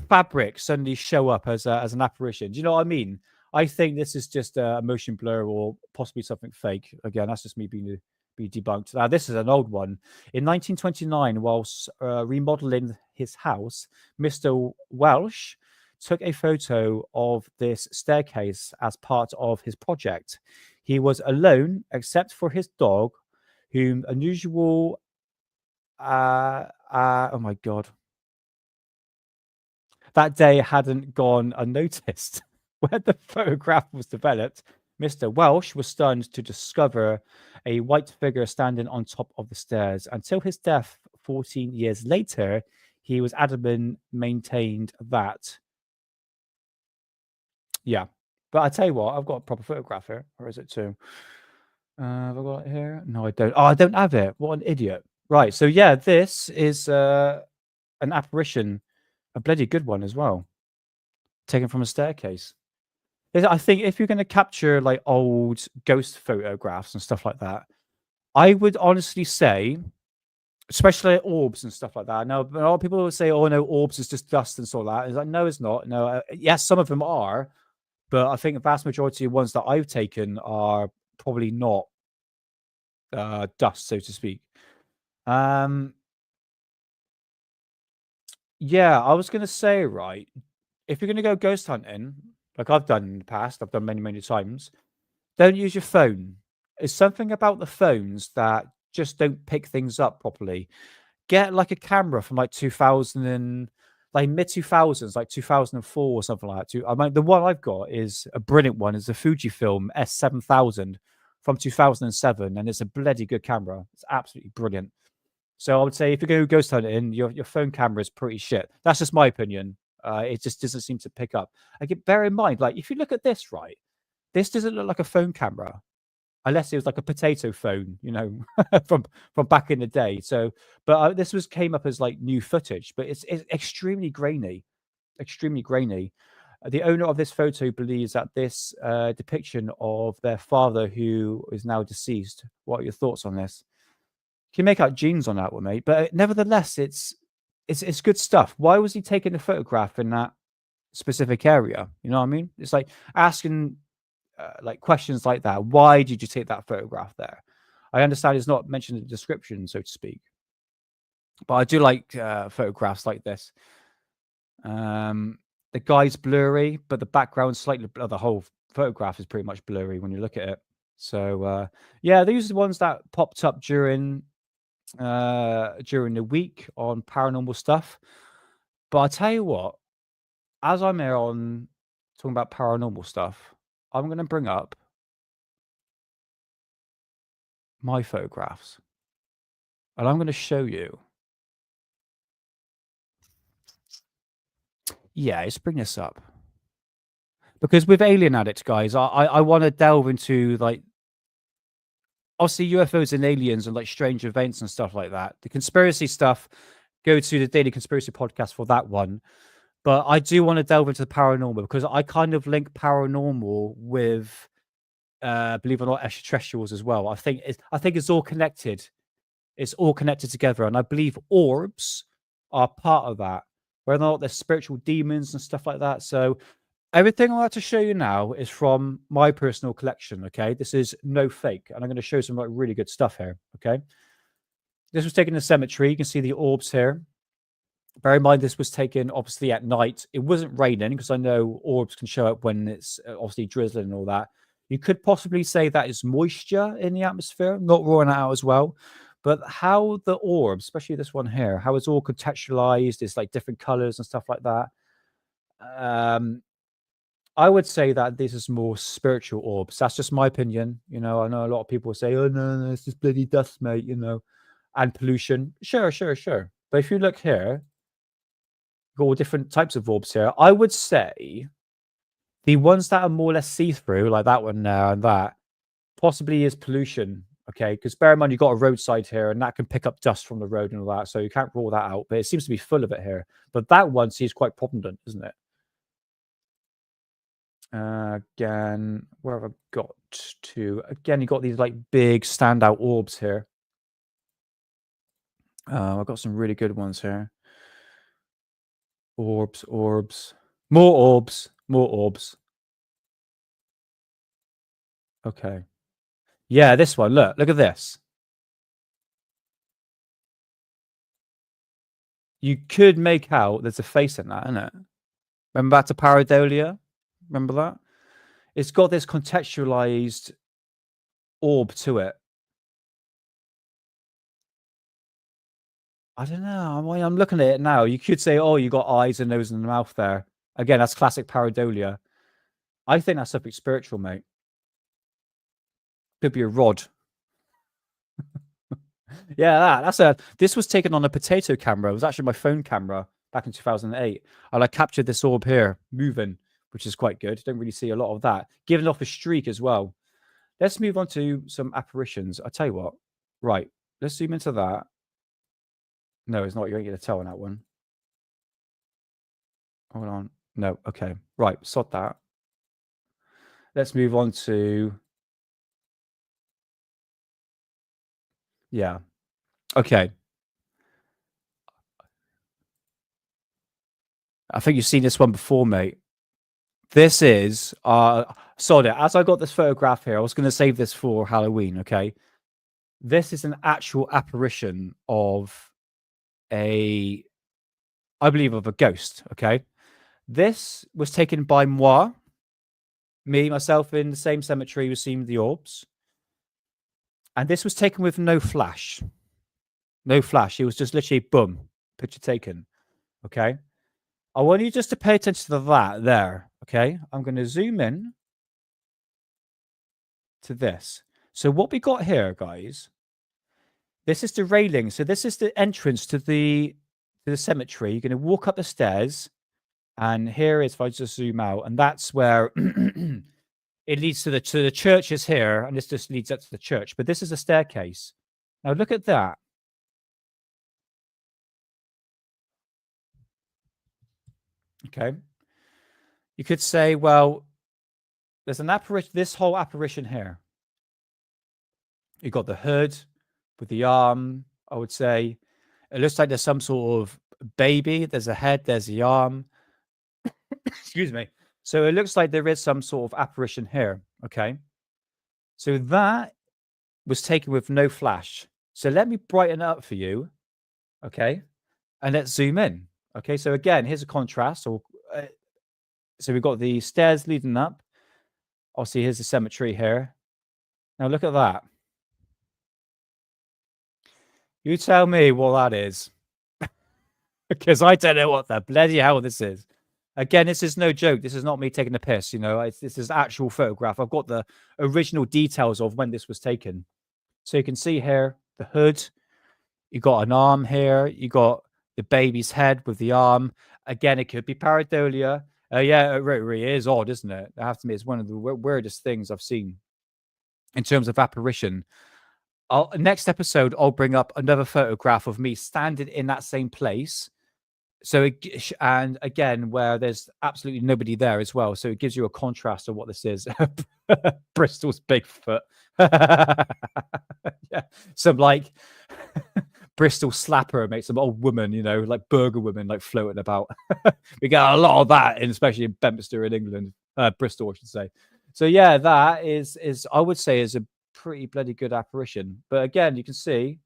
fabric suddenly show up as an apparition? Do you know what I mean? I think this is just a motion blur or possibly something fake. Again, that's just me being debunked. Now, this is an old one. In 1929, whilst remodeling his house, Mr. Welsh took a photo of this staircase as part of his project. He was alone except for his dog, whom unusual oh my god, that day hadn't gone unnoticed. When the photograph was developed, Mr. Welsh was stunned to discover a white figure standing on top of the stairs. Until his death 14 years later, he was adamant, maintained that. Yeah, but I tell you what, I've got a proper photograph here. Or is it too? Have I got it here? No, I don't. Oh, I don't have it. What an idiot. Right, so yeah, this is an apparition, a bloody good one as well, taken from a staircase. I think if you're going to capture like old ghost photographs and stuff like that, I would honestly say, especially like orbs and stuff like that. Now, a lot of people will say, "Oh no, orbs is just dust and sort of that." It's like, no, it's not. No, yes, some of them are, but I think the vast majority of ones that I've taken are probably not dust, so to speak. Yeah, I was going to say, right, if you're going to go ghost hunting, like I've done in the past, I've done many, many times, don't use your phone. It's something about the phones that just don't pick things up properly. Get like a camera from like 2000 and like mid 2000s, like 2004 or something like that. I mean, the one I've got is a brilliant one. It's a Fujifilm S7000 from 2007, and it's a bloody good camera. It's absolutely brilliant. So I would say if you go ghost hunting, your phone camera is pretty shit. That's just my opinion. It just doesn't seem to pick up. Bear in mind, like if you look at this, right, this doesn't look like a phone camera, unless it was like a potato phone, you know, from back in the day. So, but this came up as like new footage, but it's extremely grainy, extremely grainy. The owner of this photo believes that this depiction of their father, who is now deceased. What are your thoughts on this? You can make out genes on that one, mate. But nevertheless, it's good stuff. Why was he taking a photograph in that specific area? You know what I mean? It's like asking like questions like that. Why did you take that photograph there? I understand it's not mentioned in the description, so to speak. But I do like photographs like this. The guy's blurry, but the background slightly. The whole photograph is pretty much blurry when you look at it. So yeah, these are the ones that popped up during the week on paranormal stuff. But I tell you what, as I'm here on talking about paranormal stuff, I'm going to bring up my photographs and I'm going to show you. Yeah, let's bring this up. Because with Alien Addict, guys, I want to delve into, like, obviously UFOs and aliens and, like, strange events and stuff like that. The conspiracy stuff, go to the Daily Conspiracy podcast for that one. But I do want to delve into the paranormal because I kind of link paranormal with, believe it or not, extraterrestrials as well. I think it's all connected. It's all connected together, and I believe orbs are part of that. Whether or not they're spiritual demons and stuff like that. So everything I'm about to show you now is from my personal collection. Okay, this is no fake, and I'm going to show some like really good stuff here. Okay, this was taken in a cemetery. You can see the orbs here. Bear in mind, this was taken obviously at night. It wasn't raining because I know orbs can show up when it's obviously drizzling and all that. You could possibly say that is moisture in the atmosphere, not ruling it out as well. But how the orbs, especially this one here, how it's all contextualized, it's like different colors and stuff like that. I would say that this is more spiritual orbs. That's just my opinion. You know, I know a lot of people say, oh, no, it's just bloody dust, mate, you know, and pollution. Sure. But if you look here, got all different types of orbs here. I would say the ones that are more or less see-through, like that one there and that, possibly is pollution. Okay, because bear in mind, you've got a roadside here, and that can pick up dust from the road and all that, so you can't rule that out. But it seems to be full of it here. But that one seems quite prominent, isn't it? Again, where have I got to? Again, you got these like big standout orbs here. I've got some really good ones here. Orbs, more orbs. Okay. Yeah, this one. Look at this. You could make out there's a face in that, isn't it? Remember back to pareidolia? Remember that? It's got this contextualized orb to it. I don't know. I'm looking at it now. You could say, oh, you got eyes and nose and mouth there. Again, that's classic pareidolia. I think that's something spiritual, mate. Could be a rod. Yeah, this was taken on a potato camera. It was actually my phone camera back in 2008. And I captured this orb here moving, which is quite good. Don't really see a lot of that. Giving off a streak as well. Let's move on to some apparitions. I tell you what. Right. Let's zoom into that. No, it's not. You don't get a tell on that one. Hold on. No. Okay. Right. Sod that. Let's move on to... Yeah. Okay. I think you've seen this one before, mate. This is... sorry, as I got this photograph here, I was going to save this for Halloween, okay? This is an actual apparition of I believe of a ghost, okay? This was taken by myself in the same cemetery was seeing the orbs. And this was taken with no flash. No flash. It was just literally boom, picture taken. Okay. I want you just to pay attention to that there. Okay. I'm going to zoom in to this. So what we got here, guys, this is the railing. So this is the entrance to the cemetery. You're going to walk up the stairs. And here is, if I just zoom out, and that's where it leads to the church is here, and this just leads up to the church. But this is a staircase. Now look at that. Okay. You could say, well, there's an apparition, this whole apparition here. You got the hood with the arm, I would say. It looks like there's some sort of baby. There's a head, there's the arm. Excuse me. So it looks like there is some sort of apparition here. Okay. So that was taken with no flash. So let me brighten it up for you. Okay. And let's zoom in. Okay. So again, here's a contrast. So we've got the stairs leading up. Obviously, here's the cemetery here. Now look at that. You tell me what that is. Because I don't know what the bloody hell this is. Again, this is no joke. This is not me taking a piss, you know. This is actual photograph. I've got the original details of when this was taken. So you can see here the hood. You got an arm here. You got the baby's head with the arm. Again, it could be pareidolia. Yeah, it really is odd, isn't it? I have to admit, it's one of the weirdest things I've seen in terms of apparition. Next episode, I'll bring up another photograph of me standing in that same place. So, and again, where there's absolutely nobody there as well. So it gives you a contrast of what this is. Bristol's Bigfoot. Yeah, some like Bristol slapper, mate, some old woman, you know, like burger woman, like floating about. We got a lot of that, especially in Bedminster in England, Bristol, I should say. So yeah, that is I would say is a pretty bloody good apparition. But again, you can see,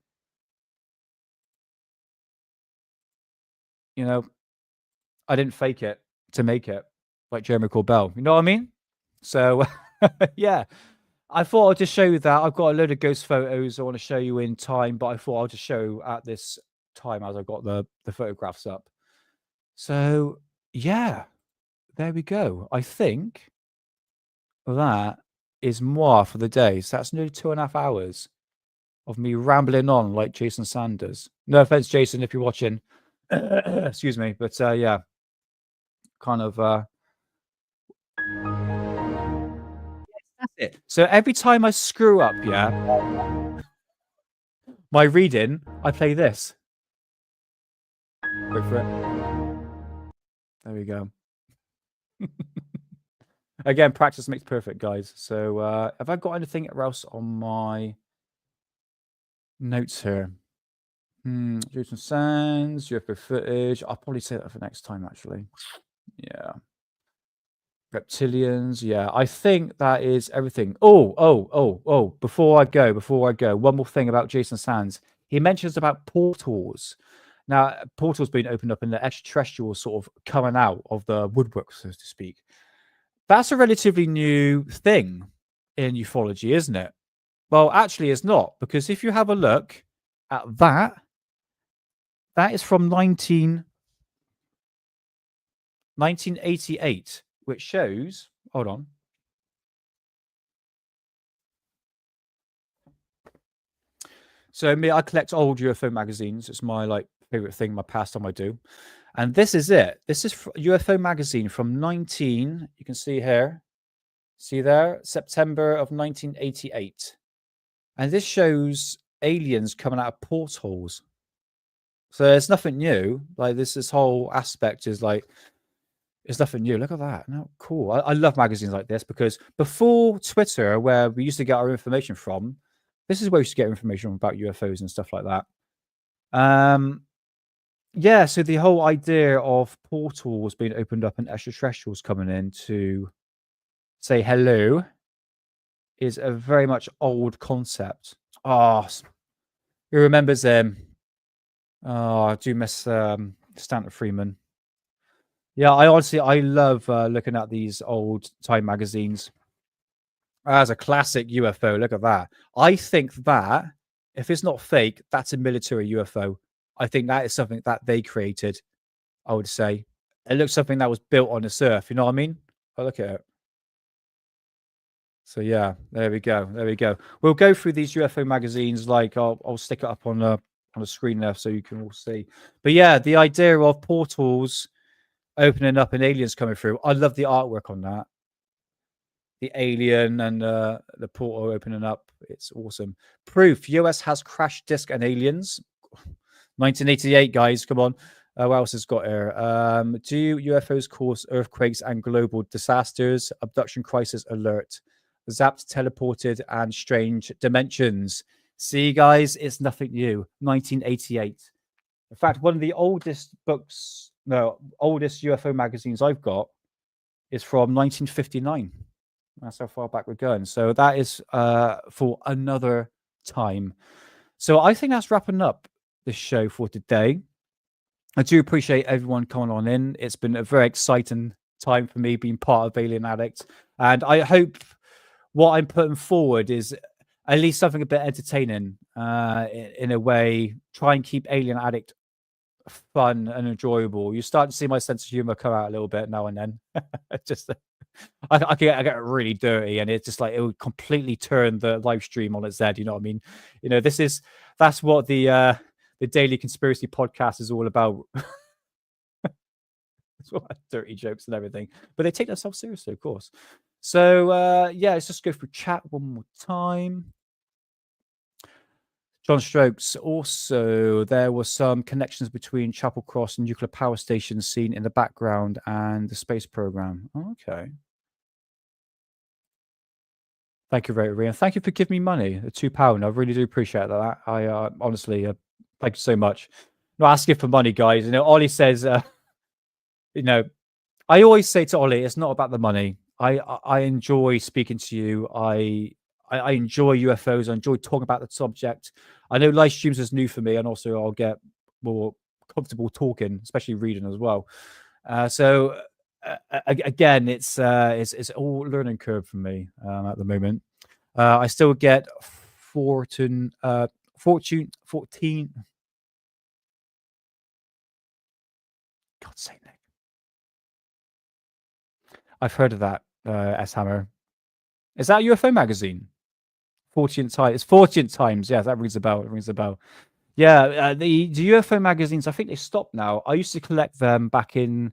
you know, I didn't fake it to make it, like Jeremy Corbell. You know what I mean? So yeah, I thought I'd just show you that. I've got a load of ghost photos I want to show you in time, but I thought I'll just show at this time as I got the photographs up. So yeah, there we go. I think that is moi for the day. So that's nearly 2.5 hours of me rambling on like Jason Sanders. No offense, Jason, if you're watching. Excuse me, but yeah, kind of that's it. So every time I screw up, yeah, my reading, I play this. Wait for it. There we go. Again, practice makes perfect, guys. So have I got anything else on my notes here? Jason Sands, UFO footage. I'll probably say that for next time, actually. Yeah. Reptilians. Yeah, I think that is everything. Oh. Before I go, one more thing about Jason Sands. He mentions about portals. Now, portals being opened up and the extraterrestrials sort of coming out of the woodwork, so to speak. That's a relatively new thing in ufology, isn't it? Well, actually, it's not, because if you have a look at that, that is from 1988, which shows, hold on. So me, I collect old UFO magazines. It's my favorite thing, my pastime I do. And this is it. This is UFO magazine from you can see here. See there? September of 1988. And this shows aliens coming out of portholes. So it's nothing new. Like this whole aspect is like, it's nothing new. Look at that. No, cool. I love magazines like this because before Twitter, where we used to get our information from, this is where we used to get information about UFOs and stuff like that. Yeah, so the whole idea of portals being opened up and extraterrestrials coming in to say hello is a very much old concept. Oh, who remembers them? Oh, I do miss Stanton Freeman. Yeah, I love looking at these old time magazines. As a classic UFO, look at that. I think that if it's not fake, that's a military UFO. I think that is something that they created. I would say it looks something that was built on this earth. You know what I mean? Oh, look at it. So yeah, there we go. There we go. We'll go through these UFO magazines. Like I'll stick it up on the screen there so you can all see. But yeah, the idea of portals opening up and aliens coming through. I love the artwork on that. The alien and the portal opening up. It's awesome. Proof: US has crash disk and aliens. 1988, guys. Come on. What else has got here? Do UFOs cause earthquakes and global disasters? Abduction crisis alert. Zapped, teleported, and strange dimensions. See, guys, it's nothing new. 1988. In fact, one of the oldest oldest UFO magazines I've got is from 1959. That's how far back we're going. So that is for another time. So I think that's wrapping up this show for today. I do appreciate everyone coming on in. It's been a very exciting time for me being part of Alien Addict. And I hope what I'm putting forward is at least something a bit entertaining in a way. Try and keep Alien Addict fun and enjoyable. You start to see my sense of humor come out a little bit now and then. I get really dirty, and it's just like it would completely turn the live stream on its head. You know what I mean? You know, that's what the the Daily Conspiracy Podcast is all about. It's all dirty jokes and everything, but they take themselves seriously, of course. So yeah, let's just go through chat one more time. John Strokes. Also, there were some connections between Chapel Cross and nuclear power stations seen in the background and the space program. Okay. Thank you, Rotary, and thank you for giving me money, the £2. I really do appreciate that. I honestly, thank you so much. Not asking for money, guys. You know, Ollie says, you know, I always say to Ollie, it's not about the money. I enjoy speaking to you. I enjoy UFOs. I enjoy talking about the subject. I know live streams is new for me, and also I'll get more comfortable talking, especially reading as well. So again, it's all learning curve for me at the moment. I still get Fortune 14. God's sake, Nick. I've heard of that, S Hammer. Is that UFO magazine? 40th Times. It's 40th Times. Yeah, that rings a bell. It rings a bell. Yeah, the UFO magazines, I think they stopped now. I used to collect them back in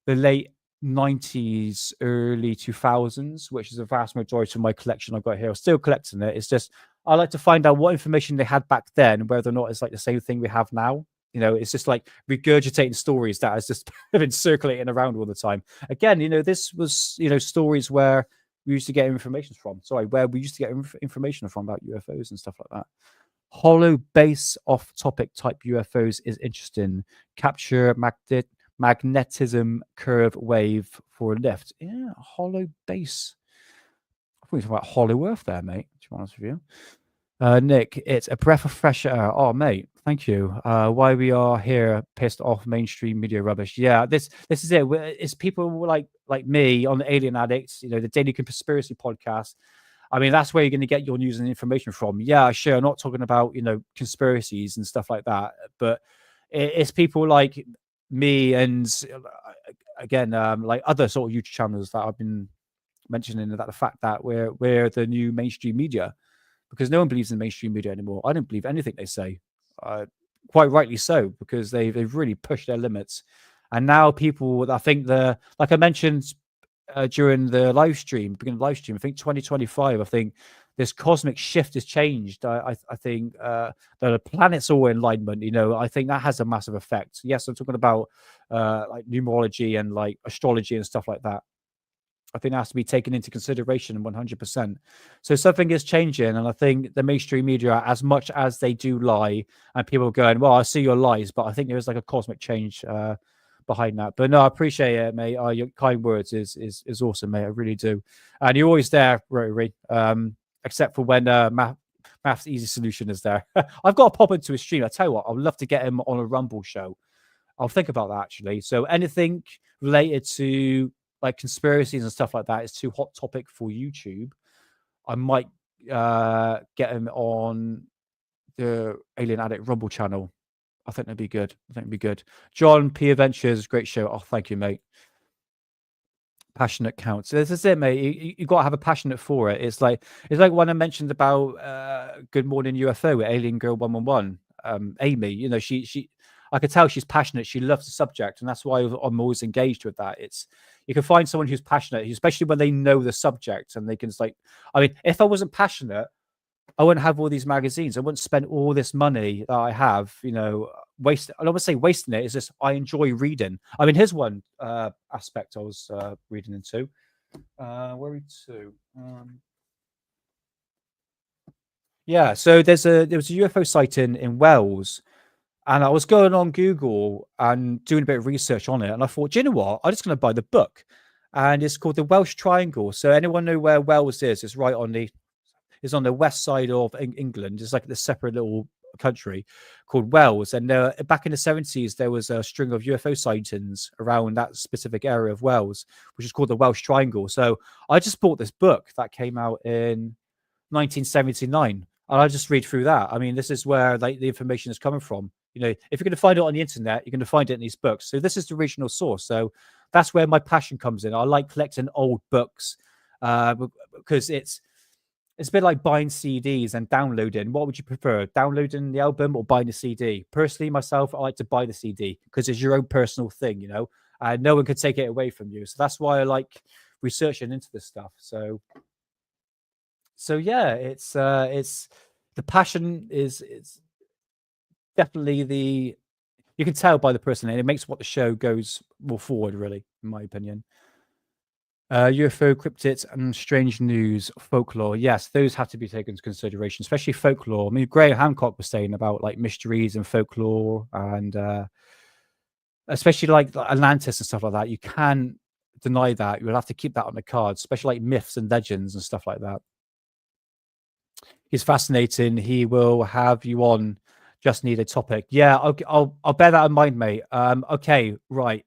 the late 90s, early 2000s, which is a vast majority of my collection I've got here. I'm still collecting it. It's just, I like to find out what information they had back then, whether or not it's like the same thing we have now. You know, it's just like regurgitating stories that has just been circulating around all the time. Again, you know, this was, you know, stories where we used to get information from. Sorry, where we used to get information from about UFOs and stuff like that. Hollow base off-topic type UFOs is interesting. Capture magnetism curve wave for a lift. Yeah, hollow base. I thought you were talking about hollow earth there, mate. To be honest with you. Nick, it's a breath of fresh air. Oh, mate, thank you. Why we are here pissed off mainstream media rubbish. Yeah, this is it. It's people like me on the Alien Addict, you know, the Daily Conspiracy Podcast. I mean, that's where you're going to get your news and information from. Yeah, sure. I'm not talking about, you know, conspiracies and stuff like that, but it's people like me and again, like other sort of YouTube channels that I've been mentioning, that the fact that we're the new mainstream media. Because no one believes in mainstream media anymore. I don't believe anything they say. Quite rightly so, because they've really pushed their limits. And now people, I think like I mentioned during the live stream, beginning of the live stream, I think 2025, I think this cosmic shift has changed. I think the planet's all in alignment, you know, I think that has a massive effect. Yes, I'm talking about like numerology and like astrology and stuff like that. I think that has to be taken into consideration 100%. So something is changing. And I think the mainstream media, as much as they do lie and people are going, well, I see your lies, but I think there is like a cosmic change behind that. But no, I appreciate it, mate. Your kind words is awesome, mate. I really do. And you're always there, Rotary, except for when Math's Easy Solution is there. I've got to pop into a stream. I tell you what, I'd love to get him on a Rumble show. I'll think about that, actually. So anything related to like conspiracies and stuff like that is too hot topic for YouTube. I might get him on the Alien Addict Rumble channel. I think that'd be good. John P. Adventures, great show. Oh, thank you, mate. Passionate counts. This is it, mate. You got to have a passionate for it. It's like when I mentioned about Good Morning UFO with Alien Girl 111. Amy, you know, she I could tell she's passionate. She loves the subject, and that's why I'm always engaged with that. You can find someone who's passionate, especially when they know the subject, and they can just like. I mean, if I wasn't passionate, I wouldn't have all these magazines. I wouldn't spend all this money that I have. You know, waste. I don't want to say wasting it. It's just I enjoy reading. I mean, here's one aspect I was reading into. Where are we to? Yeah, so there was a UFO sighting in Wales. And I was going on Google and doing a bit of research on it. And I thought, do you know what? I'm just going to buy the book. And it's called The Welsh Triangle. So anyone know where Wales is? It's right on the west side of England. It's like this separate little country called Wales. And back in the 70s, there was a string of UFO sightings around that specific area of Wales, which is called the Welsh Triangle. So I just bought this book that came out in 1979. And I just read through that. I mean, this is where like the information is coming from. You know, if you're going to find it on the internet, you're going to find it in these books. So this is the original source. So that's where my passion comes in. I like collecting old books because it's It's a bit like buying CDs and downloading. What would you prefer, downloading the album or buying the CD? Personally, myself, I like to buy the CD because it's your own personal thing, you know, and no one can take it away from you. So that's why I like researching into this stuff. So yeah, it's the passion is definitely the, you can tell by the person, and it makes what the show goes more forward, really, in my opinion. UFO, cryptids, and strange news, folklore. Yes, those have to be taken into consideration, especially folklore. I mean, Graham Hancock was saying about like mysteries and folklore, and especially like Atlantis and stuff like that. You can't deny that. You'll have to keep that on the cards, especially like myths and legends and stuff like that. He's fascinating. He will have you on. Just need a topic. Yeah, I'll bear that in mind, mate. Okay, right.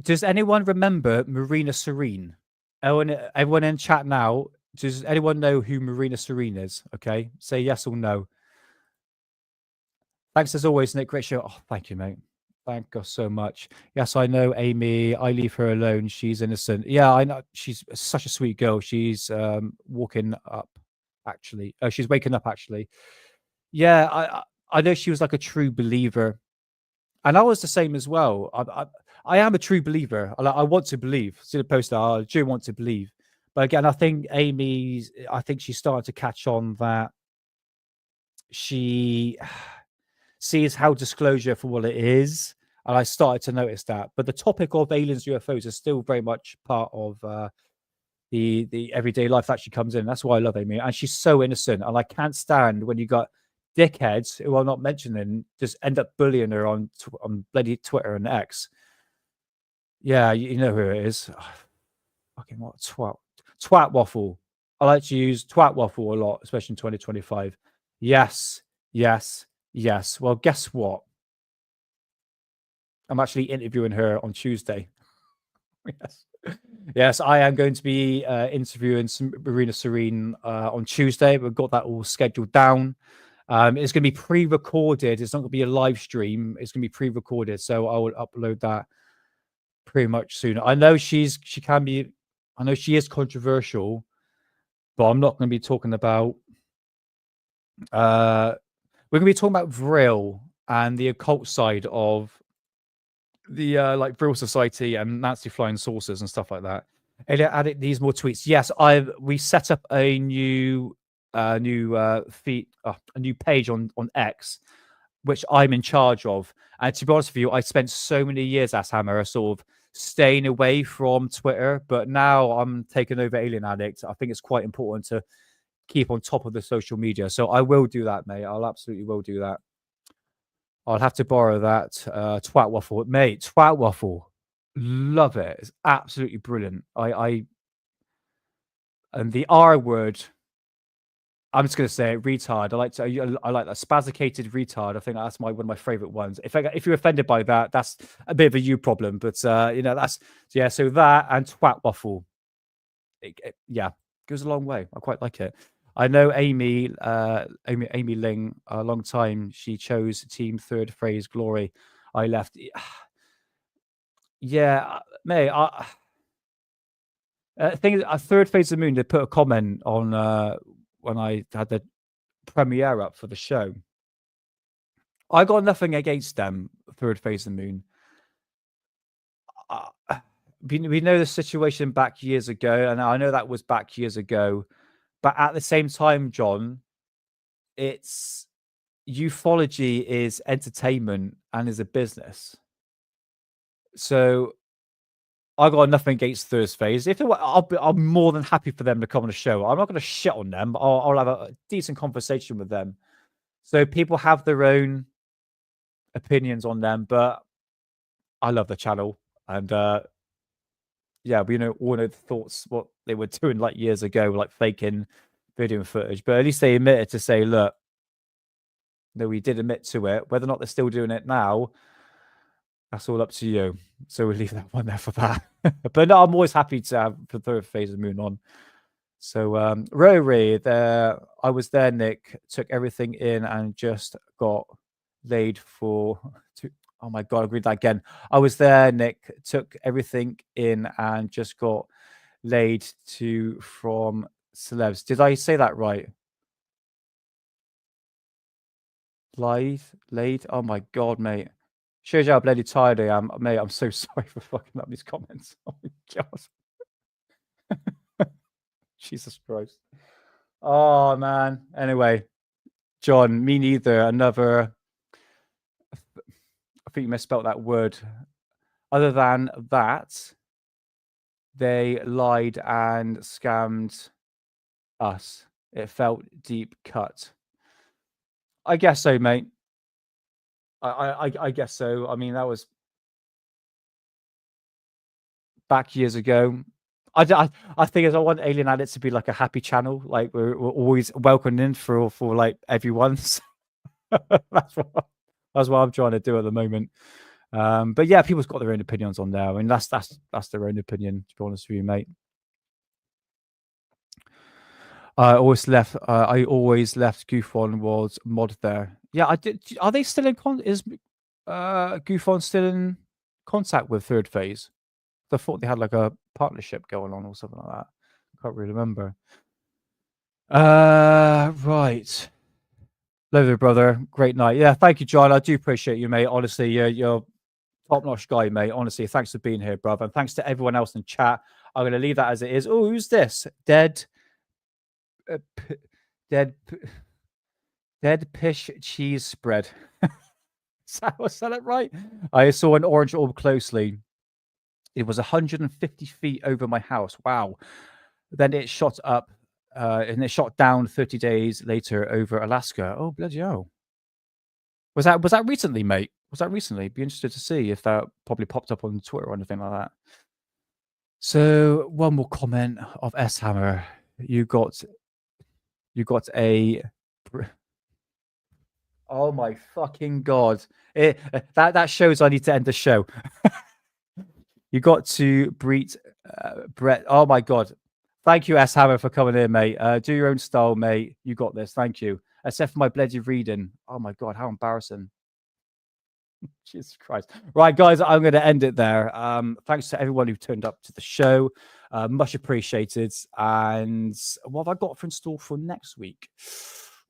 Does anyone remember Marina Serene? Everyone in chat now, does anyone know who Marina Serene is? Okay, say yes or no. Thanks as always, Nick. Great show. Oh, thank you, mate. Thank God so much. Yes, I know Amy. I leave her alone. She's innocent. Yeah, I know. She's such a sweet girl. She's walking up, actually. Oh, she's waking up, actually. Yeah, I know she was like a true believer. And I was the same as well. I am a true believer. I want to believe. See the poster, I do want to believe. But again, I think she's starting to catch on that she sees how disclosure for what it is. And I started to notice that. But the topic of aliens, UFOs is still very much part of the everyday life that she comes in. That's why I love Amy. And she's so innocent. And I can't stand when you got dickheads who I'm not mentioning just end up bullying her on bloody Twitter and X. Yeah, you know who it is. Oh, fucking what twat waffle. I like to use twat waffle a lot, especially in 2025. Yes. Well, guess what? I'm actually interviewing her on Tuesday. Yes, I am going to be interviewing Marina Serene on Tuesday. We've got that all scheduled down. It's going to be pre-recorded. It's not going to be a live stream. It's going to be pre-recorded, so I will upload that pretty much soon. I know she is controversial, but I'm not going to be talking about. We're going to be talking about Vril and the occult side of the like Vril Society and Nazi flying saucers and stuff like that. Alien Addict needs more tweets. Yes, we set up a new feed, a new page on X, which I'm in charge of. And to be honest with you, I spent so many years as Hammer sort of staying away from Twitter, but now I'm taking over Alien Addict. I think it's quite important to keep on top of the social media. So I will do that, mate. I'll absolutely will do that. I'll have to borrow that twat waffle, mate. Twat waffle, love it. It's absolutely brilliant. And the R word, I'm just gonna say it, retard. I like that spazicated retard. I think that's one of my favorite ones. If you're offended by that, that's a bit of a you problem. But that's yeah. So that and twat waffle, yeah, goes a long way. I quite like it. I know Amy Ling, a long time. She chose team third phrase glory. I left. Yeah, mate. Thing is, third phase of the moon. They put a comment on when I had the premiere up for the show. I got nothing against them. Third phase of the moon. We know the situation back years ago, and I know that was back years ago. But at the same time, John, it's ufology is entertainment and is a business. So I got nothing against Third Phase. I'm more than happy for them to come on the show. I'm not going to shit on them. I'll have a decent conversation with them. So people have their own opinions on them, but I love the channel. And yeah, we all know the thoughts, what they were doing like years ago, like faking video and footage. But at least they admitted to say, look, no, we did admit to it. Whether or not they're still doing it now, that's all up to you. So we'll leave that one there for that. But no, I'm always happy to have the third phase of Moon on. So Rory, I was there, Nick, took everything in and just got laid for oh my god, I'll read that again. I was there, Nick, took everything in and just got laid from celebs. Did I say that right? Laid. Oh my god, mate. Shows you how bloody tired I am, mate. I'm so sorry for fucking up these comments. Oh my god. Jesus Christ. Oh man. Anyway, John, me neither. Another. I think you misspelled that word. Other than that, they lied and scammed us. It felt deep cut. I guess so, mate. I guess so. I mean, that was back years ago. I think as I want Alien Addict to be like a happy channel, like we're always welcoming for like everyone's. that's what I'm trying to do at the moment. But yeah, people's got their own opinions on there. I mean, that's their own opinion, to be honest with you, mate. I always left Goof-On was mod there. Yeah, I did. Are they still in is Goof-On still in contact with Third Phase? I thought they had like a partnership going on or something like that. Can't really remember. Right. Love you, brother. Great night. Yeah, thank you, John. I do appreciate you, mate. Honestly, you're top-notch guy, mate. Honestly, thanks for being here, brother. And thanks to everyone else in chat. I'm going to leave that as it is. Oh, who's this? Dead Pish cheese spread. Was that it right? I saw an orange orb closely. It was 150 feet over my house. Wow. Then it shot up and it shot down 30 days later over Alaska. Oh, bloody hell. Was that recently, mate? Was that recently? Be interested to see if that probably popped up on Twitter or anything like that. So one more comment of S Hammer. You got a. Oh my fucking god! That shows I need to end the show. You got to Brett. Oh my god! Thank you, S Hammer, for coming in, mate. Do your own style, mate. You got this. Thank you. Except for my bloody reading. Oh my god, how embarrassing! Jesus Christ! Right, guys, I'm going to end it there. Thanks to everyone who turned up to the show. Much appreciated. And what have I got for in store for next week?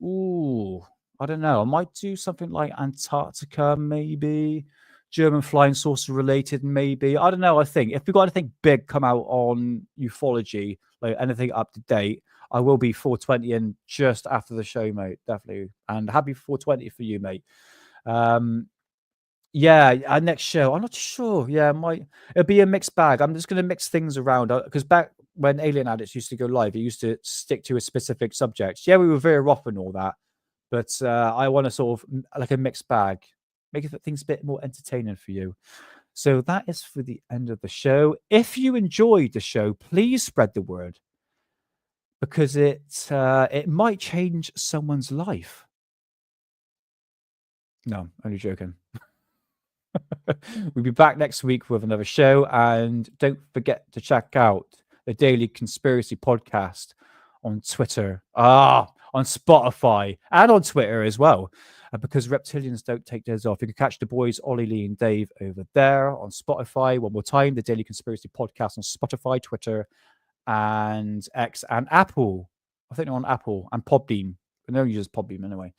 Ooh, I don't know. I might do something like Antarctica, maybe. German flying saucer related, maybe. I don't know. I think if we've got anything big come out on ufology, like anything up to date, I will be 420 in just after the show, mate. Definitely. And happy 420 for you, mate. Yeah, our next show. I'm not sure. Yeah, it'll be a mixed bag. I'm just going to mix things around because back when Alien Addicts used to go live, it used to stick to a specific subject. Yeah, we were very rough and all that, but I want to sort of like a mixed bag, make things a bit more entertaining for you. So that is for the end of the show. If you enjoyed the show, please spread the word because it might change someone's life. No, only joking. We'll be back next week with another show. And don't forget to check out the Daily Conspiracy Podcast on Twitter, on Spotify, and on Twitter as well. Because reptilians don't take days off. You can catch the boys, Ollie, Lee, and Dave over there on Spotify. One more time, the Daily Conspiracy Podcast on Spotify, Twitter, and X, and Apple. I think they're on Apple and Podbean. But no one uses Podbean anyway.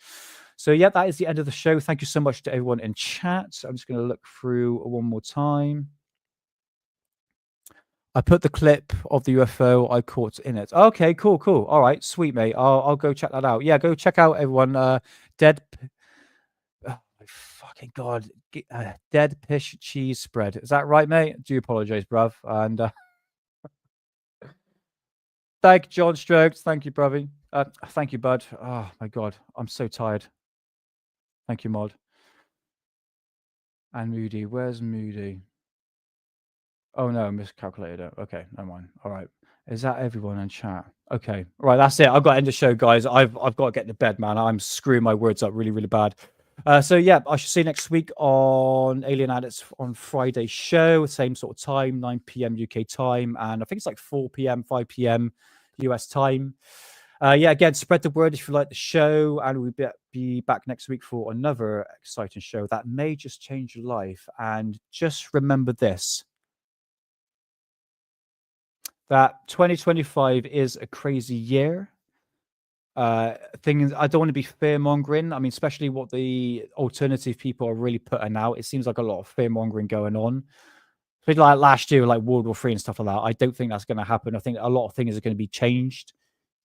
So, yeah, that is the end of the show. Thank you so much to everyone in chat. I'm just going to look through one more time. I put the clip of the UFO I caught in it. Okay, cool. All right, sweet, mate. I'll go check that out. Yeah, go check out everyone. Oh, my fucking God. Dead Pish cheese spread. Is that right, mate? Do apologize, bruv. And thank you, John Strokes. Thank you, bruvy. Thank you, bud. Oh, my God. I'm so tired. Thank you, Mod. And Moody. Where's Moody? Oh, no, miscalculated it. Okay, never mind. All right. Is that everyone in chat? Okay. All right, that's it. I've got to end the show, guys. I've got to get to bed, man. I'm screwing my words up really, really bad. So, yeah, I should see you next week on Alien Addicts on Friday show. Same sort of time, 9 p.m. UK time. And I think it's like 4 p.m., 5 p.m. US time. Yeah, again, spread the word if you like the show, and we'll be back next week for another exciting show that may just change your life. And just remember this: that 2025 is a crazy year. Things I don't want to be fear mongering. I mean, especially what the alternative people are really putting out. It seems like a lot of fear mongering going on. But like last year, like World War III and stuff like that. I don't think that's going to happen. I think a lot of things are going to be changed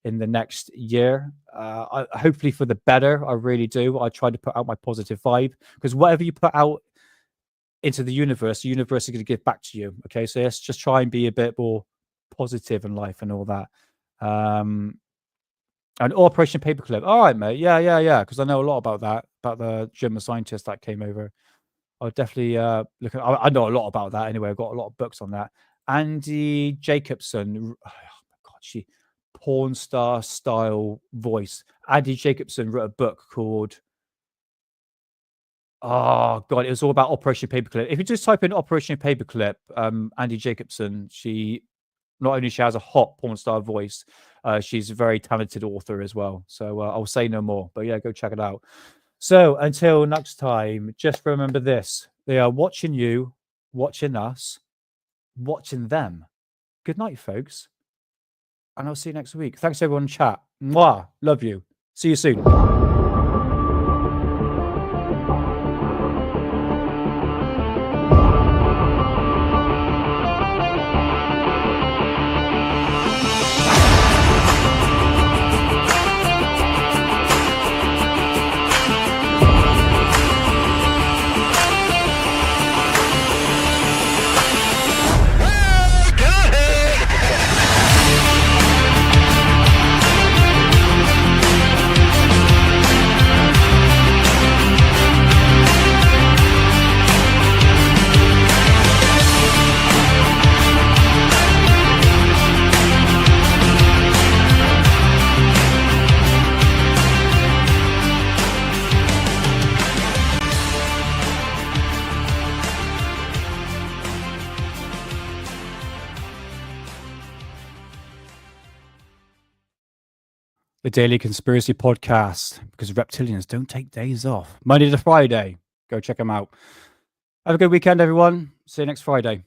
in the next year. Hopefully for the better. I really do. I try to put out my positive vibe, because whatever you put out into the universe is going to give back to you. Okay, so let's just try and be a bit more positive in life and all that. And Operation Paperclip. All right, mate. Yeah. Because I know a lot about that, about the German scientist that came over. I'll definitely look at. I know a lot about that anyway. I've got a lot of books on that. Andy Jacobson. Oh my God, porn star style voice. Andy Jacobson wrote a book called. Oh God, it was all about Operation Paperclip. If you just type in Operation Paperclip, Andy Jacobson, she has a hot porn star voice, she's a very talented author as well. So I'll say no more, but yeah, go check it out. So until next time, just remember this: they are watching you, watching us, watching them. Good night, folks, and I'll see you next week. Thanks everyone in chat. Mwah, love you. See you soon. The Daily Conspiracy Podcast, because reptilians don't take days off. Monday to Friday. Go check them out. Have a good weekend, everyone. See you next Friday.